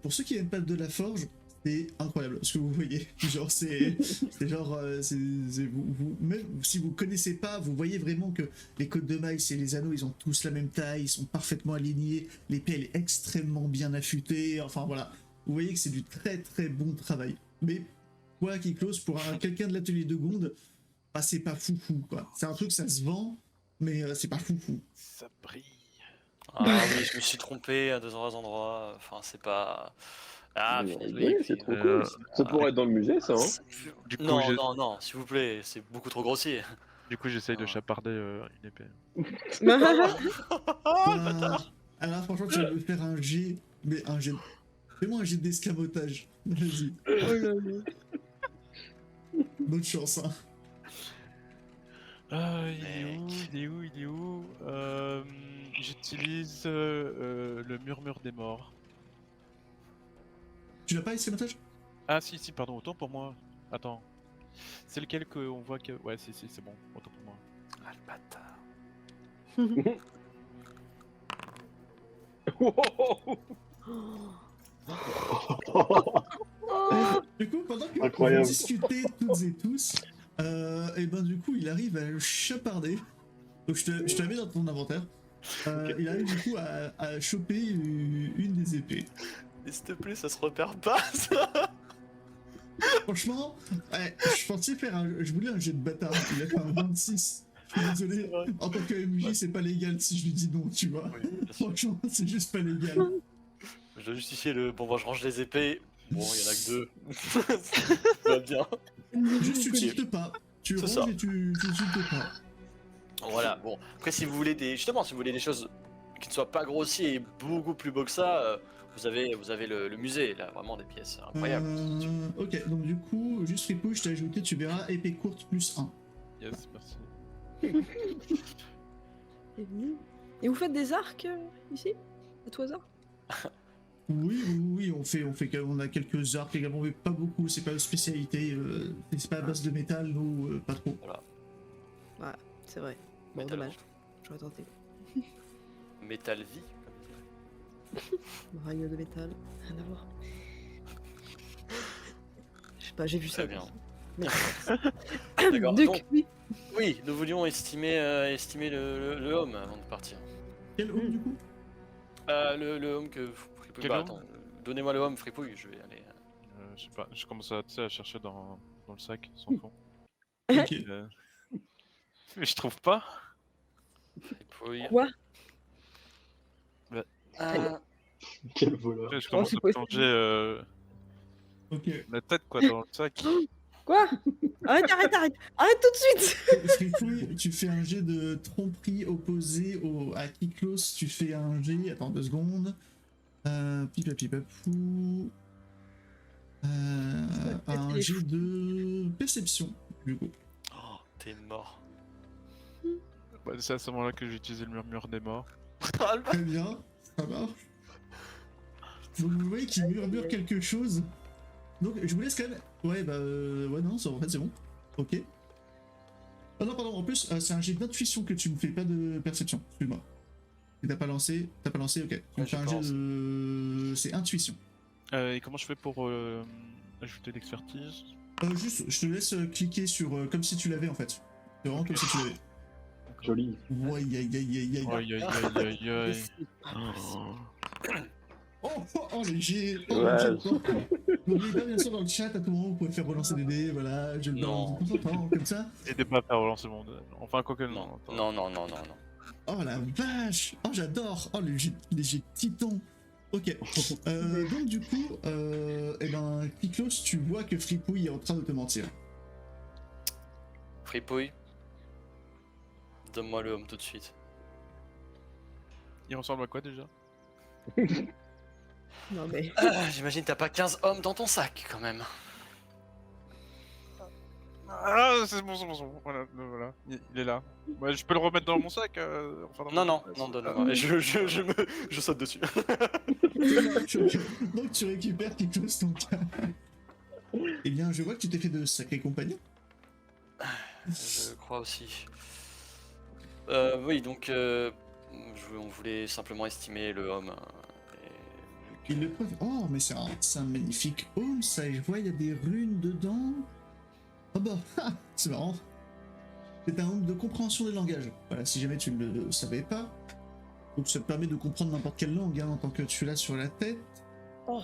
Pour ceux qui n'aiment pas de la forge, c'est incroyable ce que vous voyez. Genre, c'est genre, même si vous connaissez pas, vous voyez vraiment que les côtes de mailles, c'est les anneaux, ils ont tous la même taille, ils sont parfaitement alignés. L'épée, elle est extrêmement bien affûtée. Enfin, voilà. Vous voyez que c'est du très très bon travail. Mais quoi, Kiklos, pour quelqu'un de l'atelier de Gonde, bah, c'est pas foufou, quoi. C'est un truc, ça se vend, mais c'est pas foufou. Ça brille. Ah oui, je me suis trompé à 2 endroits. Enfin, c'est pas. Ah, Mais finesse, oui, c'est trop cool. Ça pourrait être dans le musée, ça, hein. Du coup, Non, non, non, s'il vous plaît, c'est beaucoup trop grossier. du coup, j'essaye de Ah. chaparder une épée. Alors, franchement, tu vas me faire un jet, mais un jet. Fais-moi un jet d'escamotage. Vas-y. Oh là là. Bonne chance, hein. Ah, il est Mec. où? Il est où? Il est où? J'utilise le murmure des morts. Tu l'as pas, escamotage? Ah si, si, pardon, autant pour moi. Attends. C'est lequel qu'on voit que... Ouais, si, si, c'est bon, autant pour moi. Ah, le bâtard. Du coup, pendant que Incroyable. vous discutez toutes et tous, et ben du coup, il arrive à le chaparder. Donc je te la mets dans ton inventaire. Il arrive du coup à choper une des épées. Et s'il te plaît, ça se repère pas, ça. Franchement, ouais, je voulais un jet de bâtard. Il a fait un 26. Je suis désolé. En tant que MJ, c'est pas légal si je lui dis non, tu vois. Oui, bien sûr. Franchement, c'est juste pas légal. Je dois justifier le. Bon, bah, je range les épées. Bon, il y en a que 2. Ça va bien. Juste, tu tiltes pas. Tu C'est ranges ça. et tu tiltes pas. Voilà, bon. Après, si vous voulez des. Justement, si vous voulez des choses qui ne soient pas grossiers et beaucoup plus beaux que ça, vous avez le musée, là, vraiment des pièces incroyables. Ok, donc du coup, juste Fripouille, je t'ai ajouté, tu verras, épée courte plus 1. Yes, merci. Et vous faites des arcs ici? À tout hasard? Oui, on a quelques arcs également, mais pas beaucoup, c'est pas une spécialité, c'est pas à base de métal, nous, pas trop. Ouais, c'est vrai. Bon, Métal dommage. J'aurais tenté. Metal vie, comme dirait. Rayon de métal, rien à voir. Je sais pas, j'ai vu ça. Très bien. Merci. D'accord. Donc, Donc, oui. oui, nous voulions estimer le home avant de partir. Quel home du coup? Le home que Fripouille. Quel Bah, home attends, donnez-moi le home, Fripouille, je vais aller. Je sais pas, je commence à, tu sais, à chercher dans le sac, sans fond. Ok. Mais je trouve pas. Fripouille. Quoi? Quel voleur. Je commence c'est à possible. plonger Ok. la tête quoi dans le sac. Quoi? Arrête, arrête, arrête! Arrête tout de suite! Fripouille, tu fais un jet de tromperie opposé à Kiklos. Tu fais un jet. Attends 2 secondes. Pipapipapou. Un jet de perception, du coup. Oh, t'es mort. Bah, c'est à ce moment-là que j'ai utilisé le murmure des morts. Très bien, ça marche. Donc vous voyez qu'il murmure quelque chose. Donc je vous laisse quand même. Ouais, bah. Ouais, non, en fait c'est bon. Ok. Ah non, pardon, en plus, c'est un jet d'intuition que tu me fais, pas de perception. Excuse-moi. Et t'as pas lancé, ok. Tu me fais j'ai un pas jet lancé. de. C'est intuition. Et comment je fais pour ajouter l'expertise? Juste, je te laisse cliquer sur. Comme si tu l'avais en fait. C'est vraiment comme si tu l'avais. Joli. Ouais, aïe aïe aïe aïe aïe. Aïe aïe aïe aïe Mais aïe. c'est pas possible. Oh les jets. Oh, Ouais. les jets. N'oubliez pas bien sûr dans le chat à tout moment vous pouvez faire relancer des dés, voilà, je le Non. donne de temps en temps, comme ça. N'hésitez pas à faire relancer le monde. Enfin, quoique non. Non, attends. non, non, non, non, non. Oh la vache. Oh j'adore. Oh les jets titans. Ok. Donc du coup, eh ben Kiklos, tu vois que Fripouille est en train de te mentir. Fripouille. Donne-moi le homme tout de suite. Il ressemble à quoi déjà? Non mais. J'imagine t'as pas 15 hommes dans ton sac quand même. Ah, c'est bon, c'est bon, c'est bon. Voilà, il est là. Ouais, je peux le remettre dans mon sac enfin, dans Non, mon- non, non, donne-le-moi. Et je saute dessus. Donc tu récupères Kiklos ton cas. Eh bien je vois que tu t'es fait de sacrés compagnons. Je crois aussi. Oui, donc on voulait simplement estimer le homme. Il le preuve. Oh mais c'est un magnifique home ça, et je vois il y a des runes dedans. Oh bah, c'est marrant. C'est un home de compréhension des langages. Voilà, si jamais tu ne le savais pas. Donc ça te permet de comprendre n'importe quelle langue en tant que tu l'as sur la tête. Oh,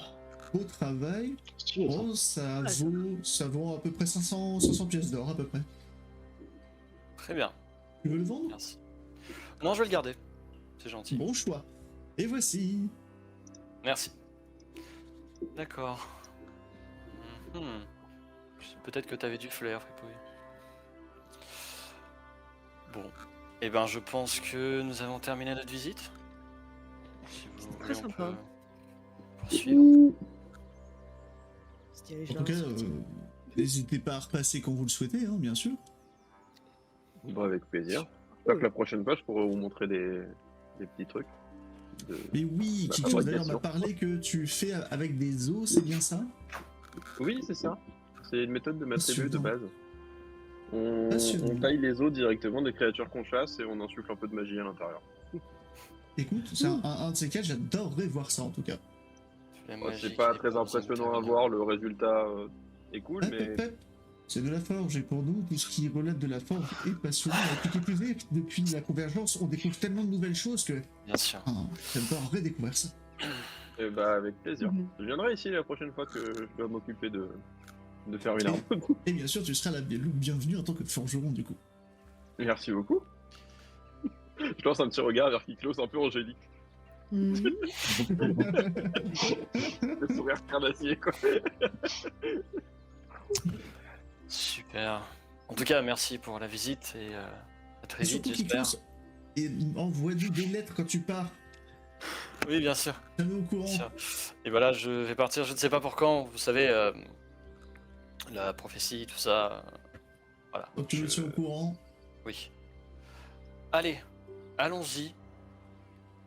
Beau travail. Stylé, ça. Oh, ça vaut à peu près 500 pièces d'or à peu près. Très bien, Tu veux le vendre? merci. Non, je vais le garder. C'est gentil. Bon choix. Et voici. Merci. D'accord. Mhm. Peut-être que t'avais du flair, Fripouille. Bon. Eh ben, je pense que nous avons terminé notre visite. Si vous très voulez, on sympa. peut poursuivre. se dirige En dans tout cas, la sortie. n'hésitez pas à repasser quand vous le souhaitez, hein, bien sûr. Bah, avec plaisir. J'espère que la prochaine fois, je pourrai vous montrer des petits trucs. Mais oui, Bah, Kiklos d'ailleurs fabrication. m'a parlé que tu fais avec des os, c'est bien ça? Oui, c'est ça. C'est une méthode de m'attribuer de Passionnant. base. On Passionnant. taille les os directement des créatures qu'on chasse et on insuffle un peu de magie à l'intérieur. Écoute, c'est un de ces cas, j'adorerais voir ça en tout cas. La Bon, magie c'est qui pas n'est très besoin de impressionnant à terminer. voir, le résultat est cool, Hop, mais hop, hop. C'est de la forge, et pour nous, tout ce qui relève de la forge est passionnant. Et qui plus est, depuis la convergence, on découvre tellement de nouvelles choses que Bien sûr. j'adorerais découvrir ça. bah, avec plaisir. Mhm. Je viendrai ici la prochaine fois que je dois m'occuper de faire une arme. Et bien sûr, tu seras le bienvenu en tant que forgeron, du coup. Merci beaucoup. Je lance un petit regard vers Kiklos un peu angélique. Mhm. Le sourire carnassier, quoi. Super. En tout cas, merci pour la visite et à très Et vite, surtout, j'espère. Kiklos, et envoie-nous des lettres quand tu pars. Oui, bien sûr. Tiens-nous au courant. Bien sûr. Et voilà, je vais partir, je ne sais pas pour quand, vous savez, la prophétie, tout ça. Voilà. Donc tu me tiens au courant. Oui. Allez, allons-y.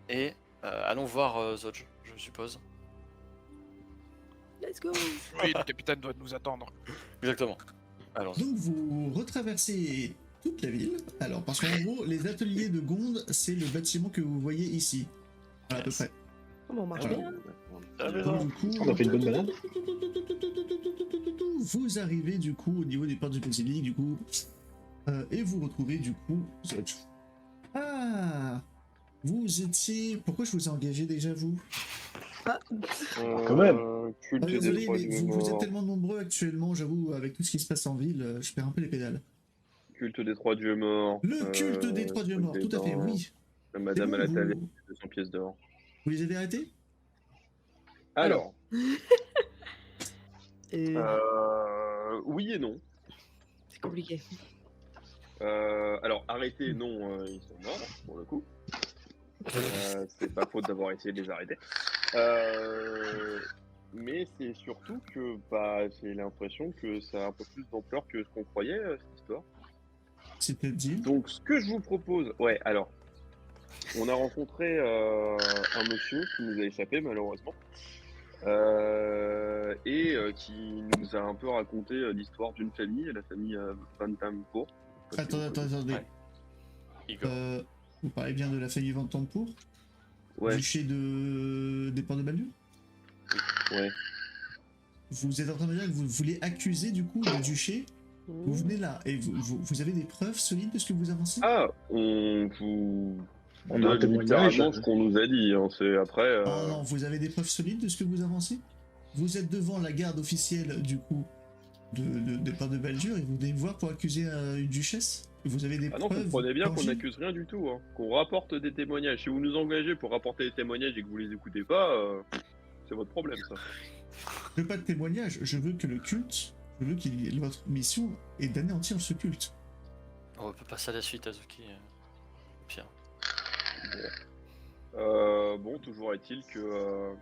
Et allons voir Zodge, je suppose. Let's go! Oui, le capitaine doit nous attendre. Exactement. Allons-y. Donc vous retraversez toute la ville. Alors, parce qu'en gros, les ateliers de Gonde, c'est le bâtiment que vous voyez ici. Voilà, à peu Yes. près. Comment on marche Voilà. bien? Donc, du coup, On a fait une bonne balade. vous arrivez du coup au niveau des portes du basilique, du coup, et vous retrouvez du coup Zodge. Ah, vous étiez. Pourquoi je vous ai engagé déjà vous? Quand même. Culte des Désolé, trois mais dieux vous êtes morts. tellement nombreux actuellement, j'avoue, avec tout ce qui se passe en ville, je perds un peu les pédales. Culte des trois dieux morts. Le culte des trois dieux morts, tout à fait, oui. Madame à la C'est bon, taverne, vous- 200 pièces d'or. Vous les avez arrêtés? Alors, Et oui et non. c'est compliqué. Alors, arrêter, non, ils sont morts, pour le coup. C'est pas faute d'avoir essayé de les arrêter. Mais c'est surtout que j'ai l'impression que ça a un peu plus d'ampleur que ce qu'on croyait, cette histoire. C'est-à-dire? Donc, ce que je vous propose... Ouais, alors, on a rencontré un monsieur qui nous a échappé, malheureusement. Qui nous a un peu raconté l'histoire d'une famille, la famille Van Tampour. Attendez. Ouais. Igor. Vous parlez bien de la famille Van Tampour, Ouais, duché des Ports de Baldur? ouais. Vous êtes en train de dire que vous voulez accuser du coup le duché? Vous venez là et vous avez des preuves solides de ce que vous avancez? Ah, on vous On a un donne témoignage. littéralement ce qu'on nous a dit. Hein. C'est après. Ah non, vous avez des preuves solides de ce que vous avancez? Vous êtes devant la garde officielle du coup des Ports de Baldur et vous venez me voir pour accuser une duchesse? Vous avez des Ah non, preuves? comprenez bien qu'on tangibles? n'accuse rien du tout. Hein. Qu'on rapporte des témoignages. Si vous nous engagez pour rapporter des témoignages et que vous les écoutez pas, c'est votre problème, ça. Je veux pas de témoignage, je veux que le culte, je veux qu'il y ait votre mission est d'anéantir ce culte. On peut passer à la suite, Azuki. Pierre. Bon, toujours est-il que,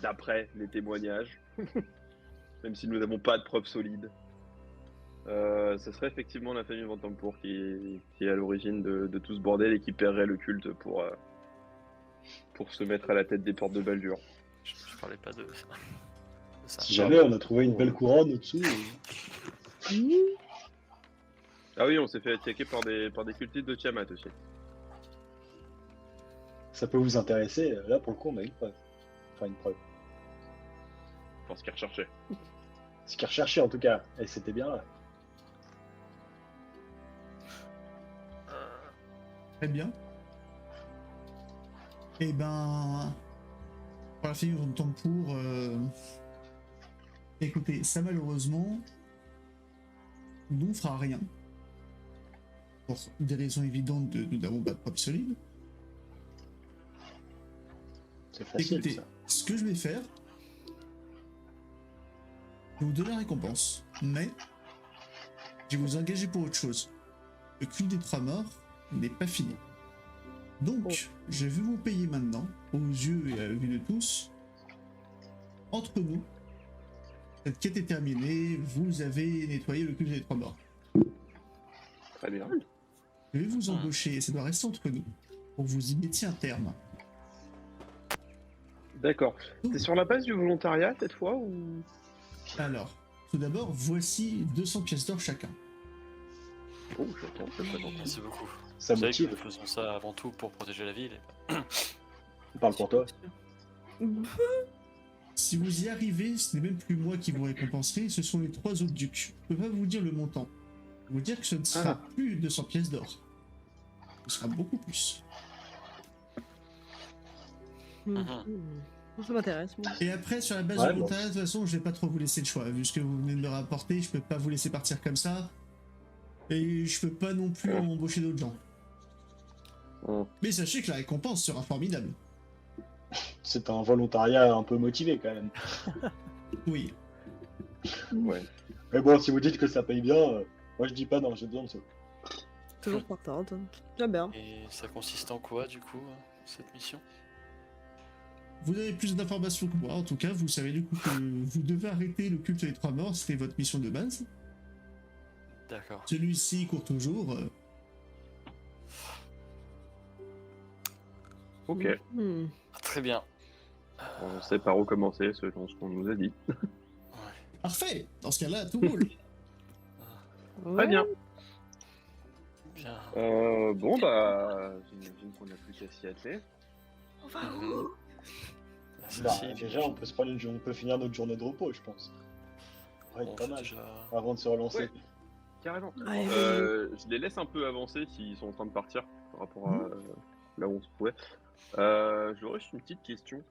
d'après les témoignages, même si nous n'avons pas de preuves solides, ce serait effectivement la famille Van Tampour qui est à l'origine de tout ce bordel et qui paierait le culte pour se mettre à la tête des portes de Baldur. Je parlais pas de ça. Si jamais on a trouvé une belle couronne au-dessous. Ah oui, on s'est fait attaquer par des cultistes de Tiamat aussi. Ça peut vous intéresser. Là, pour le coup, on a une preuve. Enfin, une preuve. Enfin, ce qu'ils recherchaient. Ce qu'ils recherchaient, en tout cas. Et c'était bien là. Très bien. Eh ben, pour la famille Van Tampour, écoutez, ça malheureusement, nous ne fera rien. Pour des raisons évidentes, nous n'avons pas de preuves solides. C'est facile, Écoutez, ça. ce que je vais faire, je vais vous donner la récompense, mais je vais vous engager pour autre chose. Le culte des trois morts n'est pas fini. Donc, je vais vous payer maintenant, aux yeux et à la vue de tous, entre nous, cette quête est terminée, vous avez nettoyé le culte des trois morts. Très bien. Je vais vous embaucher, et ça doit rester entre nous, pour que vous y mettiez un terme. D'accord. C'est sur la base du volontariat cette fois ou... Alors, tout d'abord, voici 200 pièces d'or chacun. Oh, chacun, c'est très gentil. Merci beaucoup. Ça Vous savez que motive. nous faisons ça avant tout pour protéger la ville. On parle pour toi. Si vous y arrivez, ce n'est même plus moi qui vous récompenserai, ce sont les trois autres ducs. Je peux pas vous dire le montant. Je peux vous dire que ce ne sera plus 200 pièces d'or. Ce sera beaucoup plus. Ça m'intéresse, moi. Et après, sur la base Ouais, du bon. volontariat, de toute façon, je vais pas trop vous laisser le choix. Vu ce que vous venez de me rapporter, je peux pas vous laisser partir comme ça. Et je peux pas non plus embaucher d'autres gens. Ouais. Mais sachez que la récompense sera formidable. C'est un volontariat un peu motivé quand même. Oui. Ouais. Mais bon, si vous dites que ça paye bien, moi je dis pas non, j'ai besoin de ça. Toujours partante. Très bien. Et ça consiste en quoi, du coup, cette mission? Vous avez plus d'informations que moi. En tout cas, vous savez du coup que vous devez arrêter le culte des trois morts. C'était votre mission de base. D'accord. Celui-ci court toujours. Ok. Très bien. On sait par où commencer selon ce qu'on nous a dit. Parfait. Dans ce cas-là, tout roule. Très bien. Bien. Bon, bah, j'imagine qu'on n'a plus qu'à s'y atteler. On va où? Bah, Ceci, déjà, on peut se prendre on peut finir notre journée de repos, je pense. Ouais, on pas fait mal. déjà... Avant de se relancer. Ouais. Carrément. Ouais. Je les laisse un peu avancer s'ils sont en train de partir par rapport à là où on se trouvait. J'aurais juste une petite question.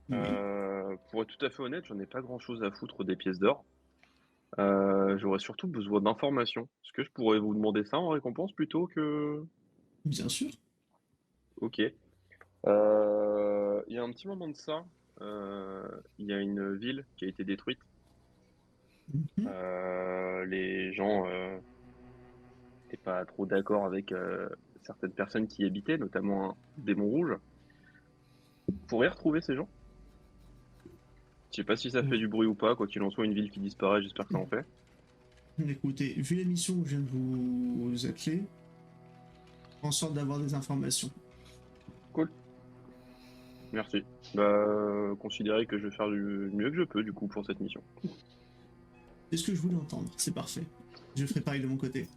Pour être tout à fait honnête, j'en ai pas grand chose à foutre des pièces d'or. J'aurais surtout besoin d'informations. Est-ce que je pourrais vous demander ça en récompense plutôt que... Bien sûr. Ok. Il y a un petit moment de ça, il y a une ville qui a été détruite. Mhm. Les gens n'étaient pas trop d'accord avec certaines personnes qui y habitaient, notamment un démon rouge. Vous pourrez retrouver ces gens? Je sais pas si ça fait du bruit ou pas, quoi qu'il en soit, une ville qui disparaît, j'espère que ça en fait. Écoutez, vu la mission que je viens de vous atteler, en sorte d'avoir des informations. Cool. Merci. Bah, considérez que je vais faire du mieux que je peux, du coup, pour cette mission. C'est ce que je voulais entendre, c'est parfait. Je ferai pareil de mon côté.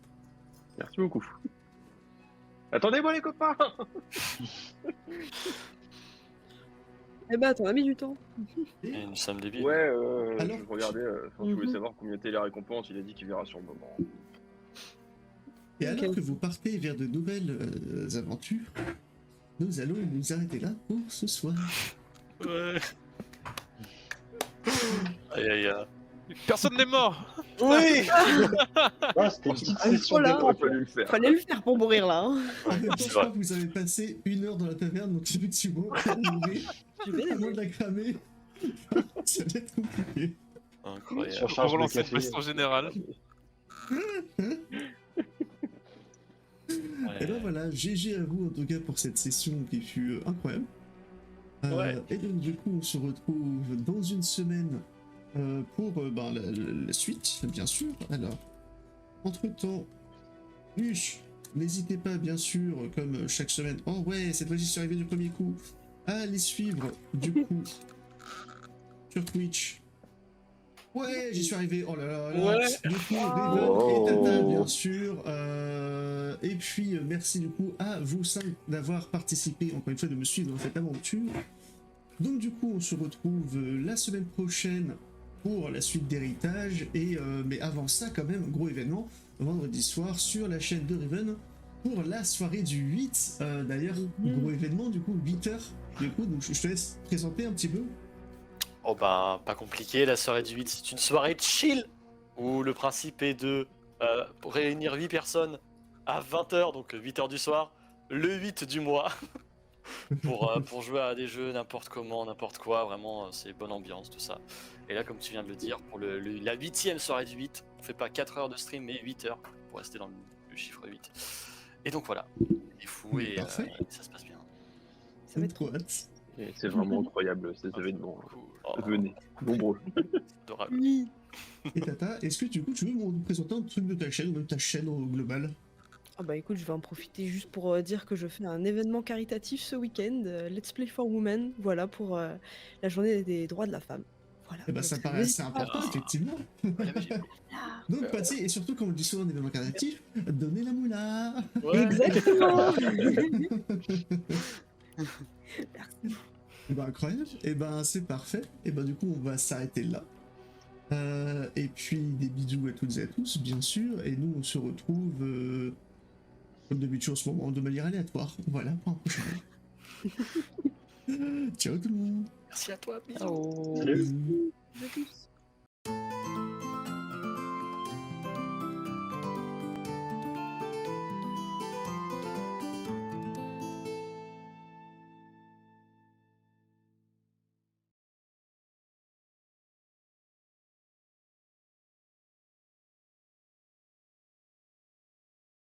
Merci beaucoup. Attendez-moi, les copains! Eh ben, t'en as mis du temps. Et nous sommes débiles. Ouais, Alors, je regardais, je voulais savoir combien était la récompense, il a dit qu'il verra sur le moment. Et Ok. alors que vous partez vers de nouvelles aventures, nous allons nous arrêter là pour ce soir. Ouais. Aïe aïe aïe. Personne n'est mort. Oui. Ah, c'était une petite Ah, il session faut là. Il aurait détente. fallu le faire. Fallait le faire pour mourir là. Hein. En même temps, c'est je crois vrai. que vous avez passé 1 heure dans la taverne, donc effectivement, pour mourir, J'ai bien à moins aimé. de la cramer, ça va être compliqué. Incroyable. Sur On charge va de lancer une café. baston générale. Ouais. Et ben voilà, GG à vous en tout cas pour cette session qui fut incroyable. Ouais. Et donc du coup on se retrouve dans une semaine pour ben, la suite, bien sûr. Alors, entre temps, n'hésitez pas bien sûr, comme chaque semaine, oh ouais, cette fois-ci je suis arrivé du premier coup, à les suivre du coup sur Twitch. Ouais, j'y suis arrivé. Oh là là là. Ouais. Du coup, Riven Oh. et Tata, bien sûr. Et puis, merci du coup à vous 5 d'avoir participé, encore une fois, de me suivre dans cette aventure. Donc, du coup, on se retrouve la semaine prochaine pour la suite d'Héritage. Et mais avant ça, quand même, gros événement, vendredi soir sur la chaîne de Riven pour la soirée du 8. D'ailleurs, gros événement, du coup, 8h. Du coup, donc, je te laisse présenter un petit peu. Oh bah, pas compliqué, la soirée du 8, c'est une soirée chill où le principe est de réunir 8 personnes à 20h, donc 8h du soir, le 8 du mois, pour jouer à des jeux n'importe comment, n'importe quoi, vraiment c'est bonne ambiance, tout ça. Et là, comme tu viens de le dire, pour la 8e soirée du 8, on fait pas 4 heures de stream, mais 8 heures, pour rester dans le chiffre 8. Et donc voilà, c'est fou et Parfait. ça se passe bien. Ça va être Trop hâte. Et c'est vraiment incroyable, ces événements. Cool. Oh, Venez, nombreux. adorable. Oui. Et Tata, est-ce que du coup tu veux me présenter un truc de ta chaîne ou même ta chaîne au global? Ah bah écoute, je vais en profiter juste pour dire que je fais un événement caritatif ce week-end, Let's Play for Women, voilà, pour la journée des droits de la femme. Voilà. Eh ben ça paraît assez important, effectivement. Ouais, mais j'ai- Donc Patsy, et surtout comme on le dit souvent en événement caritatif, donnez la moula. Ouais. Exactement. Eh ben incroyable, et ben c'est parfait. Et ben du coup on va s'arrêter là. Et puis des bisous à toutes et à tous, bien sûr. Et nous on se retrouve comme d'habitude en ce moment de manière aléatoire. Voilà pour un prochain. Ciao tout le monde. Merci à toi, bisous. Ciao. Salut. Bisous. À tous.